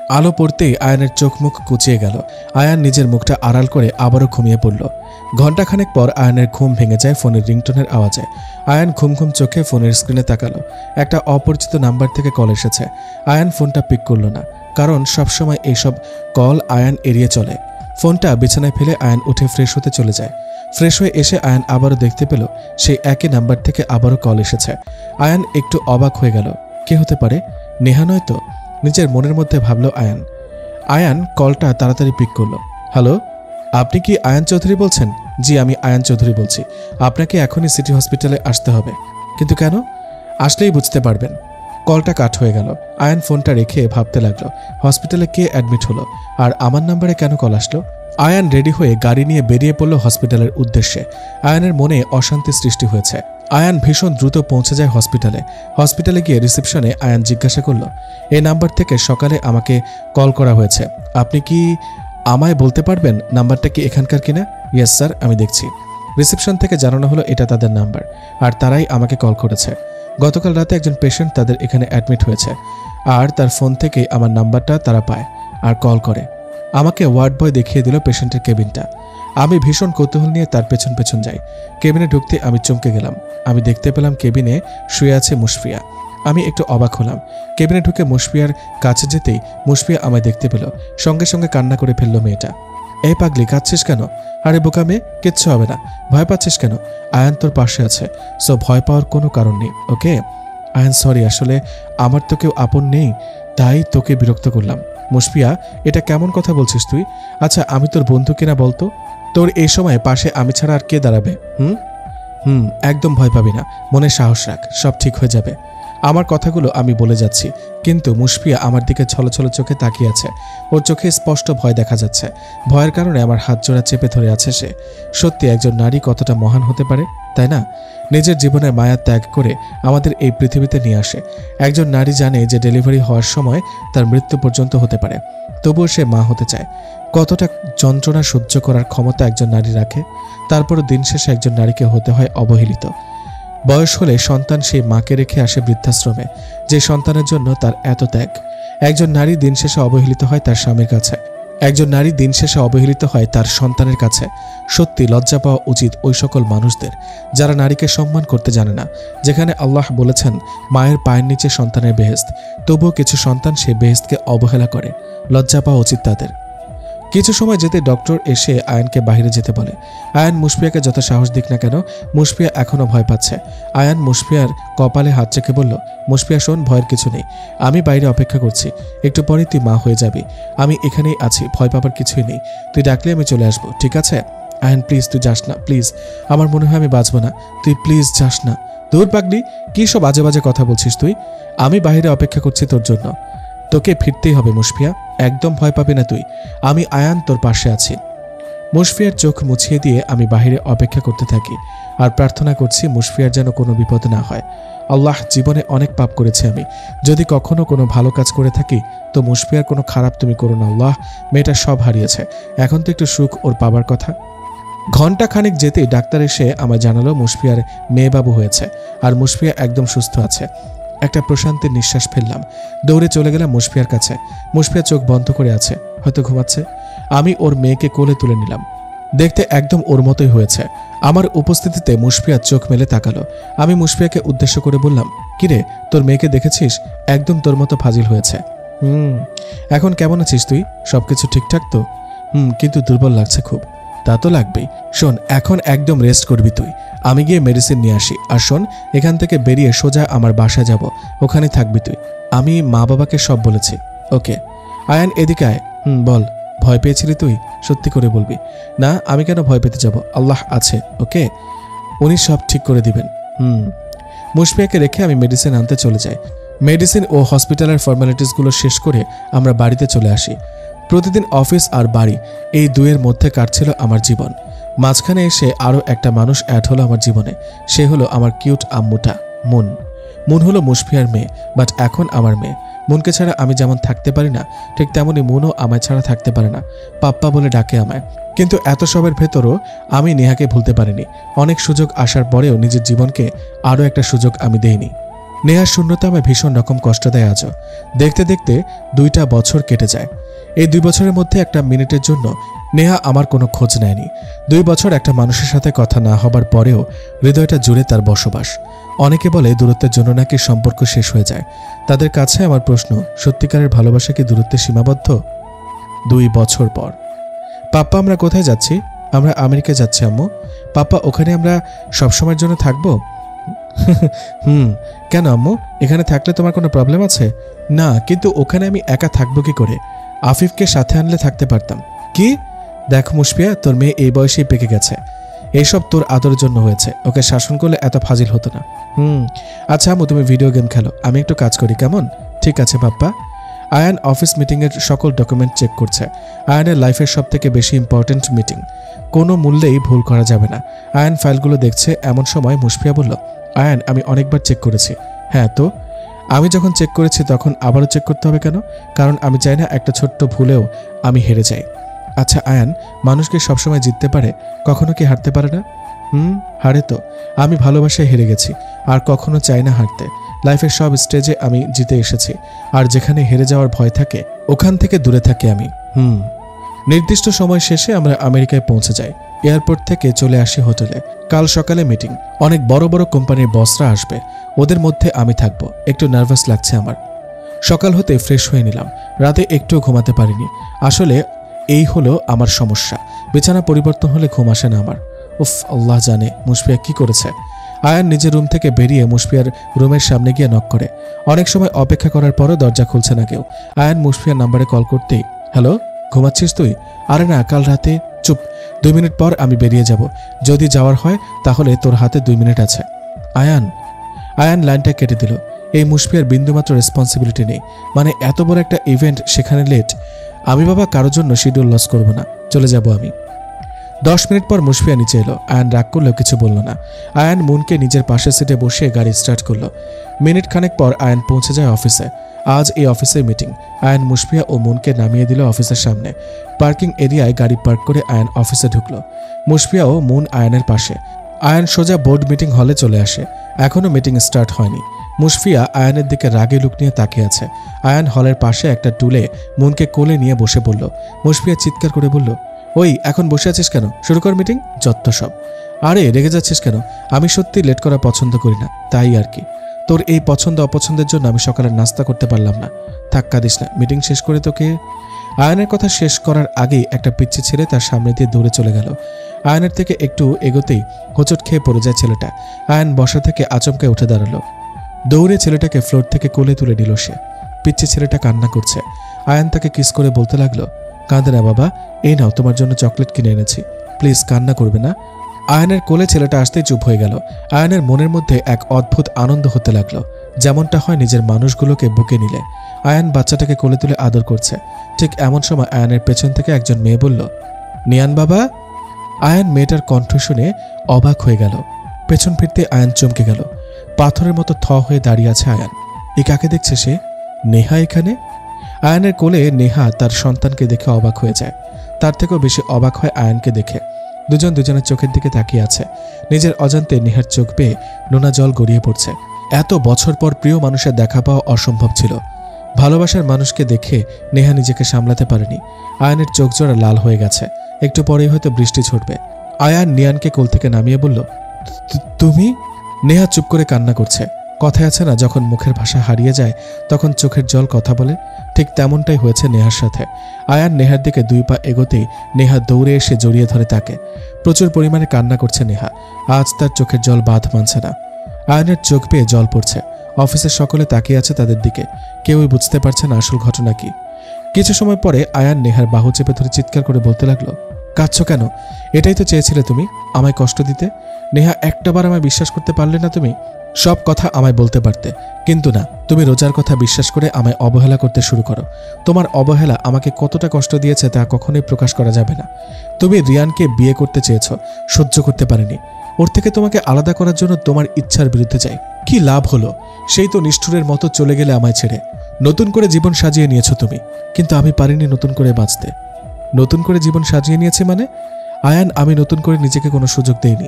আলো পড়তেই আয়ানের চোখ মুখ কুচিয়ে গেল। আয়ান নিজের মুখটা আড়াল করে আবারও ঘুমিয়ে পড়ল। ঘণ্টাখানেক পর আয়ানের ঘুম ভেঙে যায় ফোনের রিংটোনের আওয়াজে। আয়ান ঘুম ঘুম চোখে ফোনের স্ক্রিনে তাকালো। একটা অপরিচিত নাম্বার থেকে কল এসেছে। আয়ান ফোনটা পিক করল না, কারণ সবসময় এইসব কল আয়ান এড়িয়ে চলে। ফোনটা বিছানায় ফেলে আয়ান উঠে ফ্রেশ হতে চলে যায়। ফ্রেশ হয়ে এসে আয়ান আবারও দেখতে পেল সেই একই নাম্বার থেকে আবারও কল এসেছে। আয়ান একটু অবাক হয়ে গেল। কে হতে পারে? নেহা নয় তো? নিজের মনের মধ্যে ভাবল আয়ান। আয়ান কলটা তাড়াতাড়ি পিক করল। হ্যালো, আপনি কি আয়ান চৌধুরী বলছেন? জি, আমি আয়ান চৌধুরী বলছি। আপনাকে এখনই সিটি হসপিটালে আসতে হবে। কিন্তু কেন? আসলেই বুঝতে পারবেন। কলটা কাট হয়ে গেল। আয়ান ফোনটা রেখে ভাবতে লাগলো, হসপিটালে কে অ্যাডমিট হলো আর আমার নাম্বারে কেন কল আসলো? আয়ান রেডি হয়ে গাড়ি নিয়ে বেরিয়ে পড়ল হসপিটালের উদ্দেশ্যে। আয়ানের মনে অশান্তি সৃষ্টি হয়েছে। আয়ান ভীষণ দ্রুত পৌঁছে যায় হসপিটালে। হসপিটালে গিয়ে রিসেপশনে আয়ান জিজ্ঞাসা করল, এই নাম্বার থেকে সকালে আমাকে কল করা হয়েছে। আপনি কি আমায় বলতে পারবেন নাম্বারটা কি এখানকার কিনা? ইয়েস স্যার, আমি দেখছি। রিসেপশন থেকে জানানো হলো এটা তাদের নাম্বার, আর তারাই আমাকে কল করেছে। গতকাল রাতে একজন পেশেন্ট তাদের এখানে অ্যাডমিট হয়েছে, আর তার ফোন থেকেই আমার নাম্বারটা তারা পায় আর কল করে। আমাকে ওয়ার্ড বয় দেখিয়ে দিল পেশেন্টের কেবিনটা। আমি ভীষণ কৌতূহল নিয়ে তার পেছন পেছন যাই। কেবিনে ঢুকতে আমি চমকে গেলাম। আমি দেখতে পেলাম কেবিনে শুয়ে আছে মুশফিয়া। আমি একটু অবাক হলাম। কেবিনে ঢুকে মুশফিয়ার কাছে যেতেই মুশফিয়া আমায় দেখতে পেল। সঙ্গে সঙ্গে কান্না করে ফেলল মেয়েটা। এই পাগলি, কাঁদছিস কেন? আরে বোকা মেয়ে, কিচ্ছু হবে না। ভয় পাচ্ছিস কেন? আয়ান তোর পাশে আছে, সো ভয় পাওয়ার কোনো কারণ নেই। ওকে? আয়ান সরি, আসলে আমার তো কেউ আপন নেই, তাই তোকে বিরক্ত করলাম। মুশফিয়া, এটা কেমন কথা বলছিস তুই? আচ্ছা, আমি তোর বন্ধু কিনা বলতো? তোর এই সময় পাশে আমি ছাড়া আর কে দাঁড়াবে? একদম ভয় পাবি না, মনে সাহস রাখ, সব ঠিক হয়ে যাবে। আমার কথাগুলো আমি বলে যাচ্ছি, কিন্তু মুশফিয়া আমার দিকে ছলছল চোখে তাকিয়ে আছে। ওর চোখে স্পষ্ট ভয় দেখা যাচ্ছে। ভয়ের কারণে আমার হাত জোড়া চেপে ধরে আছে সে। সত্যি একজন নারী কতটা মহান হতে পারে, তাই না? নিজের জীবনের মায়া ত্যাগ করে আমাদের এই পৃথিবীতে নিয়ে আসে। একজন নারী জানে যে ডেলিভারি হওয়ার সময় তার মৃত্যু পর্যন্ত হতে পারে, তবুও সে মা হতে চায়। কতটা যন্ত্রণা সহ্য করার ক্ষমতা একজন নারী রাখে। তারপরও দিন শেষে একজন নারীকে হতে হয় অবহেলিত। বয়স হলে সন্তান সেই মাকে রেখে আসে বৃদ্ধাশ্রমে, যে সন্তানের জন্য তার এত ত্যাগ। একজন নারী দিন শেষে অবহেলিত হয় তার স্বামীর কাছে। একজন নারী দিন শেষে অবহেলিত হয় তার সন্তানের কাছে। সত্যি লজ্জা পাওয়া উচিত ওই সকল মানুষদের যারা নারীকে সম্মান করতে জানে না। যেখানে আল্লাহ বলেছেন মায়ের পায়ের নিচে সন্তানের বেহেশত, তবুও কিছু সন্তান সেই বেহেশতকে অবহেলা করে। লজ্জা পাওয়া উচিত তাদের। কিছু সময় যেতে ডক্টর এসে আয়ানকে বাইরে যেতে বলে। আয়ান মুশফিয়াকে যত সাহস দিক না কেন, মুশফিয়া এখনও ভয় পাচ্ছে। আয়ান মুশফিয়ার কপালে হাত রেখে বলল, মুশফিয়া শোন, ভয়ের কিছু নেই। আমি বাইরে অপেক্ষা করছি, একটু পরে তুই মা হয়ে যাবি। আমি এখানেই আছি, ভয় পাবার কিছুই নেই। তুই ডাকলে আমি চলে আসবো, ঠিক আছে? আয়ান প্লিজ, তুই যাস না প্লিজ। আমার মনে হয় আমি বাঁচবো না, তুই প্লিজ যাস না। দূর পাগলি, কি সব বাজে বাজে কথা বলছিস তুই? আমি বাইরে অপেক্ষা করছি তোর জন্য। তোকে ফিরতেই হবে মুশফিয়া, একদম ভয় পাবি না তুই। আমি আয়ান তোর পাশে আছি। মুশফিয়ার চোখ মুছিয়ে দিয়ে আমি বাহিরে অপেক্ষা করতে থাকি আর প্রার্থনা করছি মুশফিয়ার যেন কোনো বিপদ না হয়। আল্লাহ, জীবনে অনেক পাপ করেছি আমি, যদি কখনো কোনো ভালো কাজ করে থাকি তো মুশফিয়ার কোনো খারাপ তুমি করো না আল্লাহ। মেয়েটা সব হারিয়েছে, এখন তো একটু সুখ ওর পাবার কথা। ঘণ্টা খানিক যেতেই ডাক্তার এসে আমায় জানালো মুশফিয়ার মেয়েবাবু হয়েছে আর মুশফিয়া একদম সুস্থ আছে। একটা প্রশান্তির নিঃশ্বাস ফেললাম। দৌড়ে চলে গেলাম মুশফিয়ার কাছে। মুশফিয়া চোখ বন্ধ করে আছে, হয়তো ঘুমাচ্ছে। আমি ওর মেয়েকে কোলে তুলে নিলাম। দেখতে একদম ওর মতোই হয়েছে। আমার উপস্থিতিতে মুশফিয়া চোখ মেলে তাকালো। আমি মুশফিয়াকে উদ্দেশ্য করে বললাম, কিরে, তোর মেয়েকে দেখেছিস? একদম তোর মতো ফাজিল হয়েছে। এখন কেমন আছিস তুই? সবকিছু ঠিকঠাক তো? কিন্তু দুর্বল লাগছে খুব। তা তো লাগবেই। শোন, এখন একদম রেস্ট করবি তুই। আমি গিয়ে মেডিসিন নিয়ে আসি। আর শোন, এখান থেকে বেরিয়ে সোজা আমার বাসায় যাব, ওখানে থাকবি তুই। আমি মা বাবাকে সব বলেছি। ওকে? আয়ান, এদিকে আয়। বল, ভয় পেয়েছিলি তুই? সত্যি করে বলবি। না, আমি কেন ভয় পেতে যাব? আল্লাহ আছে, ওকে? উনি সব ঠিক করে দিবেন। মুশফিয়াকে রেখে আমি মেডিসিন আনতে চলে যাই। মেডিসিন ও হসপিটালের ফর্মালিটিসগুলো শেষ করে আমরা বাড়িতে চলে আসি। প্রতিদিন অফিস আর বাড়ি, এই দুয়ের মধ্যে কাটছিল আমার জীবন। মাঝখানে এসে আরও একটা মানুষ অ্যাড হলো আমার জীবনে। সে হলো আমার কিউট আম্মুটা, মুন। মুন হলো মুশফিয়ার মেয়ে, বাট এখন আমার মেয়ে। মুনকে ছাড়া আমি যেমন থাকতে পারি না, ঠিক তেমনই মুনও আমায় ছাড়া থাকতে পারে না। পাপ্পা বলে ডাকে আমায়। কিন্তু এত সবের ভেতরও আমি নেহাকে ভুলতে পারিনি। অনেক সুযোগ আসার পরেও নিজের জীবনকে আরও একটা সুযোগ আমি দেইনি। নেহার শূন্যতা আমায় ভীষণ রকম কষ্ট দেয় আজও। দেখতে দেখতে 2টা বছর কেটে যায়। এই 2 বছরের মধ্যে একটা মিনিটের জন্য নেহা আমার কোনো খোঁজ নেয়নি। 2 বছর একটা মানুষের সাথে কথা না হবার পরেও হৃদয়টা জুড়ে তার বসবাস। অনেকে বলে দূরত্বের জন্য নাকি সম্পর্ক শেষ হয়ে যায়। তাদের কাছে আমার প্রশ্ন, সত্যিকারের ভালোবাসা কি দূরত্বে সীমাবদ্ধ? 2 বছর পর। পাপ্পা, আমরা কোথায় যাচ্ছি? আমরা আমেরিকা যাচ্ছি আম্মু। পাপ্পা, ওখানে আমরা সবসময়ের জন্য থাকবো? কেন আম্মু, এখানে থাকলে তোমার কোনো প্রবলেম আছে? না, কিন্তু ওখানে আমি একা থাকবো কি করে? আফিফকে সাথে আনলে থাকতে পারতাম। কি? দেখো মুশফিয়া, তোর মেয়ে এই বয়সেই পেকে গেছে। এইসব তোর আদরের জন্য হয়েছে। ওকে শাসন করলে এত ফাজিল হতো না। আচ্ছা আম্মু, তুমি ভিডিও গেম খেলো, আমি একটু কাজ করি, কেমন? ঠিক আছে পাপ্পা। আয়ান অফিস মিটিংয়ের সকল ডকুমেন্ট চেক করছে। আয়ানের লাইফের সব থেকে বেশি ইম্পর্টেন্ট মিটিং, কোনো মূল্যেই ভুল করা যাবে না। আয়ান ফাইলগুলো দেখছে, এমন সময় মুশফিয়া বলল, আয়ান, আমি অনেকবার চেক করেছি। হ্যাঁ তো? আমি যখন চেক করেছি তখন আবারও চেক করতে হবে কেন? কারণ আমি চাই না একটা ছোট্ট ভুলেও আমি হেরে যাই। আচ্ছা আয়ান, মানুষ কি সবসময় জিততে পারে? কখনো কি হারতে পারে না? হারে তো। আমি ভালোবাসায় হেরে গেছি, আর কখনো চাই না হারতে। লাইফের সব স্টেজে আমি জিতে এসেছি, আর যেখানে হেরে যাওয়ার ভয় থাকে ওখান থেকে দূরে থাকি আমি। নির্দিষ্ট সময় শেষে আমরা আমেরিকায় পৌঁছে যাই। এয়ারপোর্ট থেকে চলে আসি হোটেলে। কাল সকালে মিটিং, অনেক বড় বড় কোম্পানির বসরা আসবে, ওদের মধ্যে আমি থাকবো। একটু নার্ভাস লাগছে আমার। সকাল হতে ফ্রেশ হয়ে নিলাম। রাতে একটুও ঘুমাতে পারিনি। আসলে এই হলো আমার সমস্যা, বিছানা পরিবর্তন হলে ঘুম আসে না আমার। উফ, আল্লাহ জানে মুশফিয়া কি করেছে। আয়ান নিজের রুম থেকে বেরিয়ে মুশফিয়ার রুমের সামনে গিয়ে নক করে। অনেক সময় অপেক্ষা করার পরও দরজা খুলছে না কেউ। আয়ান মুশফিয়ার নাম্বারে কল করতেই, হ্যালো, ঘুমাচ্ছিস তুই? আরে না, কাল রাতে। চুপ, 2 মিনিট পর আমি বেরিয়ে যাব। যদি যাওয়ার হয় তাহলে তোর হাতে 2 মিনিট আছে। আয়ান লাইনটা কেটে দিল। এই মুশফিয়ার বিন্দুমাত্র রেসপন্সিবিলিটি নেই। মানে এত বড় একটা ইভেন্ট, সেখানে লেট। আমি বাবা কারোর জন্য শিডিউল লস করব না, চলে যাব আমি। 10 মিনিট পর মুশফিয়া নিচে এলো। আয়ান রাগ করলেও কিছু বলল না। আয়ান মুনকে নিজের পাশের সিটে বসে গাড়ি স্টার্ট করলো। মিনিট খানেক পর আয়ান পৌঁছে যায় অফিসে। আজ এই অফিসে মিটিং। আয়ান মুশফিয়া ও মুনকে নামিয়ে দিল অফিসের সামনে। পার্কিং এরিয়ায় গাড়ি পার্ক করে আয়ান অফিসে ঢুকলো। মুশফিয়া ও মুন আয়ানের পাশে। আয়ান সোজা বোর্ড মিটিং হলে চলে আসে। এখনও মিটিং স্টার্ট হয়নি। মুশফিয়া আয়ানের দিকে রাগে লুক নিয়ে তাকিয়ে আছে। আয়ান হলের পাশে একটা টুলে মুনকে কোলে নিয়ে বসে পড়ল। মুশফিয়া চিৎকার করে বলল, ওই এখন বসে আছিস কেন? শুরু কর মিটিং। যত সব। আরে রেগে যাচ্ছিস কেন? আমি সত্যি লেট করা পছন্দ করি না, তাই আর কি। তোর এই পছন্দ অপছন্দের জন্য আমি সকালে নাস্তা করতে পারলাম না। থাক, কাঁদিস না, মিটিং শেষ করে তোকে। আয়ানের কথা শেষ করার আগেই একটা পিচ্ছি ছেলে তার সামনে দিয়ে দৌড়ে চলে গেল। আয়ানের থেকে একটু এগোতেই হোঁচট খেয়ে পড়ে যায় ছেলেটা। আয়ান বসা থেকে আচমকে উঠে দাঁড়ালো। দৌড়ে ছেলেটাকে ফ্লোর থেকে কোলে তুলে নিল সে। পিচ্ছি ছেলেটা কান্না করছে। আয়ান তাকে কিস করে বলতে লাগলো, কাঁদে না বাবা, এই নাও তোমার জন্য চকলেট কিনে এনেছি, প্লিজ কান্না করবে না। আয়ানের কোলে ছেলেটা আসতেই চুপ হয়ে গেল। আয়ানের মনের মধ্যে এক অদ্ভুত আনন্দ হতে লাগলো, যেমনটা হয় নিজের মানুষগুলোকে বুকে নিলে। আয়ান বাচ্চাটাকে কোলে তুলে আদর করছে। ঠিক এমন সময় আয়ানের পেছন থেকে একজন মেয়ে বলল, নিয়ান বাবা। আয়ান মেয়েটার কণ্ঠ শুনে অবাক হয়ে গেল। পেছন ফিরতে আয়ান চমকে গেল। পাথরের মতো থ হয়ে দাঁড়িয়ে আছে আয়ান। এ কাকে দেখছে সে? নেহা এখানে? আয়ানের কোলে নেহা তার সন্তানকে দেখে অবাক হয়ে যায়। তার থেকেও বেশি অবাক হয় আয়ানকে দেখে। দুজন দুজনের চোখের দিকে তাকিয়ে আছে। নিজের অজান্তে নেহার চোখ বেয়ে নোনা জল গড়িয়ে পড়ছে। এত বছর পর প্রিয় মানুষের দেখা পাওয়া অসম্ভব ছিল। ভালোবাসার মানুষকে দেখে নেহা নিজেকে সামলাতে পারেনি। আয়ানের চোখ জোড়া লাল হয়ে গেছে। একটু পরেই হয়তো বৃষ্টি ছুটবে। আয়ান নিয়ানকে কোল থেকে নামিয়ে বলল, তুমি? নেহা চুপ করে কান্না করছে। কথায় আছে না, যখন মুখের ভাষা হারিয়ে যায় তখন চোখের জল কথা বলে। ঠিক তেমনটাই হয়েছে নেহার সাথে। আয়ান নেহার দিকে 2 পা এগোতেই নেহা দৌড়ে এসে জড়িয়ে ধরে তাকে। প্রচুর পরিমাণে কান্না করছে নেহা। আজ তার চোখের জল বাঁধ মানছে না। আয়ানের চোখ পেয়ে জল পড়ছে। অফিসের সকলে তাকিয়ে আছে তাদের দিকে। কেউই বুঝতে পারছে না আসল ঘটনা কি। কিছু সময় পরে আয়ান নেহার বাহু চেপে ধরে চিৎকার করে বলতে লাগলো, কাঁদছো কেন? এটাই তো চেয়েছিলে তুমি, আমায় কষ্ট দিতে। নেহা, একটাবার আমায় বিশ্বাস করতে পারলে না তুমি? সব কথা আমায় বলতে পারতে, কিন্তু না, তুমি রোজার কথা বিশ্বাস করে আমায় অবহেলা করতে শুরু করো। তোমার অবহেলা আমাকে কতটা কষ্ট দিয়েছে তা কখনোই প্রকাশ করা যাবে না। তুমি রিয়ানকে বিয়ে করতে চেয়েছ, সহ্য করতে পারেনি। ওর থেকে তোমাকে আলাদা করার জন্য তোমার ইচ্ছার বিরুদ্ধে যাই। কি লাভ হলো? সেই তো নিষ্ঠুরের মতো চলে গেলে আমায় ছেড়ে। নতুন করে জীবন সাজিয়ে নিয়েছ তুমি, কিন্তু আমি পারিনি নতুন করে বাঁচতে। নতুন করে জীবন সাজিয়ে নিয়েছে মানে? আয়ান, আমি নতুন করে নিজেকে কোনো সুযোগ দেইনি।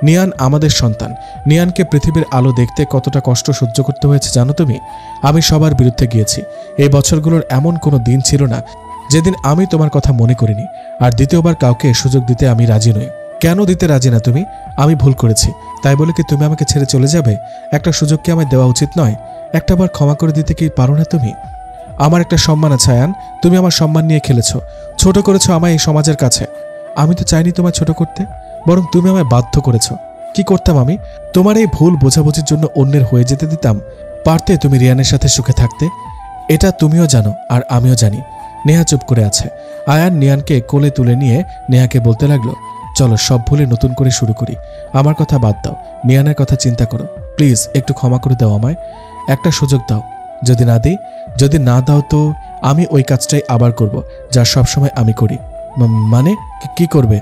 নিয়ান আমাদের সন্তান। নিয়ানকে পৃথিবীর আলো দেখতে কতটা কষ্ট সহ্য করতে হয়েছে জানো তুমি? আমি সবার বিরুদ্ধে গিয়েছি। এই বছরগুলোর এমন কোনো দিন ছিল না যেদিন আমি তোমার কথা মনে করিনি। আর দ্বিতীয়বার কাউকে সুযোগ দিতে আমি রাজি নই। কেন দিতে রাজি না তুমি? আমি ভুল করেছি, তাই বলে কি তুমি আমাকে ছেড়ে চলে যাবে? একটা সুযোগ কি আমায় দেওয়া উচিত নয়? একটাবার ক্ষমা করে দিতে কি পারো না তুমি? আমার একটা সম্মান আছে আয়ান, তুমি আমার সম্মান নিয়ে খেলেছো, ছোট করেছো আমায় এই সমাজের কাছে। আমি তো চাইনি তোমায় ছোট করতে, বরং তুমি আমায় বাধ্য করেছো। কি করতাম আমি? তোমার এই ভুল বোঝাবুঝির জন্য অন্যের হয়ে যেতে দিতাম? পারতে তুমি রিয়ানের সাথে সুখে থাকতে। এটা তুমিও জানো আর আমিও জানি। নেহা চুপ করে আছে। আয়ান নিয়ানকে কোলে তুলে নিয়ে নেহাকে বলতে লাগলো, চলো সব ভুলে নতুন করে শুরু করি। আমার কথা বাদ দাও, নিয়ানের কথা চিন্তা করো। প্লিজ একটু ক্ষমা করে দাও আমায়, একটা সুযোগ দাও। যদি না দাও তো আমি ওই কাজটাই আবার করব যা সবসময় আমি করি। মানে কি করবে?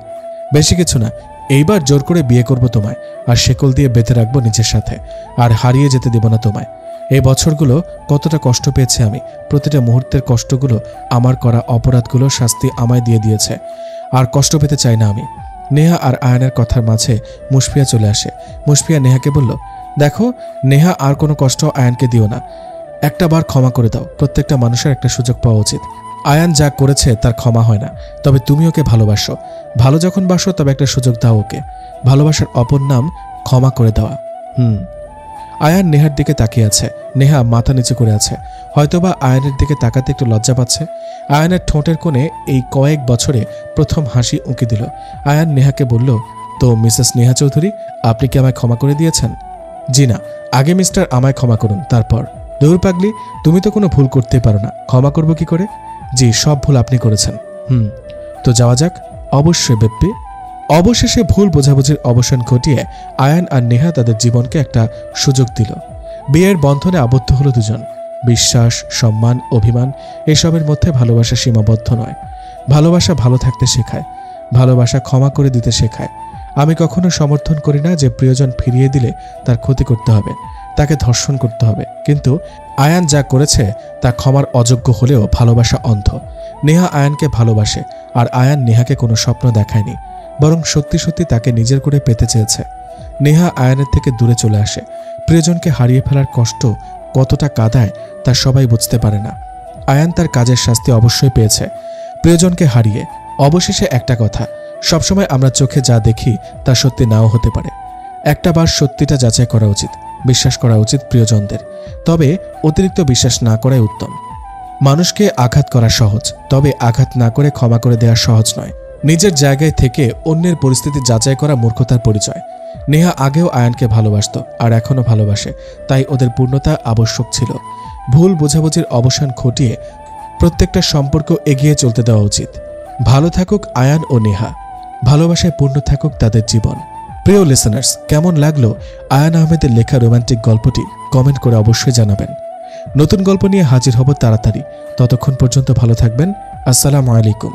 বেশি কিছু না, এইবার জোর করে বিয়ে করব তোমায়, আর শেকল দিয়ে বেঁধে রাখবো নিজের সাথে, আর হারিয়ে যেতে দেব না তোমায়। এই বছরগুলো কতটা কষ্ট পেয়েছি আমি, প্রতিটা মুহূর্তের কষ্টগুলো, আমার করা অপরাধগুলো শাস্তি আমায় দিয়ে দিয়েছে। আর কষ্ট পেতে চাই না আমি। নেহা আর আয়ানের কথার মাঝে মুশফিয়া চলে আসে। মুশফিয়া নেহাকে বলল, দেখো নেহা, আর কোনো কষ্ট আয়ানকে দিও না। একটা বার ক্ষমা করে দাও। প্রত্যেকটা মানুষের একটা সুযোগ পাওয়া উচিত। আয়ান যা করেছে তার ক্ষমা হয় না, তবে তুমি ওকে ভালোবাসো। ভালো যখন বাসো তবে একটা সুযোগ দাও ওকে। ভালোবাসার অপর নাম ক্ষমা করে দেওয়া। আয়ান নেহার দিকে তাকিয়ে আছে। নেহা মাথা নিচু করে আছে, হয়তোবা আয়ানের দিকে তাকাতে একটু লজ্জা পাচ্ছে। আয়ানের ঠোঁটের কোণে এই কয়েক বছরে প্রথম হাসি উঁকি দিল। আয়ান নেহাকে বলল, তো মিসেস নেহা চৌধুরী, আপনি কি আমায় ক্ষমা করে দিয়েছেন? জি না, আগে মিস্টার আমায় ক্ষমা করুন, তারপর। দৌড় পাগলি, তুমি তো কোনো ভুল করতেই পারো না, ক্ষমা করব কি করে? জি, সব ভুল আপনি করেছেন। তো যাওয়া যাক। অবশ্যই বেপ্পি। অবশেষে ভুল বোঝাবুঝির অবসান ঘটিয়ে আয়ান আর নেহা তাদের জীবনকে একটা সুযোগ দিল। বিয়ের বন্ধনে আবদ্ধ হলো দুজন। বিশ্বাস, সম্মান, অভিমান এসবের মধ্যে ভালোবাসা সীমাবদ্ধ নয়। ভালোবাসা ভালো থাকতে শেখায়, ভালোবাসা ক্ষমা করে দিতে শেখায়। আমি কখনো সমর্থন করি না যে প্রিয়জন ফিরিয়ে দিলে তার ক্ষতি করতে হবে, তাকে ধর্ষণ করতে হবে। কিন্তু আয়ান যা করেছে তা ক্ষমার অযোগ্য হলেও ভালোবাসা অন্ধ। নেহা আয়ানকে ভালোবাসে, আর আয়ান নেহাকে কোনো স্বপ্ন দেখায়নি, বরং সত্যি সত্যি তাকে নিজের করে পেতে চেয়েছে। নেহা আয়ানের থেকে দূরে চলে আসে। প্রিয়জনকে হারিয়ে ফেলার কষ্ট কতটা কাঁদায় তা সবাই বুঝতে পারে না। আয়ান তার কাজের শাস্তি অবশ্যই পেয়েছে, প্রিয়জনকে হারিয়ে। অবশেষে একটা কথা, সবসময় আমরা চোখে যা দেখি তা সত্যি নাও হতে পারে। একটা বার সত্যিটা যাচাই করা উচিত, বিশ্বাস করা উচিত প্রিয়জনদের, তবে অতিরিক্ত বিশ্বাস না করাই উত্তম। মানুষকে আঘাত করা সহজ, তবে আঘাত না করে ক্ষমা করে দেওয়া সহজ নয়। নিজের জায়গায় থেকে অন্যের পরিস্থিতি যাচাই করা মূর্খতার পরিচয়। নেহা আগেও আয়ানকে ভালোবাসত আর এখনও ভালোবাসে, তাই ওদের পূর্ণতা আবশ্যক ছিল। ভুল বোঝাবুঝির অবসান ঘটিয়ে প্রত্যেকটা সম্পর্ক এগিয়ে চলতে দেওয়া উচিত। ভালো থাকুক আয়ান ও নেহা, ভালোবাসায় পূর্ণ থাকুক তাদের জীবন। প্রিয় লিসেনার্স, কেমন লাগলো আয়ান আহমেদের লেখা রোমান্টিক গল্পটি? কমেন্ট করে অবশ্যই জানাবেন। নতুন গল্প নিয়ে হাজির হব তাড়াতাড়ি। ততক্ষণ পর্যন্ত ভালো থাকবেন। আসসালামু আলাইকুম।